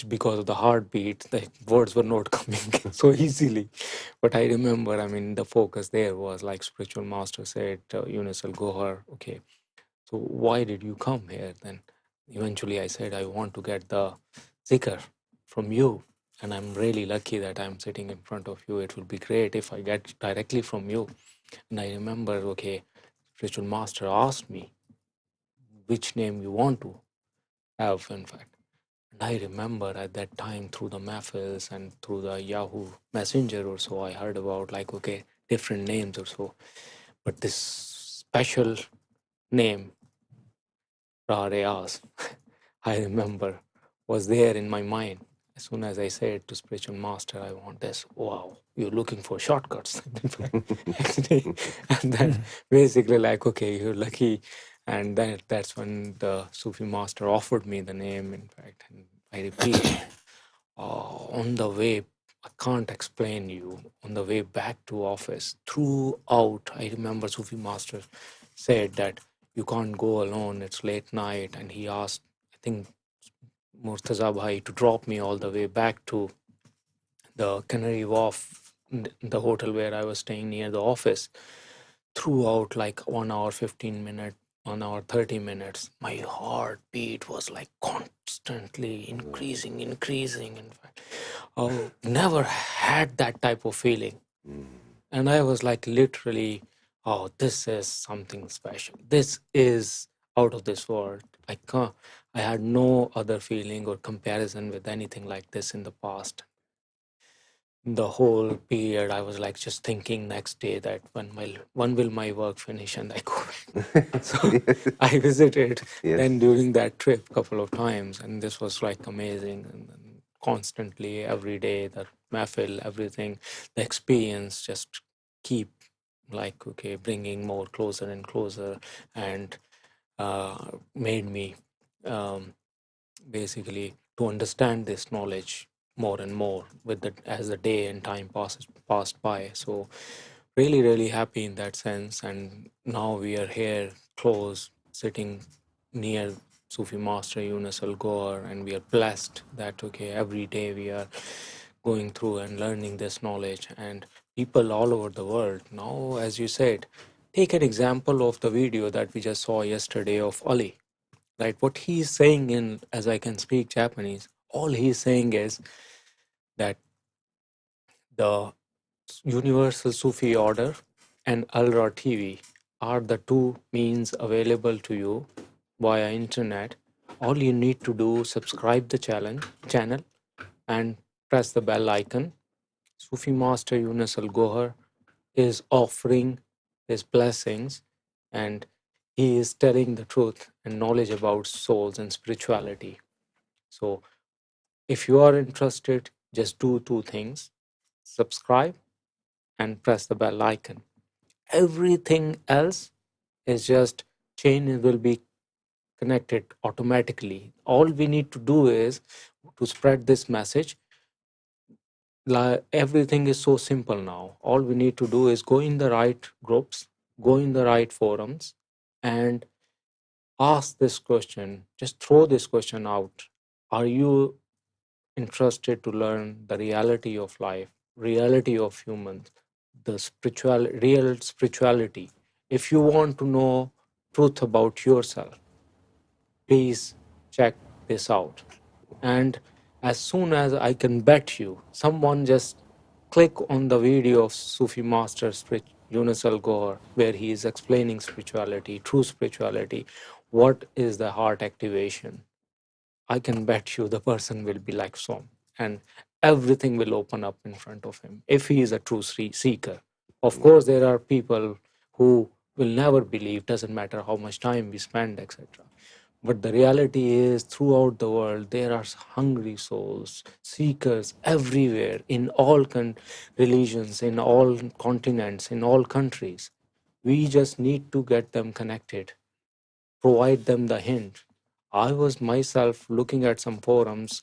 because of the heartbeat, the words were not coming so easily. But I remember, I mean, the focus there was like spiritual master said, Younus AlGohar, okay, so why did you come here then? Eventually I said, I want to get the zikr from you. And I'm really lucky that I'm sitting in front of you. It would be great if I get directly from you. And I remember, okay, spiritual master asked me which name you want to have, in fact. And I remember at that time through the mahfils and through the Yahoo Messenger or so, I heard about like, okay, different names or so. But this special name, Ra Reyaz, I remember was there in my mind. As soon as I said to spiritual master, I want this, wow, you're looking for shortcuts. In fact, actually, and then basically like, okay, you're lucky. And that's when the Sufi master offered me the name, in fact. And I repeat, on the way, I can't explain you, on the way back to office, throughout, I remember Sufi master said that you can't go alone, it's late night. And he asked, I think, Murtaza Bhai to drop me all the way back to the Canary Wharf, the hotel where I was staying near the office. Throughout like 1 hour, 15 minutes, 1 hour, 30 minutes, my heartbeat was like constantly increasing. In fact, I never had that type of feeling. And I was like, literally, oh, this is something special. This is out of this world. I had no other feeling or comparison with anything like this in the past. The whole period, I was like just thinking next day that when will my work finish and I go back. So I visited Yes. then during that trip a couple of times, and this was like amazing. And constantly, every day, the mahfil, everything, the experience just keep like, okay, bringing more closer and closer, and made me basically to understand this knowledge more and more with the as the day and time passed by. So really happy in that sense. And now we are here close, sitting near Sufi Master Younus AlGohar, and we are blessed that okay, every day we are going through and learning this knowledge. And people all over the world now, as you said, take an example of the video that we just saw yesterday of Ali. Right, what he's saying, in as I can speak Japanese, all he's saying is that the Universal Sufi Order and ALRA TV are the two means available to you via internet All you need to do is subscribe the channel and press the bell icon. Sufi Master Younus AlGohar is offering his blessings, and he is telling the truth and knowledge about souls and spirituality. So if you are interested, just do two things: subscribe and press the bell icon. Everything else is just chain will be connected automatically. All we need to do is to spread this message. Everything is so simple now. All we need to do is go in the right groups, go in the right forums, and ask this question. Just throw this question out. Are you interested to learn the reality of life, reality of humans, the real spirituality? If you want to know truth about yourself, please check this out. And as soon as I can bet you, someone just click on the video of Sufi Master Younus AlGohar, where he is explaining spirituality, true spirituality, what is the heart activation. I can bet you the person will be like Som, and everything will open up in front of him if he is a true seeker. Of course, there are people who will never believe, doesn't matter how much time we spend, etc. But the reality is, throughout the world, there are hungry souls, seekers everywhere, in all religions, in all continents, in all countries. We just need to get them connected, provide them the hint. I was myself looking at some forums.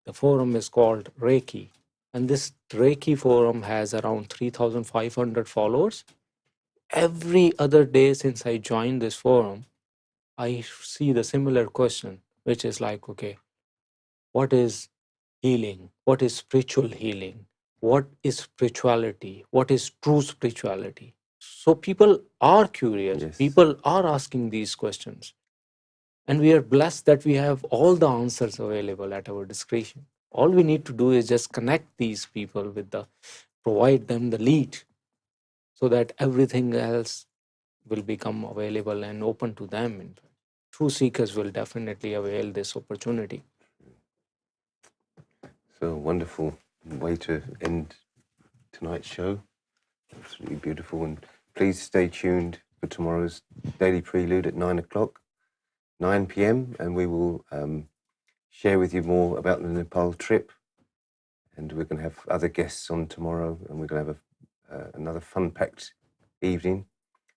The forum is called Reiki. And this Reiki forum has around 3,500 followers. Every other day since I joined this forum, I see the similar question, which is like, okay, what is healing? What is spiritual healing? What is spirituality? What is true spirituality? So people are curious. Yes. People are asking these questions. And we are blessed that we have all the answers available at our discretion. All we need to do is just connect these people with provide them the lead, so that everything else will become available and open to them. In fact, true seekers will definitely avail this opportunity. So wonderful way to end tonight's show. Absolutely beautiful. And please stay tuned for tomorrow's Daily Prelude at 9 o'clock, 9 p.m. And we will share with you more about the Nepal trip. And we're going to have other guests on tomorrow, and we're going to have another fun-packed evening.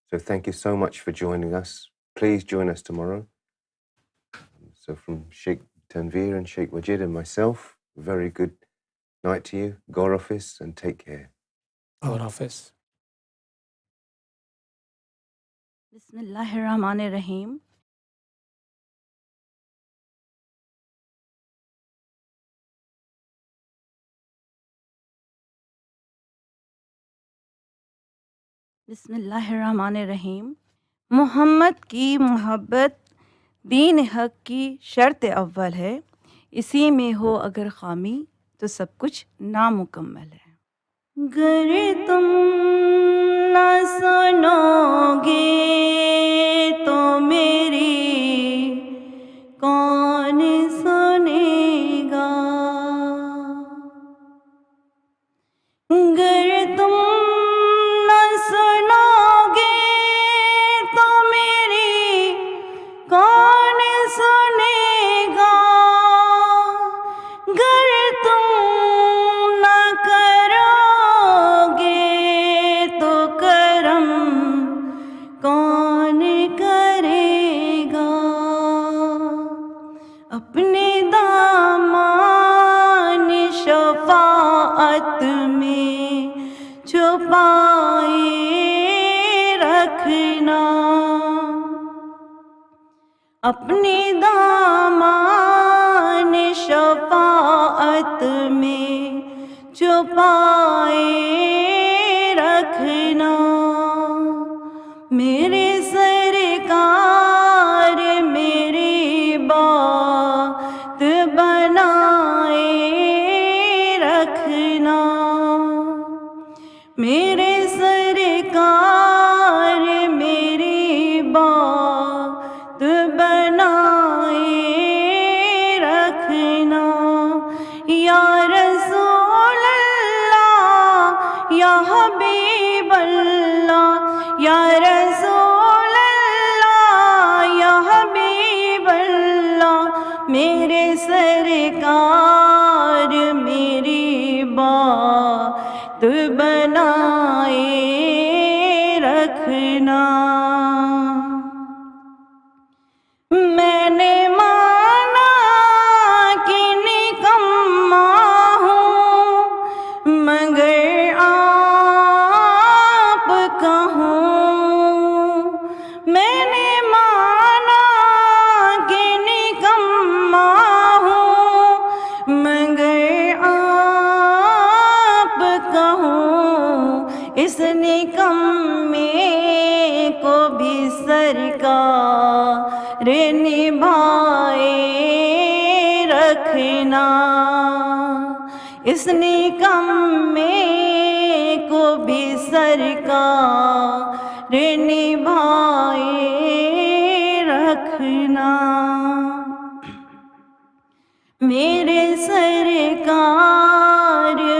So thank you so much for joining us. Please join us tomorrow. So from Sheikh Tanveer and Sheikh Wajid and myself, very good night to you. God Office, and take care. God Hafiz. Bismillahirrahmanirrahim. बिस्मिल्लाहिर्रहमानिर्रहीम। मोहम्मद की मोहब्बत दीन हक की शर्त अव्वल है। इसी में हो अगर खामी तो सब कुछ नामुकम्मल है। गर तुम न सुनोगे तो मेरी कौन सुनेगा। गर तुम न सुनोगे तो मेरी कौन सुनेगा। गर तुम न करोगे तो करम कौन करेगा। अपने दामन शफाअत में छुपाए रखना। अपने दामन शफाअत में छुपाए रखना। मेरे सरकार मेरी बात बनाए रखना। मेरे सरकार मेरी बात बनाए بنائے رکھنا میں نے مانا کہ نکما ہوں مگر آپ کہوں میں نے مانا کہ نکما ہوں مگر آپ کہوں اس نکمے کو بھی سرکار نبھائے رکھنا اس نکمے کو بھی سرکار نبھائے رکھنا میرے سرکار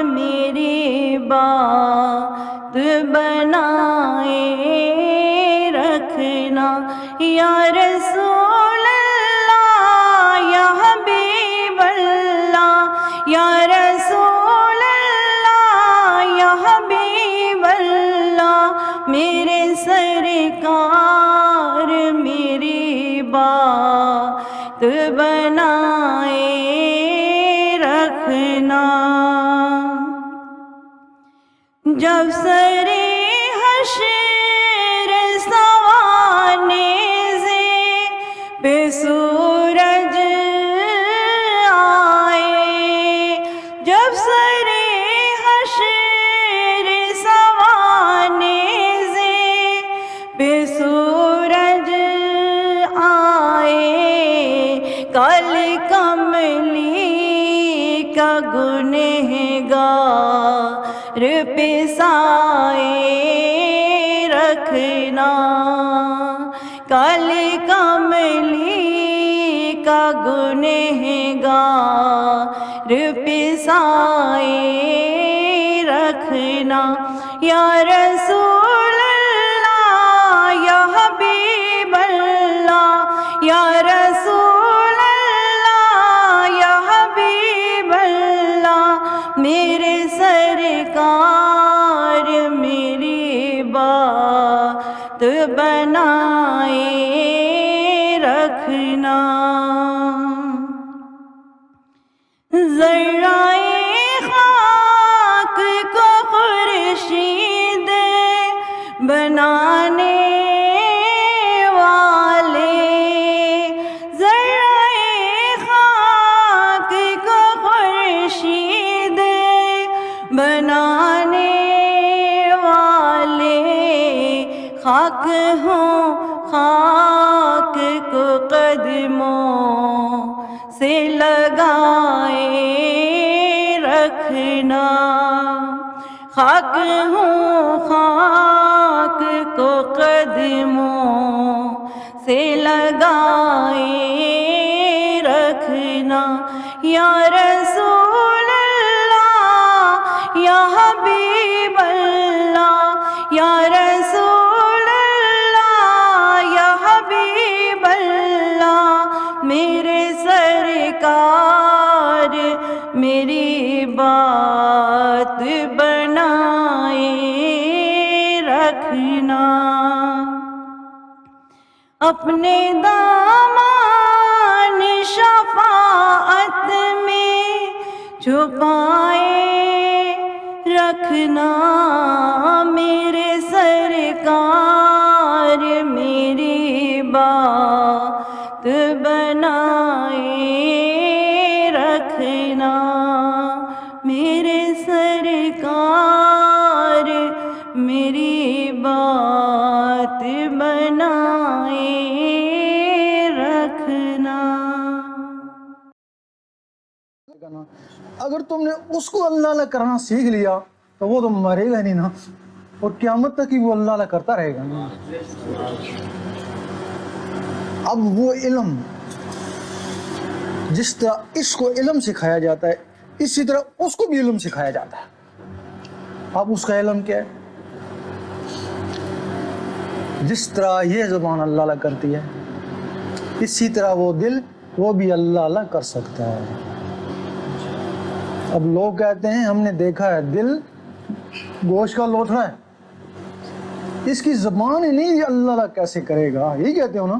میری بات بنائے رکھنا یا رسول اللہ یا حبیب اللہ یا رسول اللہ یا حبیب اللہ میرے سرکار میری بات بنائے رکھنا جب سرے حشر سوانے سے پہ سورج آئے جب سرے حشر سوانے سے پہ سورج آئے کل کملی کا گنہگار پہ سائے رکھنا کل کملی کا گنہگار پہ سائے رکھنا یا رسول اللہ یا حبیب اللہ یا رسول اللہ یا حبیب اللہ میرے سرکار میری بات بنائے رکھنا ذرائے خاک کو خورشید بنانے والے ذرائے خاک کو خورشید بنانے والے خاک ہوں خاک کو قدموں سے لگائے رکھنا خاک ہوں خاک کو قدموں سے لگائے رکھنا یا رسول اللہ یا حبیب اللہ یا رسول اللہ یا حبیب اللہ میرے سرکار میری بات بنائے رکھنا اپنے دامان شفاعت میں چھپائے رکھنا میرے سرکار میری بات بنائے رکھنا میرے سرکار میری بات بنائے رکھنا اگر تم نے اس کو اللہ اللہ کرنا سیکھ لیا تو وہ تو مرے گا نہیں نا اور قیامت تک ہی وہ اللہ اللہ کرتا رہے گا نا اب وہ علم جس طرح اس کو علم سکھایا جاتا ہے اسی طرح اس کو بھی علم سکھایا جاتا ہے اب اس کا علم کیا ہے جس طرح یہ زبان اللہ اللہ کرتی ہے اسی طرح وہ دل وہ بھی اللہ اللہ کر سکتا ہے اب لوگ کہتے ہیں ہم نے دیکھا ہے دل گوشت کا لوتھڑا ہے, اس کی زبان ہی نہیں, یہ اللہ اللہ کیسے کرے گا, یہی کہتے ہو نا.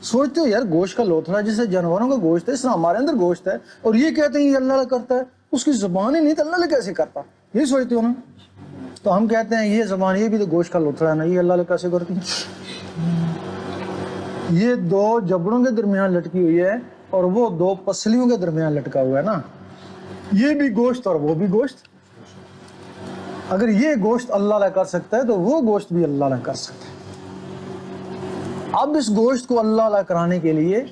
سوچتے ہو یار گوشت کا لوتھڑا جیسے جانوروں کا گوشت ہے, اس طرح ہمارے اندر گوشت ہے, اور یہ کہتے ہیں یہ اللہ اللہ کرتا ہے, اس کی زبان ہی نہیں تو اللہ اللہ کیسے کرتا, یہی سوچتے ہو نا. تو ہم کہتے ہیں یہ زبان, یہ بھی تو گوشت کا لوتھڑا ہے نا, یہ اللہ اللہ کیسے کرتی ہے. یہ دو جبڑوں کے درمیان لٹکی ہوئی ہے اور وہ دو پسلیوں کے درمیان لٹکا ہوا ہے نا, یہ بھی گوشت اور وہ بھی گوشت. اگر یہ گوشت اللہ اللہ کر سکتا ہے تو وہ گوشت بھی اللہ اللہ کر سکتا ہے. اب اس گوشت کو اللہ اللہ کرانے کے لیے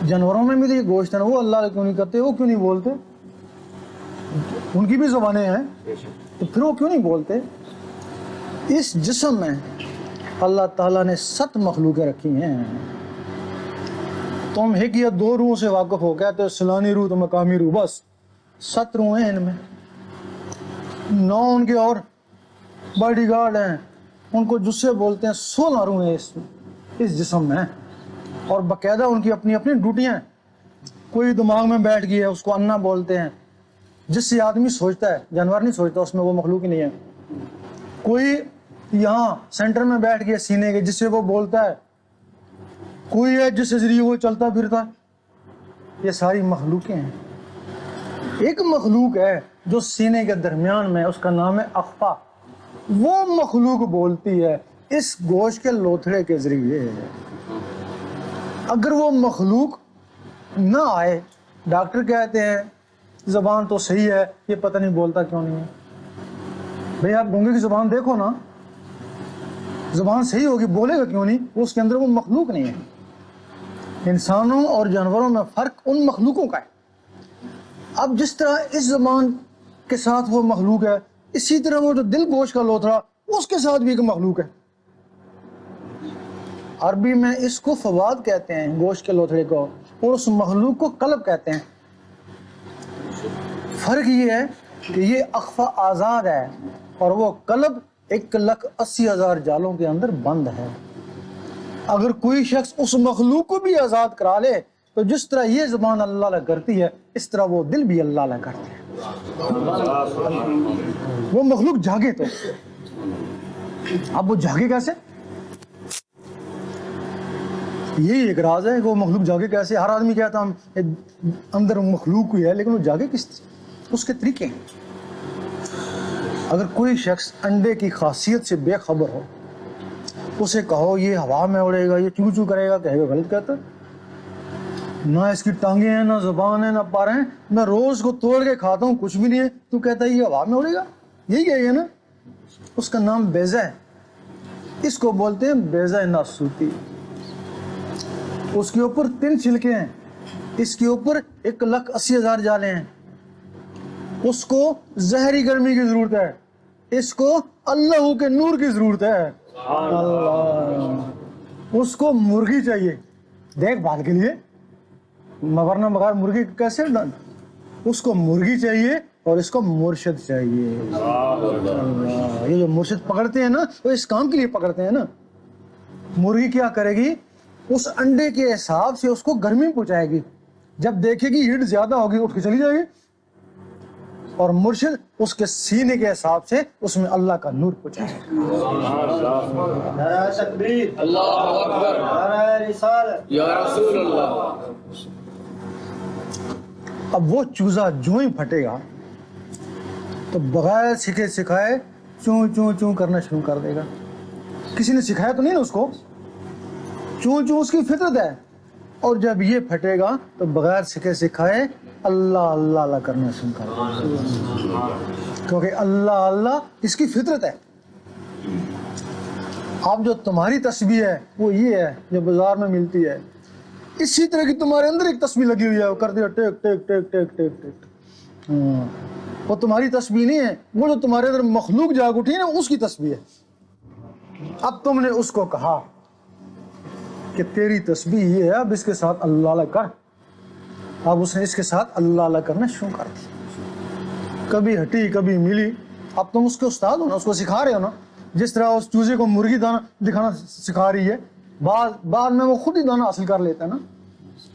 جانوروں میں بھی تو یہ گوشت ہے نا, وہ اللہ اللہ کیوں نہیں کرتے, وہ کیوں نہیں بولتے, ان کی بھی زبانیں ہیں تو پھر وہ کیوں نہیں بولتے. اس جسم میں اللہ تعالیٰ نے 7 مخلوقیں رکھی ہیں. تم ایک یا 2 روحوں سے واقف ہو, کہتے ہو سلانی روح تو مقامی روح, بس 7 روحیں ہیں ان میں. 9 ان کے اور باڈی گارڈ ہیں, ان کو جسے بولتے ہیں. 16 روحیں اس جسم میں, اور باقاعدہ ان کی اپنی اپنی ڈیوٹیاں ہیں. کوئی دماغ میں بیٹھ گئی ہے, اس کو انا بولتے ہیں, جس سے آدمی سوچتا ہے, جانور نہیں سوچتا, اس میں وہ مخلوق ہی نہیں ہے. کوئی یہاں سینٹر میں بیٹھ گیا سینے کے, جس سے وہ بولتا ہے. کوئی ہے جس کے ذریعے وہ چلتا پھرتا ہے. یہ ساری مخلوقیں ہیں. ایک مخلوق ہے جو سینے کے درمیان میں, اس کا نام ہے اخفا. وہ مخلوق بولتی ہے اس گوشت کے لوتھڑے کے ذریعے. اگر وہ مخلوق نہ آئے, ڈاکٹر کہتے ہیں زبان تو صحیح ہے, یہ پتہ نہیں بولتا کیوں نہیں ہے. بھئی آپ گونگے کی زبان دیکھو نا, زبان صحیح ہوگی, بولے گا کیوں نہیں, اس کے اندر وہ مخلوق نہیں ہے. انسانوں اور جانوروں میں فرق ان مخلوقوں کا ہے. اب جس طرح اس زبان کے ساتھ وہ مخلوق ہے, اسی طرح وہ جو دل گوشت کا لوتھڑا, اس کے ساتھ بھی ایک مخلوق ہے. عربی میں اس کو فواد کہتے ہیں, گوشت کے لوتھڑے کو, اور اس مخلوق کو قلب کہتے ہیں. فرق یہ ہے کہ یہ اخفا آزاد ہے اور وہ قلب 1,80,000 جالوں کے اندر بند ہے. اگر کوئی شخص اس مخلوق کو بھی آزاد کرا لے تو جس طرح یہ زبان اللہ اللہ کرتی ہے, اس طرح وہ دل بھی اللہ اللہ کرتے ہیں. وہ مخلوق جاگے تو, اب وہ جاگے کیسے, یہی ایک راز ہے کہ وہ مخلوق جاگے کیسے. ہر آدمی کہتا ہم اندر مخلوق کوئی ہے, لیکن وہ جاگے کس, اس کے طریقے ہیں. اگر کوئی شخص انڈے کی خاصیت سے بے خبر ہو, اسے کہو یہ ہوا میں اڑے گا, یہ چو چو کرے گا, کہے گا غلط کہتا ہے. نہ اس کی ٹانگیں ہیں, نہ زبان ہے, نہ پر ہیں, میں روز کو توڑ کے کھاتا ہوں, کچھ بھی نہیں ہے, تو کہتا ہے یہ ہوا میں اڑے گا, یہی کہے گا نا. اس کا نام بیضہ ہے, اس کو بولتے ہیں بیضہ ناسوتی. اس کے اوپر 3 چھلکے ہیں, اس کے اوپر 1,80,000 جالے ہیں. اس کو زہری گرمی کی ضرورت ہے, اس کو اللہ کے نور کی ضرورت ہے. اللہ, اس کو مرغی چاہیے دیکھ بھال کے لیے, ورنہ بغیر مرغی کیسے. اس کو مرغی چاہیے اور اس کو مرشد چاہیے. یہ جو مرشد پکڑتے ہیں نا, وہ اس کام کے لیے پکڑتے ہیں نا. مرغی کیا کرے گی, اس انڈے کے حساب سے اس کو گرمی پہنچائے گی. جب دیکھے گی ہیٹ زیادہ ہوگی, اٹھ کے چلی جائے گی. اور مرشد اس کے سینے کے حساب سے اس میں اللہ کا نور پہنچائے گا. نعرہ تکبیر, اللہ اکبر, نعرہ رسالت, یا رسول اللہ. اب وہ چوزا جو ہی پھٹے گا تو بغیر سکھے سکھائے چوں چوں چوں کرنا شروع کر دے گا. کسی نے سکھایا تو نہیں نا اس کو, چوں چوں اس کی فطرت ہے. اور جب یہ پھٹے گا تو بغیر سکھے سکھائے اللہ اللہ اللہ کرنا شروع کر دے گا, کیونکہ اللہ اللہ اس کی فطرت ہے. اب جو تمہاری تسبیح ہے وہ یہ ہے جو بازار میں ملتی ہے, اسی طرح کی تمہارے اندر ایک تسبیح لگی ہوئی ہے, وہ کر دیا ٹیک ٹیک ٹیک ٹیک ٹیک ٹیک. وہ تمہاری تسبیح نہیں ہے, وہ جو تمہارے اندر مخلوق جاگ اٹھی ہے نا, اس کی تسبیح ہے. اب تم نے اس کو کہا کہ تیری تسبیح یہ ہے, اب اس کے ساتھ اللہ اللہ کر. اب اس نے اس کے ساتھ اللہ اللہ کرنا شروع کر دی. کبھی ہٹی کبھی ملی. اب تم اس کے استاد ہو نا, اس کو سکھا رہے ہو نا. جس طرح اس چوزے کو مرغی دانہ دکھانا سکھا رہی ہے, بعد میں وہ خود ہی دانہ حاصل کر لیتا ہے نا.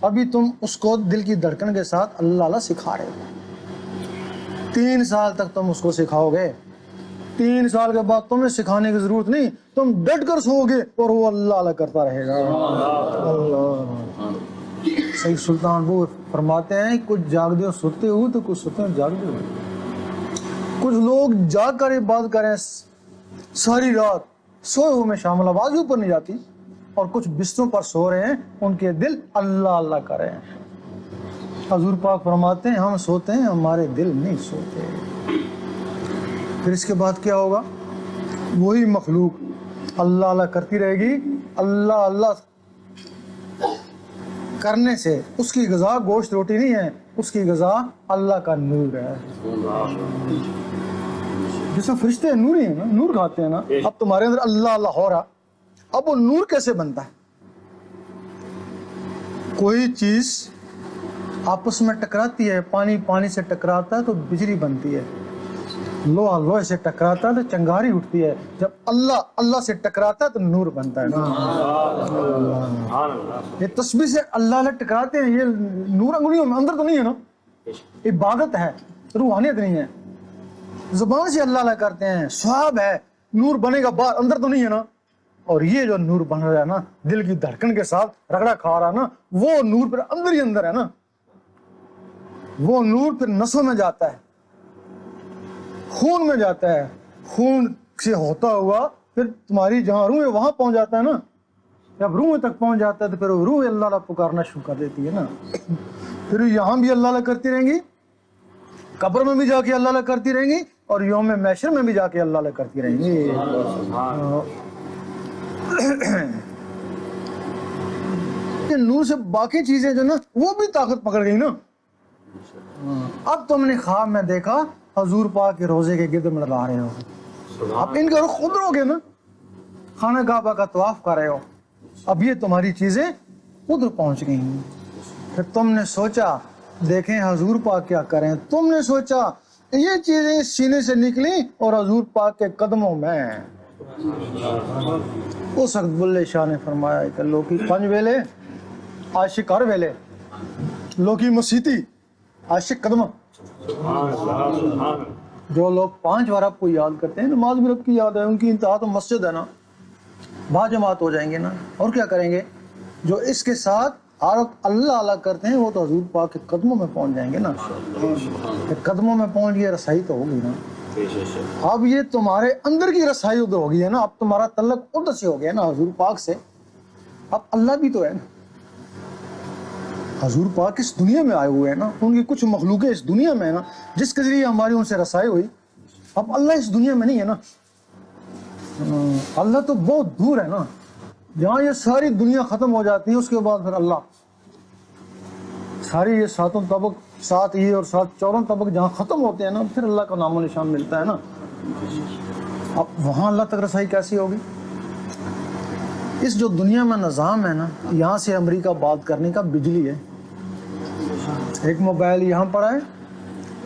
ابھی تم اس کو دل کی دھڑکن کے ساتھ اللہ اللہ سکھا رہے ہو. 3 साल तक तुम उसको सिखाओगे, 3 साल के बाद तुम्हें सिखाने की जरूरत नहीं, तुम डट कर सोओगे और वो अल्लाह अल्लाह करता रहेगा। अल्लाह। सही सुल्तान वो फरमाते हैं कुछ जागते हो सोते हो तो कुछ सोते हो जागते हो। कुछ लोग जाग कर इबादत करें सारी रात, सोए हुए में शामिल, आवाज भी ऊपर नहीं जाती, और कुछ बिस्तरों पर सो रहे हैं, उनके दिल अल्लाह अल्लाह कर रहे हैं। हजूर पाक फरमाते हैं हम सोते हैं, हमारे दिल नहीं सोते। फिर इसके बाद क्या होगा? वही मखलूक अल्लाह अल्लाह करती रहेगी। अल्लाह अल्लाह करने से उसकी ग़िज़ा गोश्त रोटी नहीं है, उसकी ग़िज़ा अल्लाह का नूर है। जैसे फरिश्ते नूर ही है ना, नूर खाते हैं ना। अब तुम्हारे अंदर अल्लाह अल्लाह हो रहा, अब वो नूर कैसे बनता है? कोई चीज आपस में टकराती है, पानी पानी से टकराता है तो बिजली बनती है, लोहा लोहे से टकराता है तो चिंगारी उठती है, जब अल्लाह अल्लाह से टकराता है तो नूर बनता है ना। ये तस्बीह से अल्लाह अल्लाह टकराते हैं, ये नूर अंगुलियों में, अंदर तो नहीं है ना, इबादत है, रूहानियत नहीं है। जुबान से अल्लाह अल्लाह करते हैं, स्वाब है, नूर बनेगा बाहर, अंदर तो नहीं है ना। और ये जो नूर बन रहा है ना, दिल की धड़कन के साथ रगड़ा खा रहा है ना, वो नूर फिर अंदर ही अंदर है ना। वो नूर फिर नसों में जाता है, खून में जाता है, खून से होता हुआ फिर तुम्हारी जहाँ रूह है वहां पहुंच जाता है ना। जब रूह तक पहुंच जाता है तो फिर रूह अल्लाह अल्लाह पुकारना शुरू कर देती है ना। फिर यहाँ भी अल्लाह अल्लाह करती रहेंगी, कब्र में भी जाके अल्लाह अल्लाह करती रहेंगी, और यौम महशर में भी जाके अल्लाह अल्लाह करती रहेंगी। नूर से बाकी चीजें जो ना वो भी ताकत पकड़ गई ना। अब तुमने ख्वाब में देखा हजूर पाक के रोजे के गिर्द मंडरा रहे हो, अब इनके रुख खुद रहोगे ना, खाना काबा का तवाफ कर रहे हो, अब ये तुम्हारी चीजें उधर पहुंच गई। फिर तुमने सोचा देखें हजूर पाक क्या करें, तुमने सोचा ये चीजें सीने से निकली और हजूर पाक के कदमों में। उस वक्त बुल्ले शाह ने फरमाया कि लोकी 5 वेले आशिक हर वेले, लोकी मसीती आशिक कदम। जो लोग 5 बार आपको याद करते हैं, नमाज भी रब की याद है, उनकी इंतहा तो मस्जिद है ना, बाजमात हो जाएंगे ना। और क्या करेंगे? जो इसके साथ हर वक्त अल्लाह अल्लाह करते हैं वो तो हजूर पाक के कदमों में पहुंच जाएंगे ना। कदमों में पहुंच गए, रसाई तो होगी ना। अब ये तुम्हारे अंदर की रसाई उधर होगी है ना, अब तुम्हारा तल्लक उधर से हो गया ना हजूर पाक से। अब अल्लाह भी तो है ना, हजूर पाक इस दुनिया में आए हुए हैं ना, उनकी कुछ मखलूकें इस दुनिया में है ना, जिसके जरिए हमारी उनसे रसाई हुई। अब अल्लाह इस दुनिया में नहीं है ना, अल्लाह तो बहुत दूर है ना। जहाँ ये सारी दुनिया खत्म हो जाती है उसके बाद फिर अल्लाह, सारी ये 7 तबक, 7 ये और 7 14 तबक जहाँ खत्म होते हैं ना, फिर अल्लाह का नामो निशान मिलता है ना। अब वहाँ अल्लाह तक रसाई कैसी होगी? इस जो दुनिया में निज़ाम है ना, यहाँ से अमेरिका बात करने का बिजली है, एक मोबाइल यहाँ पड़ा है,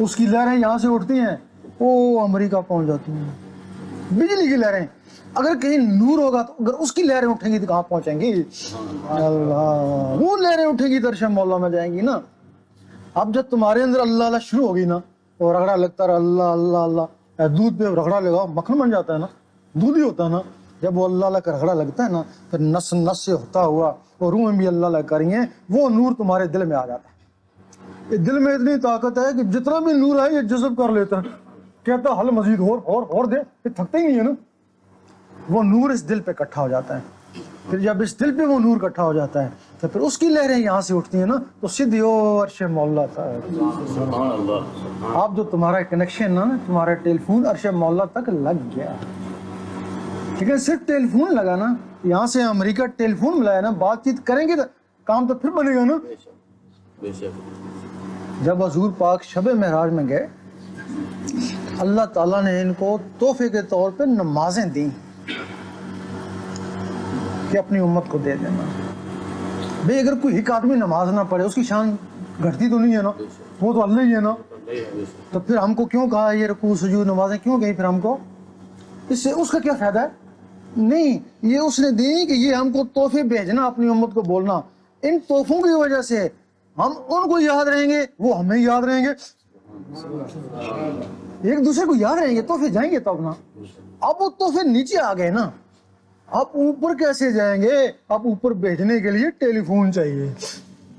उसकी लहरें यहाँ से उठती हैं, वो अमेरिका पहुँच जाती हैं, बिजली की लहरें। अगर कहीं नूर होगा तो अगर उसकी लहरें उठेंगी तो कहाँ पहुँचेंगी? अल्लाह, वो लहरें उठेंगी तो अर्श मौला में जाएंगी ना। अब जब तुम्हारे अंदर अल्लाह अल्लाह शुरू होगी ना, और रगड़ा लगता रहा अल्लाह अल्लाह अल्लाह, दूध पे रगड़ा लगाओ मक्खन बन जाता है ना, दूध ही होता है ना। जब वो अल्लाह अल्लाह का रगड़ा लगता है ना, फिर नस नस से होता हुआ और रूह में भी अल्लाह अल्लाह करेंगे, वो नूर तुम्हारे दिल में आ जाता है। ये दिल में इतनी ताकत है कि जितना भी नूर है ये जज़ब कर लेता है, कहता हल मजीद और दे, ये थकता ही नहीं है ना। वो नूर इस दिल पे इकट्ठा हो जाता है। फिर जब इस दिल पे वो नूर इकट्ठा हो जाता है तो फिर उसकी लहरें यहाँ से उठती हैं ना, तो सीधी अर्श मौला तक। आप जो तुम्हारा कनेक्शन ना, तुम्हारा टेलीफोन अर्श मौला तक लग गया, ठीक है। सिर्फ टेलीफोन लगा ना, यहाँ से अमेरिका टेलीफोन मिलाया ना, बातचीत करेंगे तो काम तो फिर बनेगा ना। जब हजूर पाक शब महराज में गए, अल्लाह ताला ने इनको तोहफे के तौर पे नमाजें दी कि अपनी उम्मत को दे देना। भाई अगर कोई एक आदमी नमाज ना पढ़े, उसकी शान घटती तो नहीं है ना, वो तो अल्लाह ही है ना। तो फिर हमको क्यों कहा ये रुकू सुजूद नमाजें क्यों गई फिर हमको? इससे उसका क्या फायदा है? नहीं, ये उसने दी कि ये हमको तोहफे भेजना, अपनी उम्मत को बोलना। इन तोहफों की वजह से हम उनको याद रहेंगे, वो हमें याद रहेंगे। ایک دوسرے کو یاد رہیں گے تحفے جائیں گے تب نا. اب وہ تحفے نیچے آ گئے نا, آپ اوپر کیسے جائیں گے؟ آپ اوپر بھیجنے کے لیے ٹیلی فون چاہیے.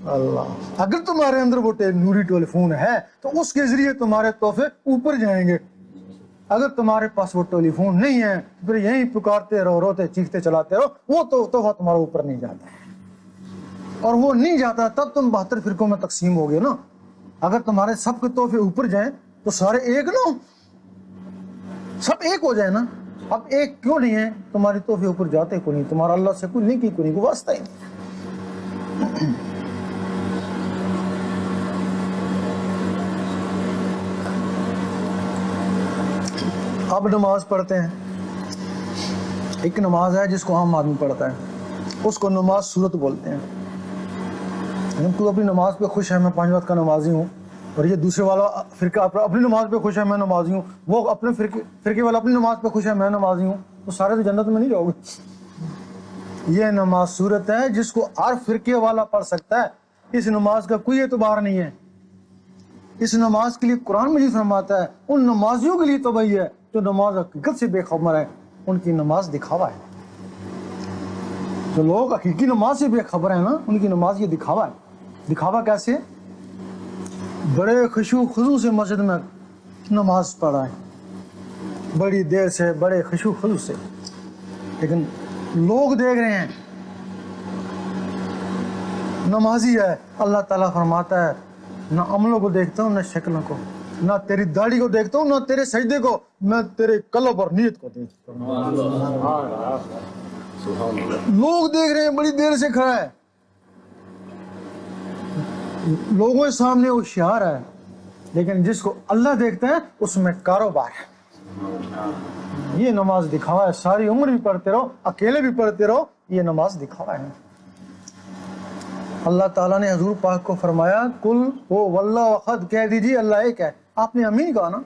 اللہ, اگر تمہارے اندر وہ نوری ٹیلی فون ہے تو اس کے ذریعے تمہارے تحفے اوپر جائیں گے. اگر تمہارے پاس وہ ٹیلی فون نہیں ہے پھر یہیں پکارتے رہو, روتے چیختے چلاتے رہو, وہ تو تحفہ تمہارا اوپر نہیں جاتا ہے. اور وہ نہیں جاتا تب تم 72 فرقوں میں تقسیم ہو گئے نا. اگر تمہارے سب کے تحفے اوپر جائیں تو سارے ایک نا, سب ایک ہو جائے نا. اب ایک کیوں نہیں ہے؟ تمہاری تحفے اوپر جاتے کو نہیں, تمہارا اللہ سے کوئی نیکی کو نہیں, کوئی واسطہ ہی نہیں. اب نماز پڑھتے ہیں, ایک نماز ہے جس کو عام آدمی پڑھتا ہے, اس کو نماز صورت بولتے ہیں. تو اپنی نماز پہ خوش ہے, میں 5 وقت کا نمازی ہوں, اور یہ دوسرے والا فرقہ اپنی نماز پہ خوش ہے, میں نمازی ہوں, وہ اپنے فرقے والا اپنی نماز پہ خوش ہے, میں نمازی ہوں, تو سارے تو جنت میں نہیں جاؤ گے. یہ نماز صورت ہے جس کو ہر فرقے والا پڑھ سکتا ہے. اس نماز کا کوئی اعتبار نہیں ہے. اس نماز کے لیے قرآن مجید فرماتا ہے ان نمازیوں کے لیے تباہی ہے جو نماز حقیقت سے بے خبر ہے, ان کی نماز دکھاوا ہے. جو لوگ حقیقی نماز سے بے خبر ہیں نا, ان کی نماز یہ دکھاوا ہے. دکھاوا کیسے؟ بڑے خشوع خضوع سے مسجد میں نماز پڑھا ہے, بڑی دیر سے, بڑے خشوع خضوع سے, لیکن لوگ دیکھ رہے ہیں نمازی ہے. اللہ تعالیٰ فرماتا ہے نہ عملوں کو دیکھتا ہوں, نہ شکلوں کو, نہ تیری داڑھی کو دیکھتا ہوں, نہ تیرے سجدے کو, میں تیرے قلب اور نیت کو دیکھتا ہوں. لوگ دیکھ رہے ہیں, بڑی دیر سے کھڑا ہے, لوگوں کے سامنے وہ شعار ہے, لیکن جس کو اللہ دیکھتا ہے اس میں کاروبار ہے. یہ نماز دکھاوا ہے. ساری عمر بھی پڑھتے رہو, اکیلے بھی پڑھتے رہو, یہ نماز دکھاوا ہے. اللہ تعالیٰ نے حضور پاک کو فرمایا کل ہو واللہ احد, کہہ دیجیے اللہ ایک ہے. آپ نے امین کہا نا,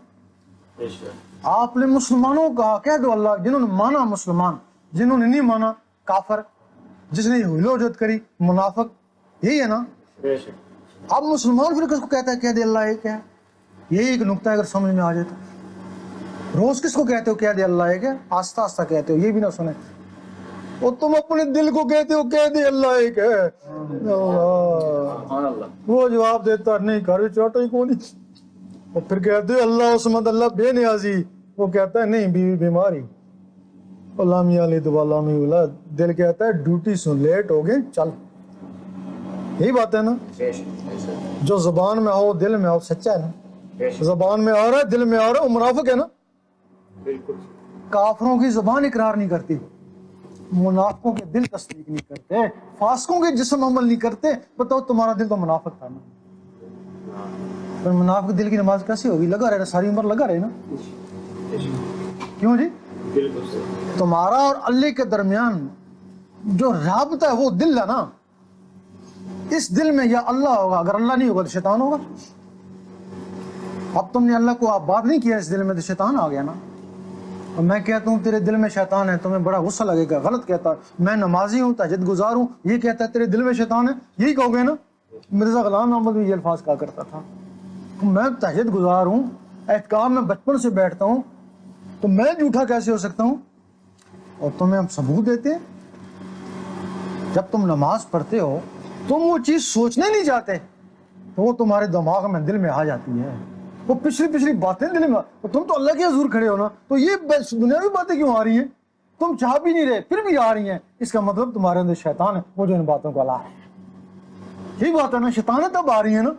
آپ نے مسلمانوں کو کہا کہہ دو اللہ. جنہوں نے مانا مسلمان, جنہوں نے نہیں مانا کافر, جس نے حیل و جہد کری منافق, یہی ہے نا. اب مسلمان پھر کس کو کہتا ہے کہہ دے اللہ ایک ہے؟ یہی ایک نقطہ اگر سمجھ میں آ جائے تو. روز کس کو کہتے ہو کہہ دے اللہ ایک ہے؟ آہستہ آہستہ کہتے ہو, یہ بھی نہ سنیں. اور تم اپنے دل کو کہتے ہو کہہ دے اللہ ایک ہے. وہ جواب دیتا نہیں کر چوٹا ہی کون. اور پھر کہتے اللہ عصمت, اللہ بے نیازی, وہ کہتا ہے نہیں بیوی بیماری, لامی علی دعا لامی اولاد. دل کہتا ہے ڈیوٹی سے لیٹ ہو گئے چل. یہی بات ہے نا, جو زبان میں ہو دل میں ہو سچا ہے نا. زبان میں آ رہا ہے دل میں آ رہا ہے, وہ منافق ہے نا. کافروں کی زبان اقرار نہیں کرتی, منافقوں کے دل تصدیق نہیں کرتے, فاسقوں کے جسم عمل نہیں کرتے. بتاؤ تمہارا دل تو منافق تھا نا. پر منافق دل کی نماز کیسے ہوگی؟ لگا رہے نا, ساری عمر لگا رہے نا. کیوں جی؟ تمہارا اور اللہ کے درمیان جو رابطہ ہے وہ دل ہے نا. اس دل میں یا اللہ ہوگا, اگر اللہ نہیں ہوگا تو شیطان ہوگا. اب تم نے اللہ کو آباد نہیں کیا اس دل میں تو شیطان آ گیا نا. اور میں کہتا ہوں تیرے دل میں شیطان ہے, تمہیں بڑا غصہ لگے گا. غلط کہتا ہے, میں نمازی ہوں, تہجد گزار ہوں, یہ کہتا ہے تیرے دل میں شیطان ہے, یہی کہو گے نا. مرزا غلام احمد بھی یہ الفاظ کہا کرتا تھا, میں تہجد گزار ہوں, احتکام میں بچپن سے بیٹھتا ہوں, تو میں جھوٹا کیسے ہو سکتا ہوں؟ اور تمہیں ہم ثبوت دیتے ہیں. جب تم نماز پڑھتے ہو تم وہ چیز سوچنے نہیں جاتے تو وہ تمہارے دماغ میں دل میں آ جاتی ہے. وہ پچھلی باتیں دل میں, تم تو اللہ کے حضور کھڑے ہو نا, تو یہ دنیاوی باتیں کیوں آ رہی ہیں؟ تم چاہ بھی نہیں رہے پھر بھی آ رہی ہیں. اس کا مطلب تمہارے اندر شیطان ہے, وہ جو ان باتوں کو لا ہے. یہی بات ہے نا, شیطان ہے تب آ رہی ہے نا.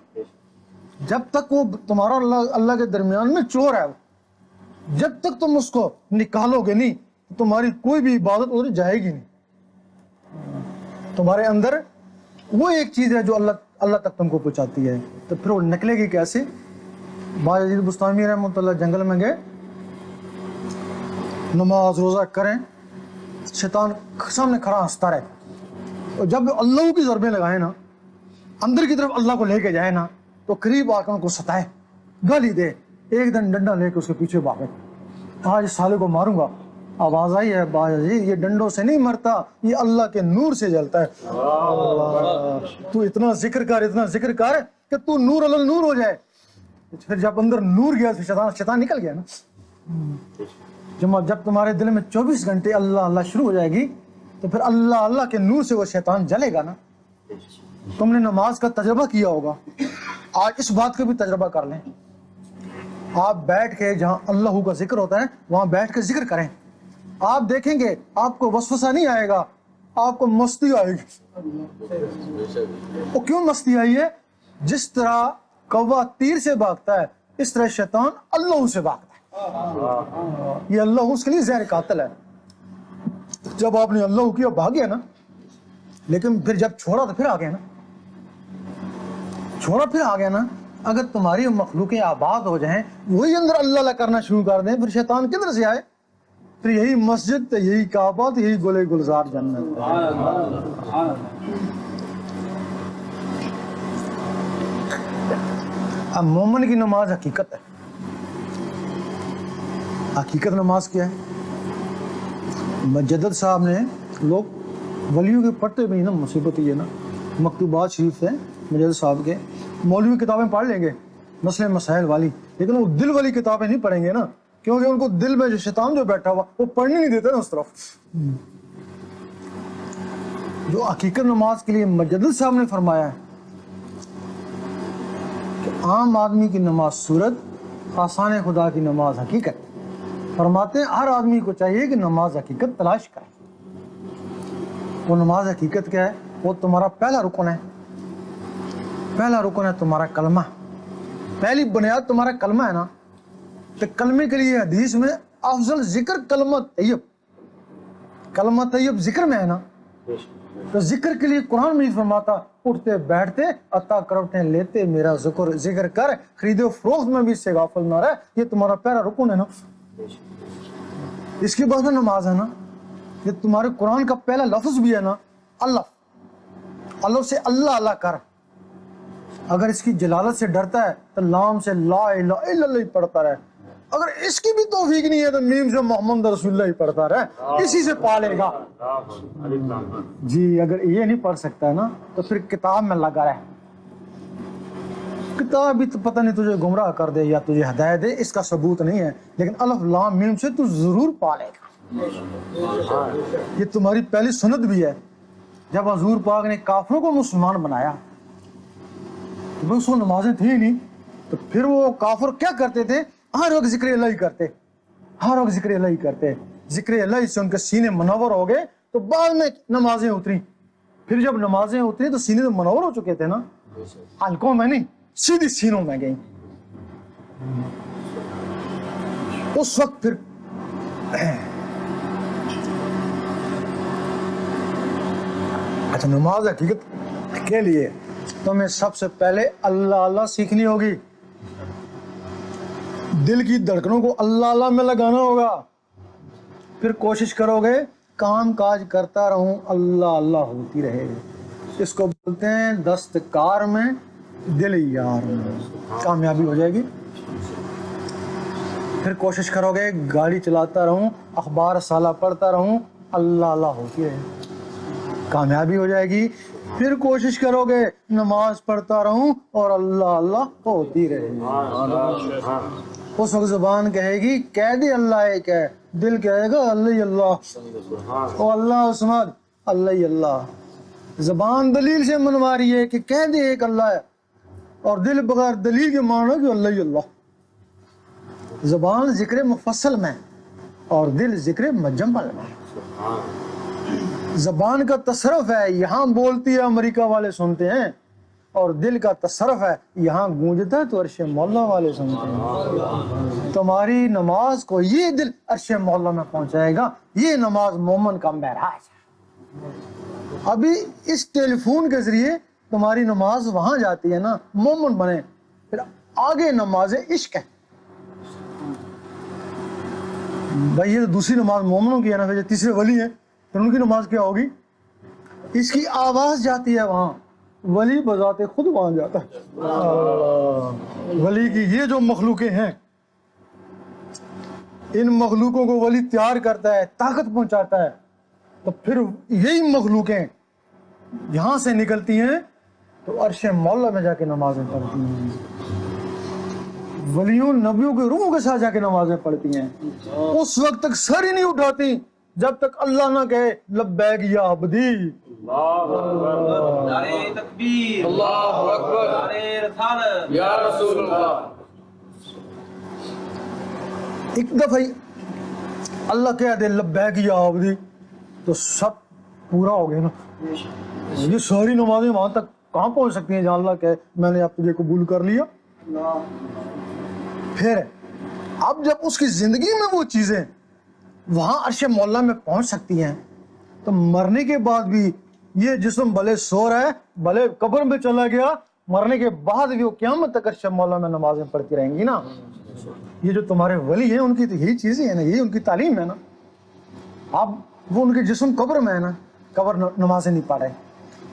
جب تک وہ تمہارا اللہ کے درمیان میں چور ہے, جب تک تم اس کو نکالو گے نہیں تمہاری کوئی بھی عبادت ادھر جائے گی نہیں. تمہارے اندر وہ ایک چیز ہے جو اللہ تک تم کو پہنچاتی ہے, تو پھر وہ نکلے گی کیسے؟ باز عزیز بستانی رحمۃ اللہ جنگل میں گئے, نماز روزہ کریں, شیطان سامنے کھڑا ہنستا رہے, اور جب اللہ کی ضربیں لگائے نا, اندر کی طرف اللہ کو لے کے جائے نا, تو قریب آ کر ان کو ستائے, گالی دے, ایک دن ڈنڈا لے کے اس کے پیچھے بھاگے, آج اس سالے کو ماروں گا. آواز آئی ہے باز عزیز یہ ڈنڈوں سے نہیں مرتا, یہ اللہ کے نور سے جلتا ہے. اللہ, تو اتنا ذکر کر کہ تو نور علی نور ہو جائے. پھر جب اندر نور گیا تو شیطان نکل گیا نا. جب تمہارے دل میں 24 گھنٹے اللہ اللہ شروع ہو جائے گی تو پھر اللہ اللہ کے نور سے وہ شیطان جلے گا نا. تم نے نماز کا تجربہ کیا ہوگا, آج اس بات کا بھی تجربہ کر لیں. آپ بیٹھ کے جہاں اللہ کا ذکر ہوتا ہے وہاں بیٹھ کے ذکر کریں, آپ دیکھیں گے آپ کو وسوسہ نہیں آئے گا, آپ کو مستی آئے گی. وہ کیوں مستی آئی ہے؟ جس طرح کوا تیر سے بھاگتا ہے اس طرح شیطان اللہ سے بھاگتا ہے. یہ اللہ اس کے لیے زہر قاتل ہے. جب آپ نے اللہ کیا بھاگ گیا نا, لیکن پھر جب چھوڑا تو پھر آ گیا نا, چھوڑا پھر آ گیا نا. اگر تمہاری مخلوقیں آباد ہو جائیں, وہی اندر اللہ اللہ کرنا شروع کر دیں, پھر شیطان کدھر سے آئے؟ پھر یہی مسجد, یہی کعبہ, یہی گلے گلزار جنت. اب مومن کی نماز حقیقت ہے. حقیقت نماز کیا ہے؟ مجدد صاحب نے, لوگ ولیوں کے پڑھتے بھی نا, مصیبت یہ نا, مکتوبات شریف ہے مجدد صاحب کے, مولوی کتابیں پڑھ لیں گے مسئلے مسائل والی, لیکن وہ دل والی کتابیں نہیں پڑھیں گے نا, کیونکہ ان کو دل میں جو شیطان جو بیٹھا ہوا وہ پڑھنے نہیں دیتا نا اس طرف. جو حقیقت نماز کے لیے مجدد صاحب نے فرمایا ہے کہ عام آدمی کی نماز صورت, آسان خدا کی نماز حقیقت. فرماتے ہیں ہر آدمی کو چاہیے کہ نماز حقیقت تلاش کرے. وہ نماز حقیقت کیا ہے؟ وہ تمہارا پہلا رکن ہے. پہلا رکن ہے تمہارا کلمہ, پہلی بنیاد تمہارا کلمہ ہے نا. تو کلمے کے لیے حدیث میں افضل ذکر کلمہ طیب, کلمہ طیب ذکر میں ہے نا. تو ذکر کے لیے قرآن میں فرماتا اٹھتے بیٹھتے عطا کروٹیں لیتے میرا ذکر کر, خرید و فروخت میں بھی اس سے غافل نہ رہے. یہ تمہارا پہلا رکن ہے نا. اس کے بعد نماز ہے نا. یہ تمہارے قرآن کا پہلا لفظ بھی ہے نا, اللہ. اللہ سے اللہ اللہ کر. اگر اس کی جلالت سے ڈرتا ہے تو لام سے لا الہ الا اللہ ہی پڑھتا رہے. اگر اس کی بھی توفیق نہیں ہے تو میم سے محمد رسول اللہ ہی پڑھتا رہے, اسی سے پالے گا. جی اگر یہ نہیں پڑھ سکتا ہے نا تو پھر کتاب میں لگا رہے. کتاب بھی تو پتہ نہیں تجھے گمراہ کر دے یا تجھے ہدایت دے, اس کا ثبوت نہیں ہے, لیکن الف لام میم سے تو ضرور پالے گا. یہ تمہاری پہلی سنت بھی ہے. جب حضور پاک نے کافروں کو مسلمان بنایا تو اس کو نمازیں تھیں نہیں, تو پھر وہ کافر کیا کرتے تھے؟ ہر وقت ذکر اللہ ہی کرتے, ہر وقت ذکر اللہ ہی کرتے. ذکر اللہ سے ان کے سینے منور ہو گئے تو بعد میں نمازیں اتری. پھر جب نمازیں اتری تو سینے تو منور ہو چکے تھے نا, حلقوں میں نہیں, سیدھی سینوں میں گئی. اس وقت پھر اچھا نماز حقیقت کے لیے تمہیں سب سے پہلے اللہ اللہ سیکھنی ہوگی. دل کی دھڑکنوں کو اللہ اللہ میں لگانا ہوگا. پھر کوشش کرو گے کام کاج کرتا رہوں اللہ اللہ ہوتی رہے. اس کو بولتے ہیں دستکار میں دل یار میں. کامیابی ہو جائے گی. پھر کوشش کرو گے گاڑی چلاتا رہوں اخبار سالہ پڑھتا رہوں اللہ اللہ ہوتی رہے. کامیابی ہو جائے گی. پھر کوشش کرو گے نماز پڑھتا رہوں اور اللہ اللہ ہوتی رہے. اس وقت زبان کہے گی کہہ دے اللہ ایک ہے, دل کہے گا اللہ اللہ, او اللہ عصمت اللہ اللہ. زبان دلیل سے منوا رہی ہے کہ کہہ دے ایک اللہ ہے, اور دل بغیر دلیل کے مانو کہ اللہ اللہ. زبان ذکر مفصل میں اور دل ذکر مجمل میں. زبان کا تصرف ہے یہاں بولتی ہے امریکہ والے سنتے ہیں, اور دل کا تصرف ہے یہاں گونجتا ہے تو عرش مولا والے سنتے ہیں. تمہاری نماز کو یہ دل عرش مولا میں پہنچائے گا. یہ نماز مومن کا معراج ہے. ابھی اس ٹیلی فون کے ذریعے تمہاری نماز وہاں جاتی ہے نا, مومن بنے. پھر آگے نماز عشق ہے بھائی. یہ تو دوسری نماز مومنوں کی ہے نا, پھر تیسرے ولی ہیں, پھر ان کی نماز کیا ہوگی؟ اس کی آواز جاتی ہے وہاں, ولی بذات خود وہاں جاتا ہے. ولی کی یہ جو مخلوقیں ہیں, ان مخلوقوں کو ولی تیار کرتا ہے, طاقت پہنچاتا ہے. تو پھر یہی مخلوقیں یہاں سے نکلتی ہیں تو عرش مولا میں جا کے نمازیں پڑھتی ہیں. वलियों नबियों के रूहों के साथ जाके नमाजें पढ़ती हैं, उस वक्त तक सर ही नहीं उठाती जब तक अल्लाह ना कहे लब्बैक या अब्दी। नारे तकबीर, अल्लाहु अकबर, नारे रिसालत, या रसूल अल्लाह। एक दफा ही अल्लाह कह दे लब्बैक या अब्दी तो सब पूरा हो गया ना। ये सारी नमाजें वहां तक कहाँ पहुंच सकती हैं जहाँ अल्लाह कहे मैंने आप तुझे कबूल कर लिया। फिर अब जब उसकी जिंदगी में वो चीजें वहां अर्श मौला में पहुंच सकती हैं, तो मरने के बाद भी ये जिस्म भले सो रहा है, भले कब्र में चला गया, मरने के बाद भी वो क़यामत तक अर्श मौला में नमाजें पढ़ती रहेंगी ना। ये जो तुम्हारे वली हैं उनकी तो यही चीजें हैं ना, यही उनकी तालीम है ना। अब वो उनके जिस्म कब्र में है ना, कब्र नमाजें नहीं पढ़ रहे,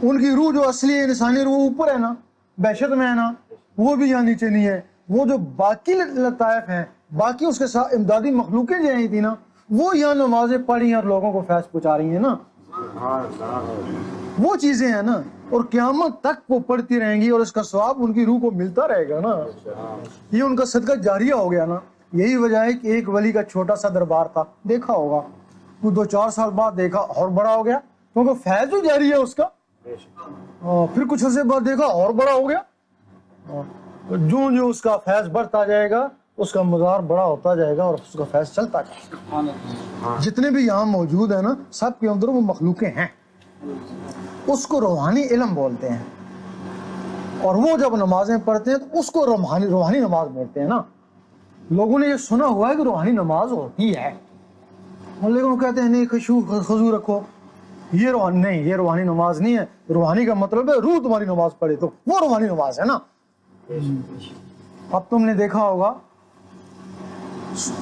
उनकी रूह जो असली है इंसानी रूह ऊपर है ना, बहशत में है ना, वो भी यहाँ नीचे नहीं है। वो जो बाकी लताइफ हैं, बाकी उसके साथ इमदादी मखलूकें जो आई थी ना, वो यहाँ नमाजें पढ़ी और लोगों को फैज पहुँचा रही हैं ना। वो चीज़ें हैं ना, और क़यामत तक वो पढ़ती रहेंगी और इसका सवाब उनकी रूह को मिलता रहेगा ना। ये उनका सदका जारिया हो गया ना। यही वजह है कि एक वली का छोटा सा दरबार था, देखा होगा, वो 2-4 साल बाद देखा और बड़ा हो गया, क्योंकि फैज जो जारी है उसका। फिर कुछ अर्से बाद देखा और बड़ा हो गया। जो जो उसका फैज बढ़ता जाएगा उसका मज़ार बड़ा होता जाएगा और उसका फैज चलता जाएगा। जितने भी यहाँ मौजूद है ना, सब के अंदर वो मखलूकें हैं, उसको रूहानी इल्म बोलते हैं। और वो जब नमाजें पढ़ते हैं तो उसको रूहानी नमाज बोलते हैं ना। लोगों ने ये सुना हुआ है कि रूहानी नमाज होती है, लेकिन वो कहते हैं नहीं खशू रखो, ये रूहानी नहीं, ये रूहानी नमाज नहीं है। रूहानी का मतलब है रूह तुम्हारी नमाज पढ़े तो वो रूहानी नमाज है ना। अब तुमने देखा होगा,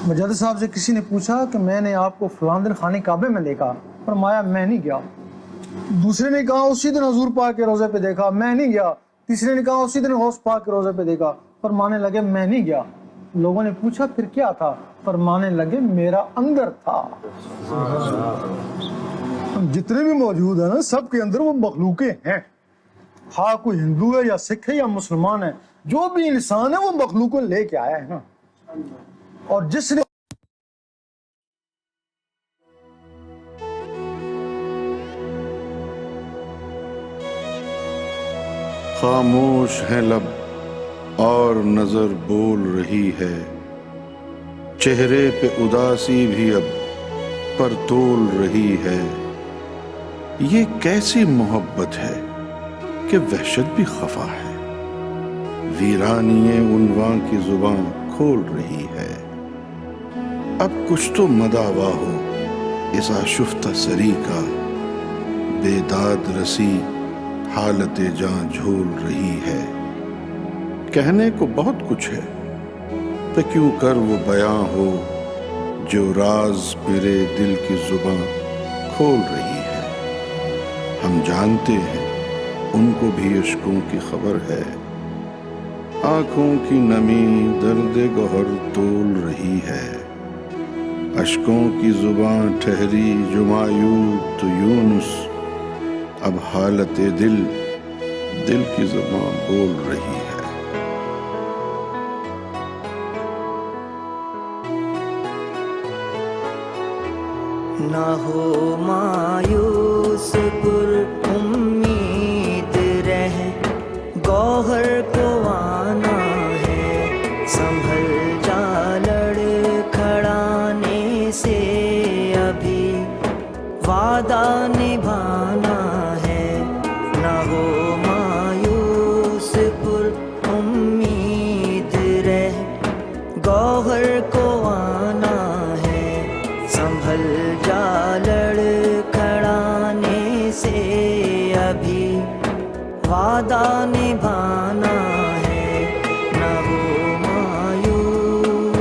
मजद साहब से किसी ने पूछा कि मैंने आपको फलां दिन खाने काबे में देखा, फरमाया मैं नहीं गया। दूसरे ने कहा उसी दिन हुजूर पाक के रोज़े पे देखा, मैं नहीं गया। तीसरे ने कहा उसी दिन गौस पाक के रोज़े पे देखा, फरमाने लगे मैं नहीं गया। लोगों ने पूछा फिर क्या था, फरमाने लगे मेरा अंदर था। जितने भी मौजूद है ना, सब के अंदर वो मखलूकें हैं। हाँ, कोई हिंदू है या सिख है या मुसलमान है, जो भी इंसान है वो मखलूकों लेके आया है ना। और जिसने खामोश है लब और नजर बोल रही है, चेहरे पे उदासी भी अब पर तोल रही है। ये कैसी मोहब्बत है कि वहशत भी खफा है, वीरानिए उन्वां की जुबान खोल रही है। अब कुछ तो मदावा हो इस आशुफ्ता सरी का, बेदाद रसी हालत जान झूल रही है। कहने को बहुत कुछ है तो क्यों कर वो बयां हो, जो राज मेरे दिल की जुबान खोल रही है। हम जानते हैं उनको भी इश्कों की खबर है, आंखों की नमी दर्द गौहर तोल रही है। अश्कों की जुबान ठहरी जो मायूब तो यूनुस, अब हालत दिल की जुबान बोल रही है। ना हो मायूस पुर उम्मीद रह, गौहर को आना है, संभल जा लड़खड़ाने से अभी वादा निभाना है। ना हो मायूस पुर उम्मीद रह, गौहर को आना है, संभल जा लड़खड़ाने से अभी वादा निभाना है। ना हो मायूस।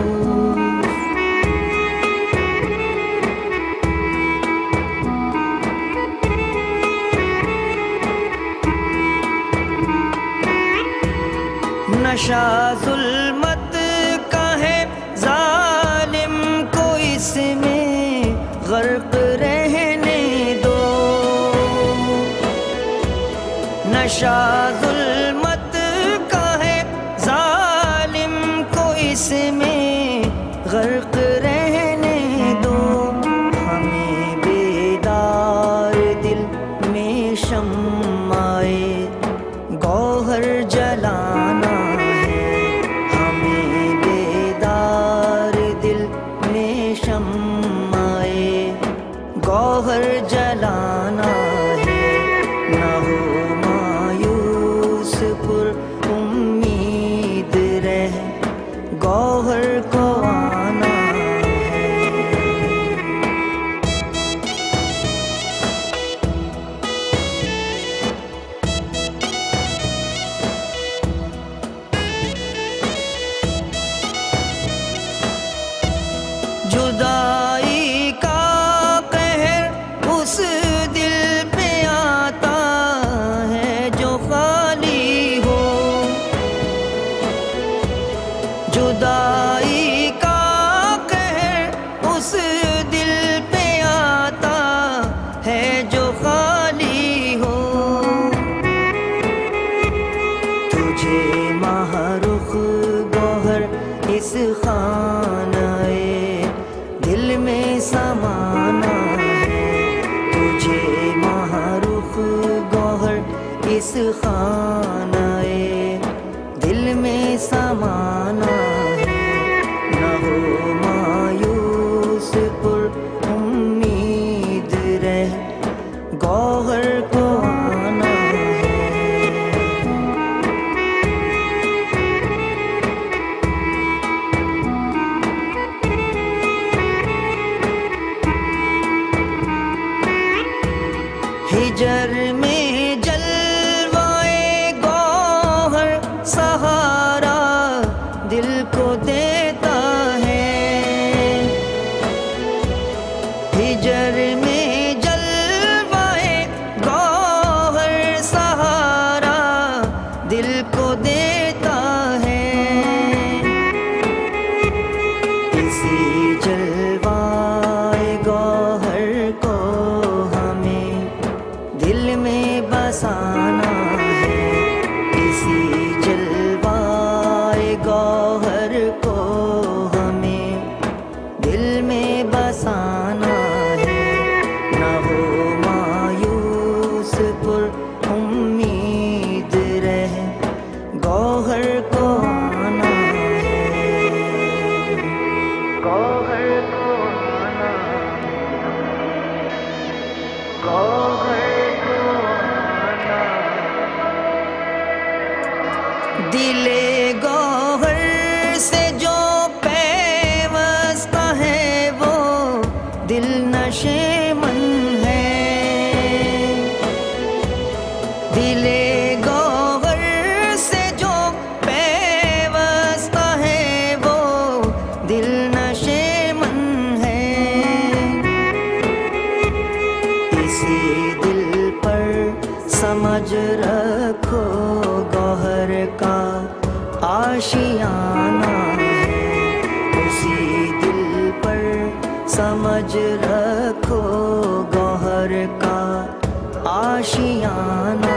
नशा जुल्मत का है, जालिम को इसमें गर्क रहने दो। नशा जुल्मत का है, जालिम को تجھے ماہرخ گوہر اس خانہ دل میں سمانا ہے، تجھے ماہرخ گوہر اس خانہ دل میں سمانا ہے، نہ ہو مایوس پر امید رہ گوہر کو آنا ہے۔ ہجر میں جلوائے گوہر سہارا دل کو دیتا ہے، ہجر میں جلوائے گوہر سہارا دل کو دیتا ہے، اسی جلوائے گوہر کو ہمیں دل میں بسانا ہے، اسی جلوائے گوہر کو ہمیں دل میں بسانا ہے، نہ ہو مایوس پر امید رہ گوہر کو آنا ہے، گوہر کو آنا ہے، گوہر کو آنا ہے۔ دل گوہر سے جو پیوستہ ہے وہ دل نشیمن ہے، دل گوہر سے جو پیوستہ ہے وہ دل نشیمن ہے، اسی دل پر سمجھ رکھو گوہر کا آشیانہ ہے، اسی دل پر سمجھ رکھو گوہر کا آشیانہ